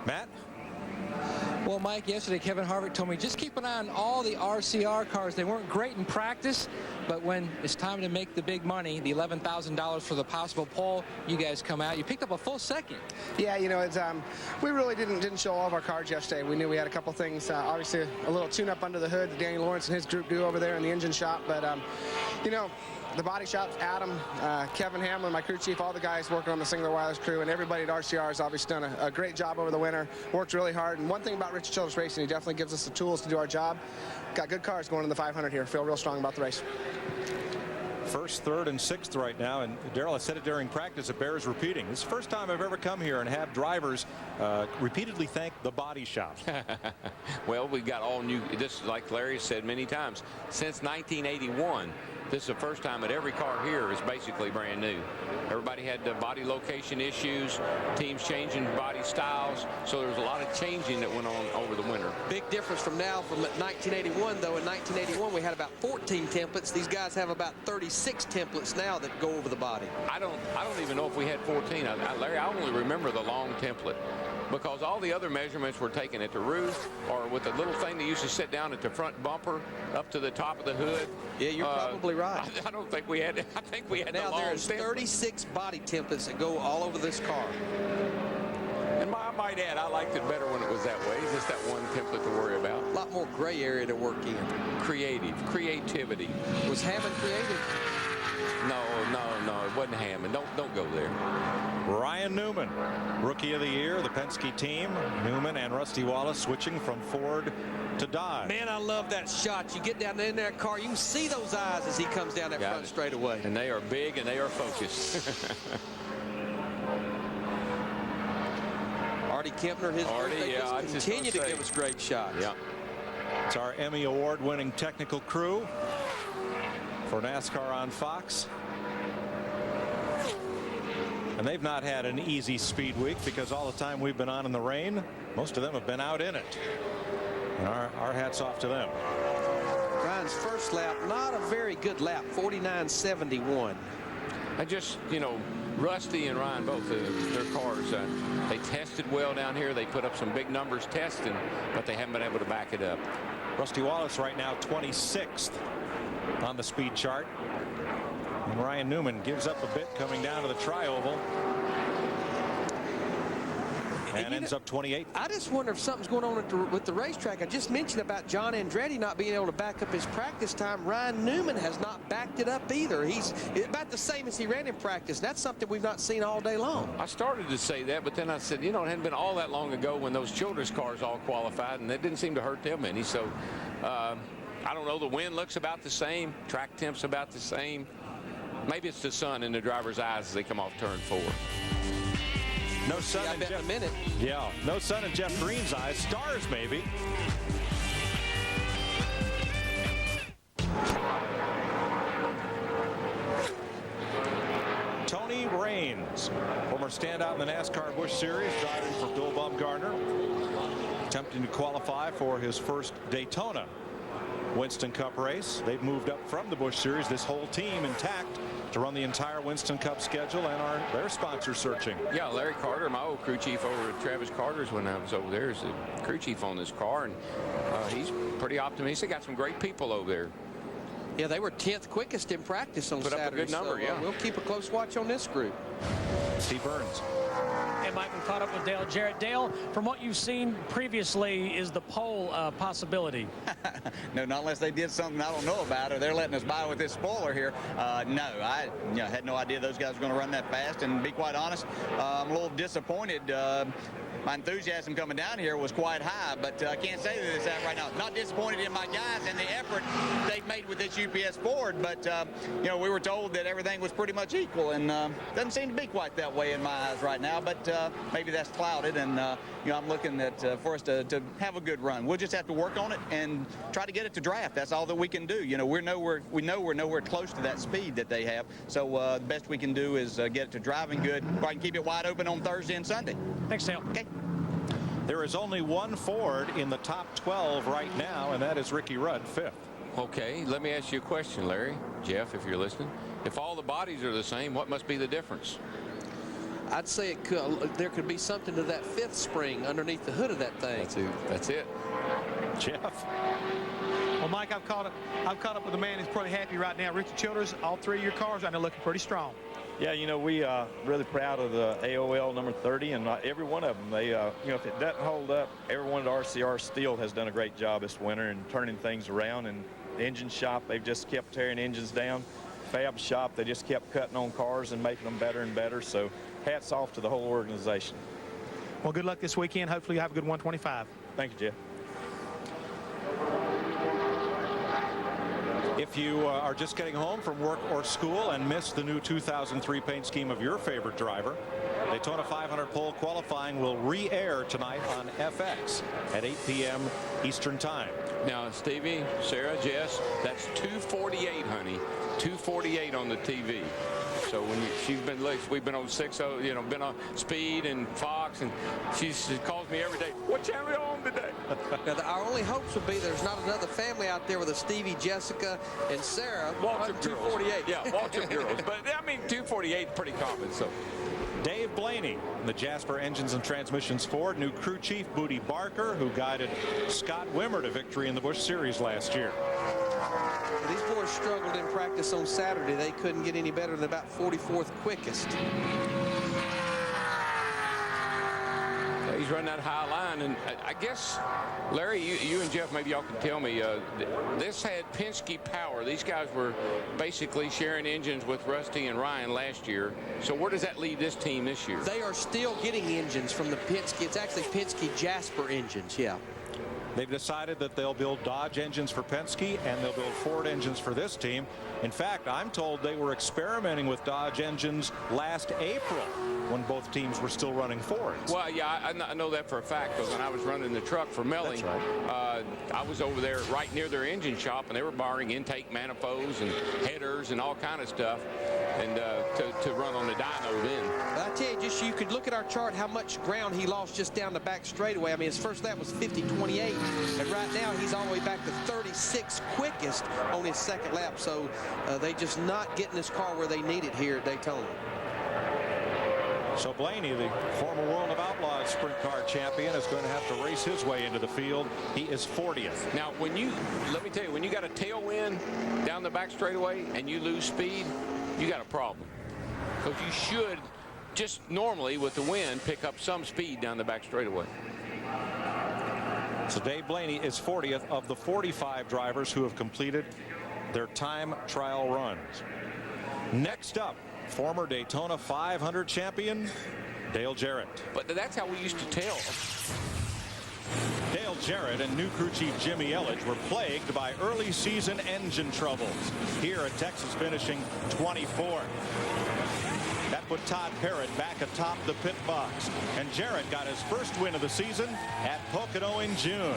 Matt? Well, Mike, yesterday Kevin Harvick told me just keep an eye on all the RCR cars. They weren't great in practice, but when it's time to make the big money, the $11,000 for the possible pole, you guys come out. You picked up a full second. Yeah, you know, it's we really didn't show all of our cards yesterday. We knew we had a couple things, obviously a little tune-up under the hood that Danny Lawrence and his group do over there in the engine shop, but you know, the body shop, Adam, Kevin Hamlin, my crew chief, all the guys working on the Singular Wireless crew, and everybody at RCR has obviously done a great job over the winter, worked really hard. And one thing about Richard Childress Racing, he definitely gives us the tools to do our job. Got good cars going in the 500 here. Feel real strong about the race. 1st, 3rd, and 6th right now. And Darrell, I said it during practice, it bears repeating. This is the first time I've ever come here and have drivers repeatedly thank the body shop. Well, we got all new. This is like Larry said many times. Since 1981, this is the first time that every car here is basically brand new. Everybody had the body location issues, teams changing body styles, so there was a lot of changing that went on over the winter. Big difference from now from 1981, though. In 1981, we had about 14 templates. These guys have about 36 templates now that go over the body. I don't even know if we had 14. Larry, I only remember the long template, because all the other measurements were taken at the roof or with the little thing that used to sit down at the front bumper up to the top of the hood. Yeah, you're probably right. I don't think we had. I think we had now the long there's 36 body templates that go all over this car. And I might add, I liked it better when it was that way. Just that one template to worry about. A lot more gray area to work in. Creativity. Was Hammond creative? No, it wasn't Hammond. Don't go there. Ryan Newman, Rookie of the Year, the Penske team. Newman and Rusty Wallace switching from Ford to Dodge. Man, I love that shot. You get down in that car, you can see those eyes as he comes down that front straightaway. And they are big and they are focused. Artie Kempner, his birthday, just continue to give us great shots. Yeah. It's our Emmy Award-winning technical crew for NASCAR on Fox. And they've not had an easy speed week because all the time we've been on in the rain, most of them have been out in it. And our hats off to them. Ryan's first lap, not a very good lap, 49.71. I just, Rusty and Ryan, both their cars, they tested well down here. They put up some big numbers testing, but they haven't been able to back it up. Rusty Wallace right now 26th on the speed chart. And Ryan Newman gives up a bit coming down to the tri-oval. And ends up 28th. I just wonder if something's going on with the racetrack. I just mentioned about John Andretti not being able to back up his practice time. Ryan Newman has not backed it up either. He's about the same as he ran in practice. That's something we've not seen all day long. I started to say that, but then I said, it hadn't been all that long ago when those Childress cars all qualified, and it didn't seem to hurt them any. So I don't know. The wind looks about the same. Track temp's about the same. Maybe it's the sun in the driver's eyes as they come off turn 4. No sun in Jeff. Yeah, no sun in Jeff Green's eyes. Stars, maybe. Tony Raines, former standout in the NASCAR Busch Series, driving for Bill Bumgarner, attempting to qualify for his first Daytona Winston Cup race. They've moved up from the Busch Series, this whole team intact, to run the entire Winston Cup schedule and are their sponsor searching. Yeah, Larry Carter, my old crew chief over at Travis Carter's when I was over there, is the crew chief on this car, and he's pretty optimistic. Got some great people over there. Yeah, they were 10th quickest in practice on Saturday. Put up a good number, so, yeah. We'll keep a close watch on this group. Steve Burns. And Mike, we caught up with Dale Jarrett. Dale, from what you've seen previously, is the pole a possibility? No, not unless they did something I don't know about, or they're letting us by with this spoiler here. No, I had no idea those guys were going to run that fast, and to be quite honest, I'm a little disappointed. My enthusiasm coming down here was quite high, but I can't say that it's that right now. Not disappointed in my guys and the effort they've made with this UPS Ford, but we were told that everything was pretty much equal, and doesn't seem to be quite that way in my eyes right now, but maybe that's clouded, and I'm looking at for us to have a good run. We'll just have to work on it and try to get it to draft. That's all that we can do. We know we're nowhere close to that speed that they have, so the best we can do is get it to driving good, or I can keep it wide open on Thursday and Sunday. Thanks, Dale. Okay. There is only one Ford in the top 12 right now, and that is Ricky Rudd, 5th. Okay, let me ask you a question, Larry, Jeff, if you're listening. If all the bodies are the same, what must be the difference? I'd say there could be something to that 5th spring underneath the hood of that thing. That's it. Jeff. Well, Mike, I've caught up with a man who's pretty happy right now. Richard Childress, all 3 of your cars right now looking pretty strong. Yeah, we are really proud of the AOL number 30, and every one of them. They, if it doesn't hold up, everyone at RCR Steel has done a great job this winter in turning things around. And the engine shop, they've just kept tearing engines down. Fab shop, they just kept cutting on cars and making them better and better. So hats off to the whole organization. Well, good luck this weekend. Hopefully you have a good 125. Thank you, Jeff. If you are just getting home from work or school and missed the new 2003 paint scheme of your favorite driver, Daytona 500 pole qualifying will re-air tonight on FX at 8 p.m. Eastern Time. Now, Stevie, Sarah, Jess, that's 248, honey. 248 on the TV. So when we've been on 6-0, been on Speed and Fox, and she calls me every day. What channel are you on today? Now, our only hopes would be there's not another family out there with a Stevie, Jessica, and Sarah. Walter 248. Yeah, Walter girls. But I mean, 248 is pretty common. So. Dave Blaney, the Jasper Engines and Transmissions Ford, new crew chief Booty Barker, who guided Scott Wimmer to victory in the Busch Series last year. These boys struggled in practice on Saturday. They couldn't get any better than about 44th quickest. He's run that high line. And I guess, Larry, you and Jeff, maybe y'all can tell me, this had Penske power. These guys were basically sharing engines with Rusty and Ryan last year. So where does that leave this team this year? They are still getting engines from the Penske. It's actually Penske Jasper engines, yeah. They've decided that they'll build Dodge engines for Penske and they'll build Ford engines for this team. In fact, I'm told they were experimenting with Dodge engines last April when both teams were still running Fords. Well, yeah, I know that for a fact, because when I was running the truck for Melling, I was over there right near their engine shop, and they were borrowing intake manifolds and headers and all kind of stuff, and to run on the dyno then. But I tell you, just so you could look at our chart how much ground he lost just down the back straightaway. I mean, his first lap was 50.28, and right now he's all the way back to 36 quickest on his second lap. So they just not getting this car where they need it here at Daytona. So Blaney, the former World of Outlaws sprint car champion, is going to have to race his way into the field. He is 40th. Now, let me tell you, when you got a tailwind down the back straightaway and you lose speed, you got a problem. Because you should just normally with the wind pick up some speed down the back straightaway. So Dave Blaney is 40th of the 45 drivers who have completed their time trial runs. Next up, former Daytona 500 champion Dale Jarrett. But that's how we used to tell. Dale Jarrett and new crew chief Jimmy Elledge were plagued by early season engine troubles here at Texas, finishing 24th. That put Todd Parrott back atop the pit box, and Jarrett got his first win of the season at Pocono in June.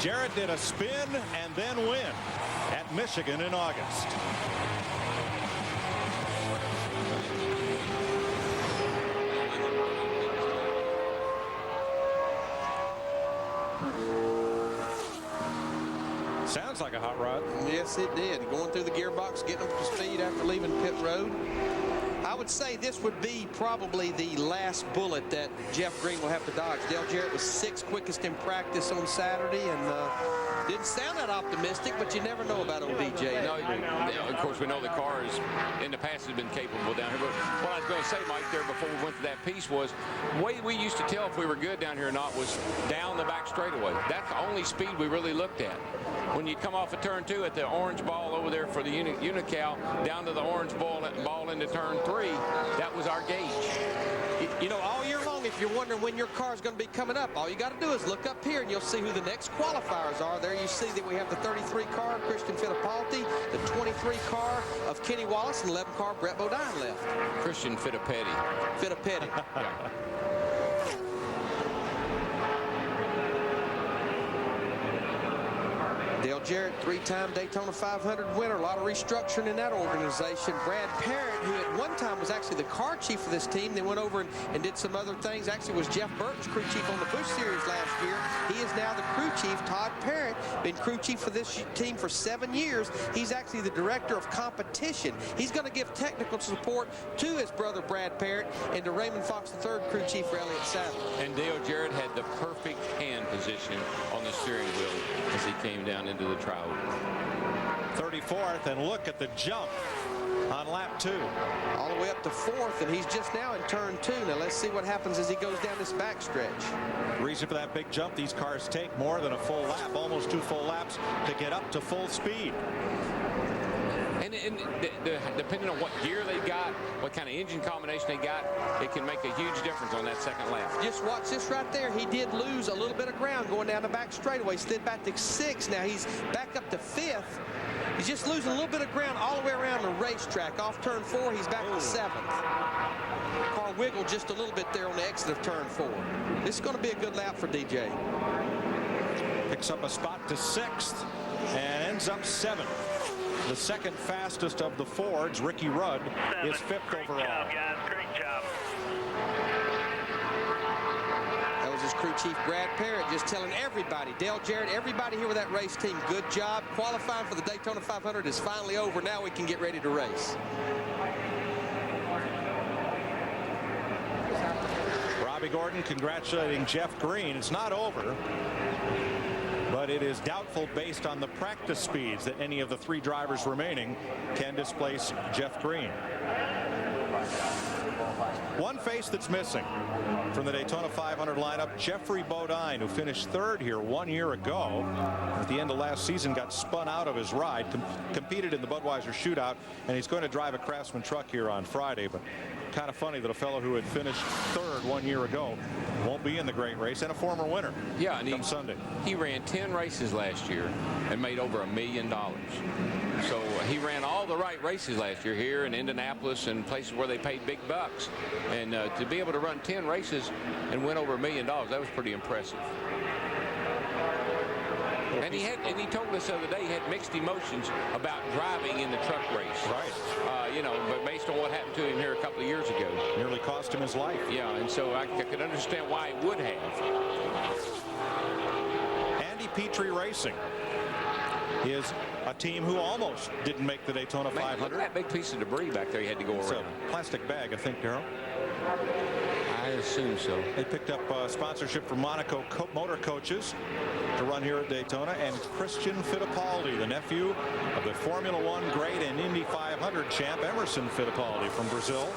Jarrett did a spin and then win at Michigan in August. Sounds like a hot rod. Yes, it did. Going through the gearbox, getting up to speed after leaving pit road. I would say this would be probably the last bullet that Jeff Green will have to dodge. Dale Jarrett was 6th quickest in practice on Saturday, and didn't sound that optimistic, but you never know about old DJ. No, of course, we know the car is, in the past, has been capable down here. But what I was going to say, Mike, there before we went to that piece was, the way we used to tell if we were good down here or not was down the back straightaway. That's the only speed we really looked at. When you come off of turn 2 at the orange ball over there for the Unical, down to the orange ball into turn 3, that was our gauge. You know, all year long, if you're wondering when your car is going to be coming up, all you got to do is look up here and you'll see who the next qualifiers are. There you see that we have the 33 car of Christian Fittipaldi, the 23 car of Kenny Wallace, and 11 car Brett Bodine left. Christian Fittipaldi. Yeah. Dale Jarrett, 3-time Daytona 500 winner. A lot of restructuring in that organization. Brad Parrott, who at one time was actually the car chief for this team, then went over and did some other things. Actually was Jeff Burton's crew chief on the Busch Series last year. He is now the crew chief. Todd Parrott, been crew chief for this team for 7 years. He's actually the director of competition. He's going to give technical support to his brother Brad Parrott and to Raymond Fox III, crew chief for Elliott Sadler. And Dale Jarrett had the perfect hand position on the steering wheel as he came down into the trial. 34th, and look at the jump on lap 2. All the way up to 4th, and he's just now in turn 2. Now let's see what happens as he goes down this backstretch. Reason for that big jump, these cars take more than a full lap, almost 2 full laps to get up to full speed. And depending on what gear they got, what kind of engine combination they got, it can make a huge difference on that second lap. Just watch this right there. He did lose a little bit of ground going down the back straightaway. Slid back to 6th. Now he's back up to 5th. He's just losing a little bit of ground all the way around the racetrack. Off turn 4, he's back to 7th. Car wiggled just a little bit there on the exit of turn 4. This is going to be a good lap for DJ. Picks up a spot to 6th and ends up 7th. The second fastest of the Fords, Ricky Rudd, is 5th overall. Great job, guys. Great job. That was his crew chief, Brad Parrott, just telling everybody, Dale Jarrett, everybody here with that race team, good job. Qualifying for the Daytona 500 is finally over. Now we can get ready to race. Robbie Gordon congratulating Jeff Green. It's not over, but it is doubtful based on the practice speeds that any of the 3 drivers remaining can displace Jeff Green. One face that's missing from the Daytona 500 lineup, Jeffrey Bodine, who finished third here 1 year ago. At the end of last season, got spun out of his ride, competed in the Budweiser shootout, and he's going to drive a Craftsman truck here on Friday. But kind of funny that a fellow who had finished third 1 year ago won't be in the great race, and a former winner. Yeah, and come Sunday. He ran 10 races last year and made over $1 million. So he ran all the right races last year here in Indianapolis and places where they paid big bucks. And to be able to run 10 races and win over $1 million, that was pretty impressive. And he told us the other day he had mixed emotions about driving in the truck race. Right. You know, but based on what happened to him here a couple of years ago. Nearly cost him his life. Yeah, and so I could understand why he would have. Andy Petrie Racing is a team who almost didn't make the Daytona 500. Look at that big piece of debris back there he had to go around. It's a plastic bag, I think, Darrell. I assume so. They picked up sponsorship from Monaco Motor Coaches to run here at Daytona, and Christian Fittipaldi, the nephew of the Formula One great and Indy 500 champ Emerson Fittipaldi from Brazil,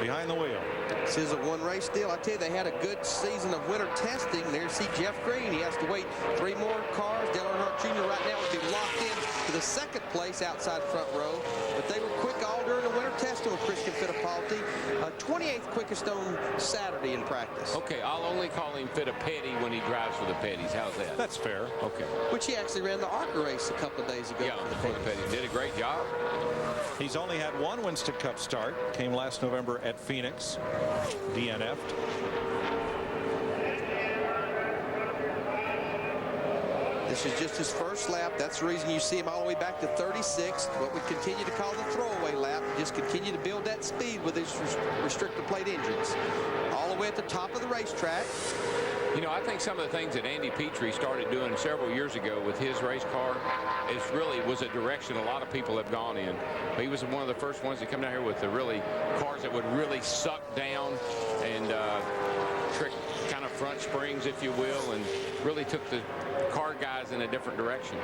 behind the wheel. This is a one-race deal. I tell you, they had a good season of winter testing. There, see Jeff Green. He has to wait 3 more cars. Dale Earnhardt Jr. right now would be locked in to the 2nd place outside front row. But they were quick all during the winter testing with Christian Fittipaldi. 28th quickest on Saturday in practice. Okay, I'll only call him Fittipaldi when he drives for the Petties. How's that? That's fair. Okay. Which he actually ran the ARCA race a couple of days ago. Yeah, for the Petties. Did a great job. He's only had one Winston Cup start. Came last November at Phoenix. DNF'd. This is just his first lap. That's the reason you see him all the way back to 36th. What we continue to call the throwaway lap. Just continue to build that speed with his restrictor plate engines. All the way at the top of the racetrack. You know, I think some of the things that Andy Petrie started doing several years ago with his race car was a direction a lot of people have gone in. He was one of the first ones to come down here with the cars that would really suck down and trick kind of front springs, if you will, and really took the car guys in a different direction.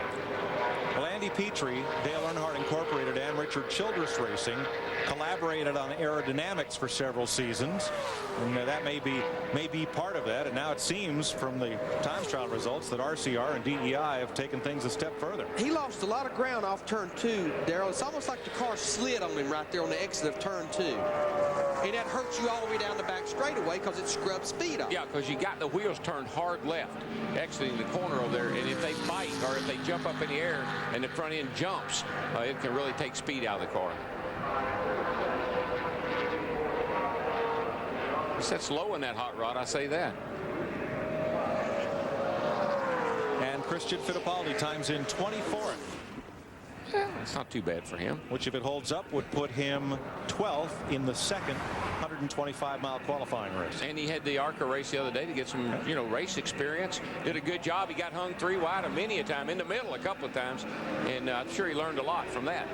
Well, Andy Petrie, Dale Earnhardt Incorporated, and Richard Childress Racing collaborated on aerodynamics for several seasons, and that may be part of that. And now it seems from the time trial results that RCR and DEI have taken things a step further. He lost a lot of ground off turn 2, Darrell. It's almost like the car slid on him right there on the exit of turn 2. And that hurts you all the way down the back straightaway because it scrubs speed up. Yeah, because you got the wheels turned hard left, exiting the corner over there. And if they bite or if they jump up in the air and the front end jumps, it can really take speed out of the car. That's low in that hot rod, I say that. And Christian Fittipaldi times in 24th. Yeah, it's not too bad for him. Which, if it holds up, would put him 12th in the second 125-mile qualifying race. And he had the ARCA race the other day to get some, race experience. Did a good job. He got hung 3 wide many a time, in the middle a couple of times, and I'm sure he learned a lot from that.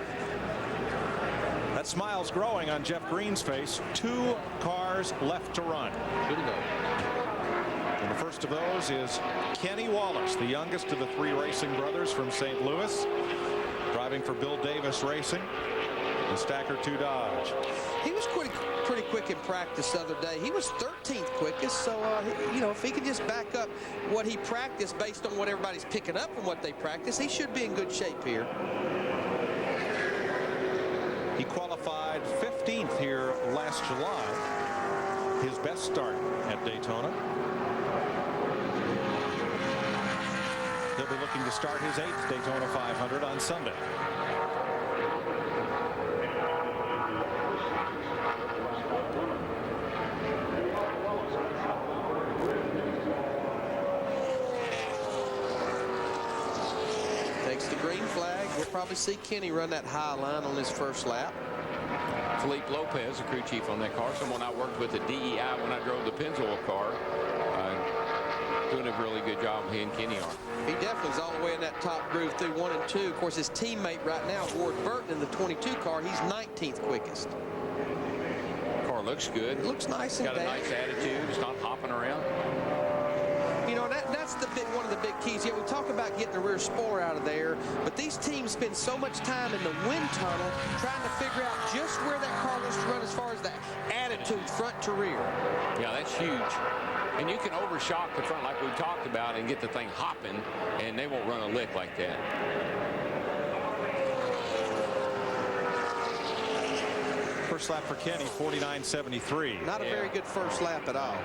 That smile's growing on Jeff Green's face. 2 cars left to run. Good to go. And the first of those is Kenny Wallace, the youngest of the 3 racing brothers from St. Louis, driving for Bill Davis Racing and Stacker 2 Dodge. He was pretty quick in practice the other day. He was 13th quickest, so if he can just back up what he practiced based on what everybody's picking up from what they practice, he should be in good shape here. He qualified 15th here last July, his best start at Daytona. He'll be looking to start his 8th Daytona 500 on Sunday. Takes the green flag. We'll probably see Kenny run that high line on his first lap. Philippe Lopez, the crew chief on that car, someone I worked with at DEI when I drove the Pennzoil car, doing a really good job. He and Kenny are. He definitely is all the way in that top groove through 1 and 2. Of course, his teammate right now, Ward Burton, in the 22 car, he's 19th quickest. Car looks good. It looks nice and got a nice attitude. It's not hopping around. You know, that's one of the big keys. Yeah, we talk about getting the rear spoiler out of there, but these teams spend so much time in the wind tunnel trying to figure out just where that car wants to run as far as the attitude front to rear. Yeah, that's huge. And you can overshock the front like we talked about and get the thing hopping, and they won't run a lick like that. First lap for Kenny, 49.73. Not a very good first lap at all.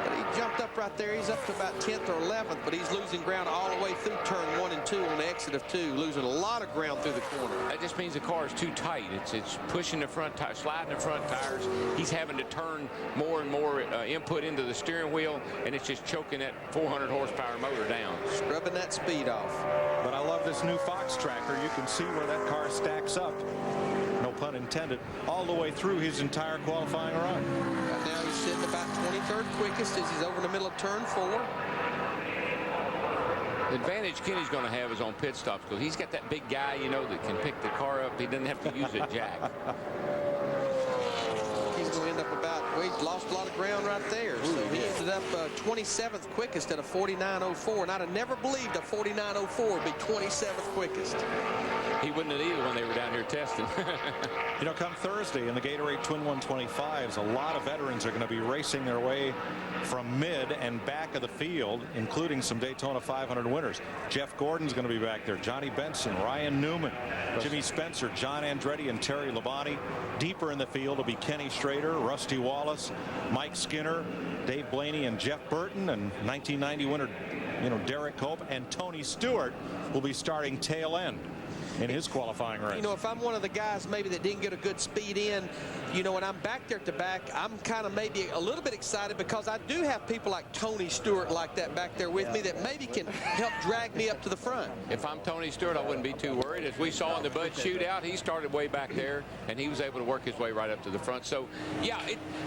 But he jumped up right there. He's up to about 10th or 11th, but he's losing ground all the way through turn 1 and 2 on the exit of 2, losing a lot of ground through the corner. That just means the car is too tight. It's pushing the front tires, sliding the front tires. He's having to turn more and more input into the steering wheel, and it's just choking that 400 horsepower motor down. Scrubbing that speed off. But I love this new Fox tracker. You can see where that car stacks up, no pun intended, all the way through his entire qualifying run. Right now he's sitting about 23rd quickest as he's over in the middle of turn 4. The advantage Kenny's going to have is on pit stops because he's got that big guy, you know, that can pick the car up. He doesn't have to use a jack. He's going to end up about, well, he's lost a lot of ground right there. So he ended up 27th quickest at a 49.04. And I'd have never believed a 49.04 would be 27th quickest. He wouldn't have either when they were down here testing. You know, come Thursday in the Gatorade Twin 125s, a lot of veterans are going to be racing their way from mid and back of the field, including some Daytona 500 winners. Jeff Gordon's going to be back there. Johnny Benson, Ryan Newman, Jimmy Spencer, John Andretti, and Terry Labonte. Deeper in the field will be Kenny Schrader, Rusty Wallace, Mike Skinner, Dave Blaney, and Jeff Burton, and 1990 winner, Derek Cope, and Tony Stewart will be starting tail end in his qualifying race. You know, if I'm one of the guys maybe that didn't get a good speed in, when I'm back there at the back, I'm kind of maybe a little bit excited because I do have people like Tony Stewart like that back there with me that maybe can help drag me up to the front. If I'm Tony Stewart, I wouldn't be too worried. As we saw in the Bud shootout, he started way back there, and he was able to work his way right up to the front. So, yeah,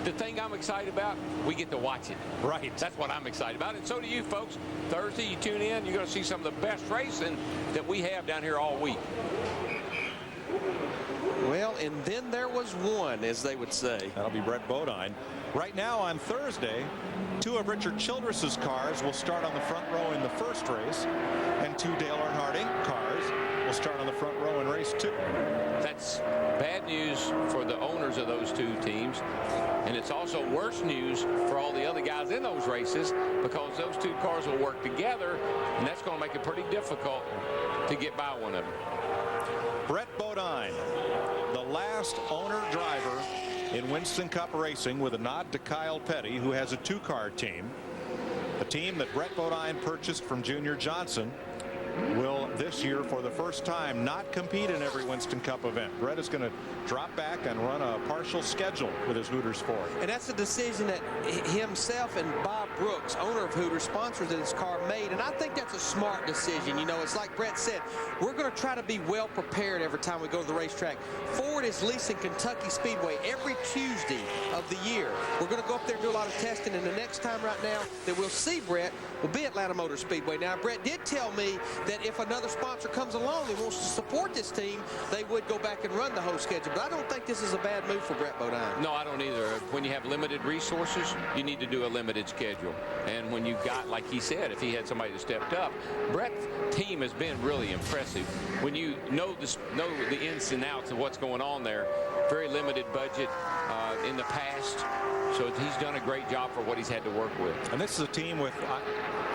the thing I'm excited about, we get to watch it. Right. That's what I'm excited about, and so do you folks. Thursday, you tune in, you're going to see some of the best racing that we have down here all week. Well, and then there was one, as they would say. That'll be Brett Bodine. Right now on Thursday, 2 of Richard Childress's cars will start on the front row in the first race, and 2 Dale Earnhardt Inc. cars will start on the front row in race 2. That's bad news for the owners of those 2 teams, and it's also worse news for all the other guys in those races because those 2 cars will work together, and that's going to make it pretty difficult to get by one of them. Brett Bodine, the last owner-driver in Winston Cup racing, with a nod to Kyle Petty, who has a 2-car team. The team that Brett Bodine purchased from Junior Johnson will this year, for the first time, not compete in every Winston Cup event. Brett is going to drop back and run a partial schedule with his Hooters Ford. And that's a decision that himself and Bob Brooks, owner of Hooters, sponsors of this car, made. And I think that's a smart decision. It's like Brett said, we're going to try to be well prepared every time we go to the racetrack. Ford is leasing Kentucky Speedway every Tuesday of the year. We're going to go up there and do a lot of testing. And the next time right now that we'll see Brett will be Atlanta Motor Speedway. Now, Brett did tell me that if another sponsor comes along and wants to support this team, they would go back and run the whole schedule. But I don't think this is a bad move for Brett Bodine. No, I don't either. When you have limited resources, you need to do a limited schedule. And when you've got, like he said, if he had somebody that stepped up, Brett's team has been really impressive. When you know the ins and outs of what's going on there, very limited budget in the past. So he's done a great job for what he's had to work with. And this is a team with,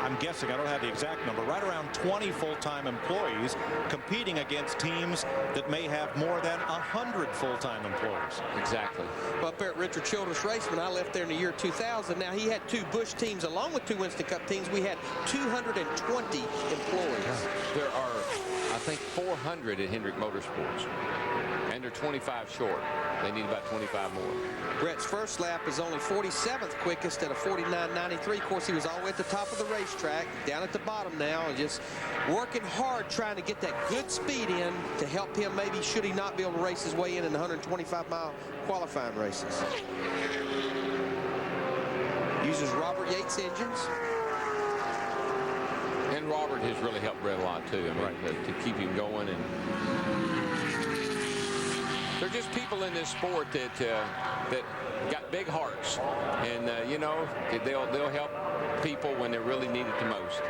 I'm guessing, I don't have the exact number, right around 20 full-time employees competing against teams that may have more than 100 full-time employees. Exactly. Well, up there at Richard Childress Racing, when I left there in the year 2000, now he had 2 Busch teams along with 2 Winston Cup teams. We had 220 employees. There are, I think, 400 at Hendrick Motorsports. And they're 25 short. They need about 25 more. Brett's first lap is only 47th quickest at a 49.93. Of course, he was all the way at the top of the racetrack, down at the bottom now, and just working hard trying to get that good speed in to help him maybe, should he not be able to race his way in the 125-mile qualifying races. Uses Robert Yates engines. And Robert has really helped Brett a lot, too. I mean, to keep him going. And they're just people in this sport that got big hearts, and they'll help people when they're really needed the most.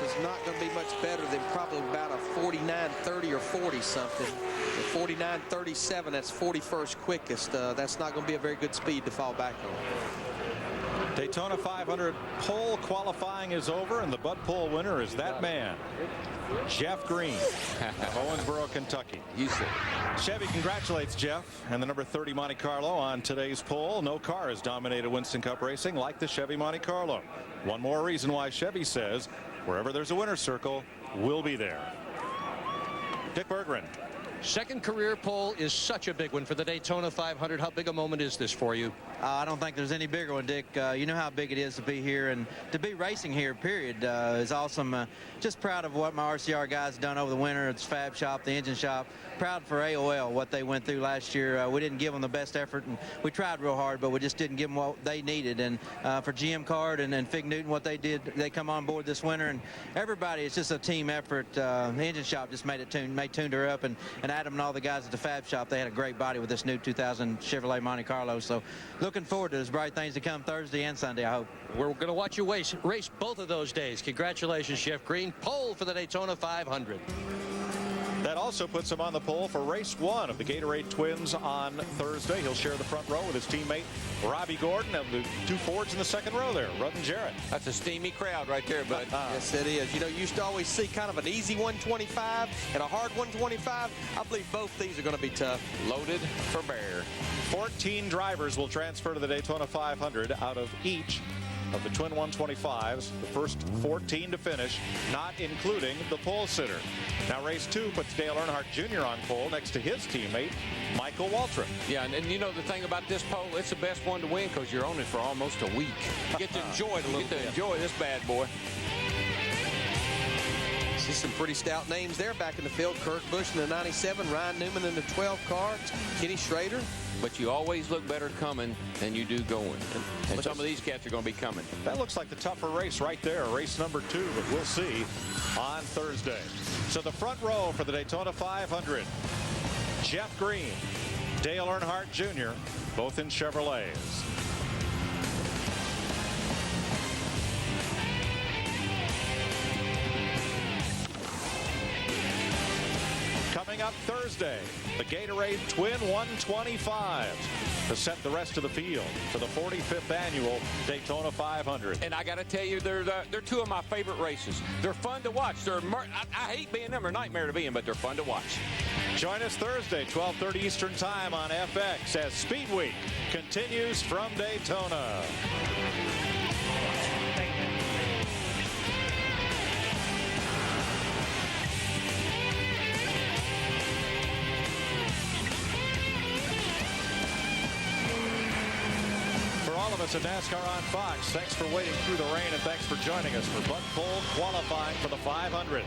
This is not going to be much better than probably about a 49.30 or 40 something. 49.37, that's 41st quickest. That's not going to be a very good speed to fall back on. Daytona 500 pole qualifying is over, and the Bud Pole winner is that man, Jeff Green of Owensboro, Kentucky. Chevy congratulates Jeff and the number 30 Monte Carlo on today's pole. No car has dominated Winston Cup racing like the Chevy Monte Carlo. One more reason why Chevy says wherever there's a winner's circle, we'll be there. Dick Berggren. Second career pole is such a big one for the Daytona 500. How big a moment is this for you? I don't think there's any bigger one, Dick. You know how big it is to be here and to be racing here, period, is awesome. Just proud of what my RCR guys done over the winter. It's Fab Shop, the engine shop. Proud for AOL, what they went through last year. We didn't give them the best effort, and we tried real hard, but we just didn't give them what they needed. And for GM Card and Fig Newton, what they did, they come on board this winter, and everybody, it's just a team effort. The engine shop just made tuned her up, and Adam and all the guys at the Fab Shop, they had a great body with this new 2000 Chevrolet Monte Carlo. So looking forward to those bright things to come Thursday and Sunday, I hope. We're going to watch you race both of those days. Congratulations, Jeff Green. Pole for the Daytona 500. That also puts him on the pole for race 1 of the Gatorade Twins on Thursday. He'll share the front row with his teammate Robbie Gordon and the two Fords in the second row there, Rudd and Jarrett. That's a steamy crowd right there, bud. Yes, it is. You know, you used to always see kind of an easy 125 and a hard 125. I believe both these are going to be tough. Loaded for bear. 14 drivers will transfer to the Daytona 500 out of each of the twin 125s, the first 14 to finish, not including the pole sitter. Now race 2 puts Dale Earnhardt Jr. on pole next to his teammate Michael Waltrip. Yeah, and you know the thing about this pole, it's the best one to win because you're on it for almost a week. You get to enjoy it a little bit. You get to enjoy this bad boy. See some pretty stout names there back in the field. Kurt Busch in the 97, Ryan Newman in the 12 car, Kenny Schrader. But you always look better coming than you do going. And some of these cats are going to be coming. That looks like the tougher race right there, race number 2, but we'll see on Thursday. So the front row for the Daytona 500, Jeff Green, Dale Earnhardt Jr., both in Chevrolets. Coming up Thursday, the Gatorade Twin 125s to set the rest of the field for the 45th annual Daytona 500. And I got to tell you, they're two of my favorite races. They're fun to watch. I hate being them, or nightmare to be in, but they're fun to watch. Join us Thursday, 12:30 Eastern Time on FX as Speed Week continues from Daytona. All of us at NASCAR on Fox, thanks for waiting through the rain and thanks for joining us for Bud Pole qualifying for the 500.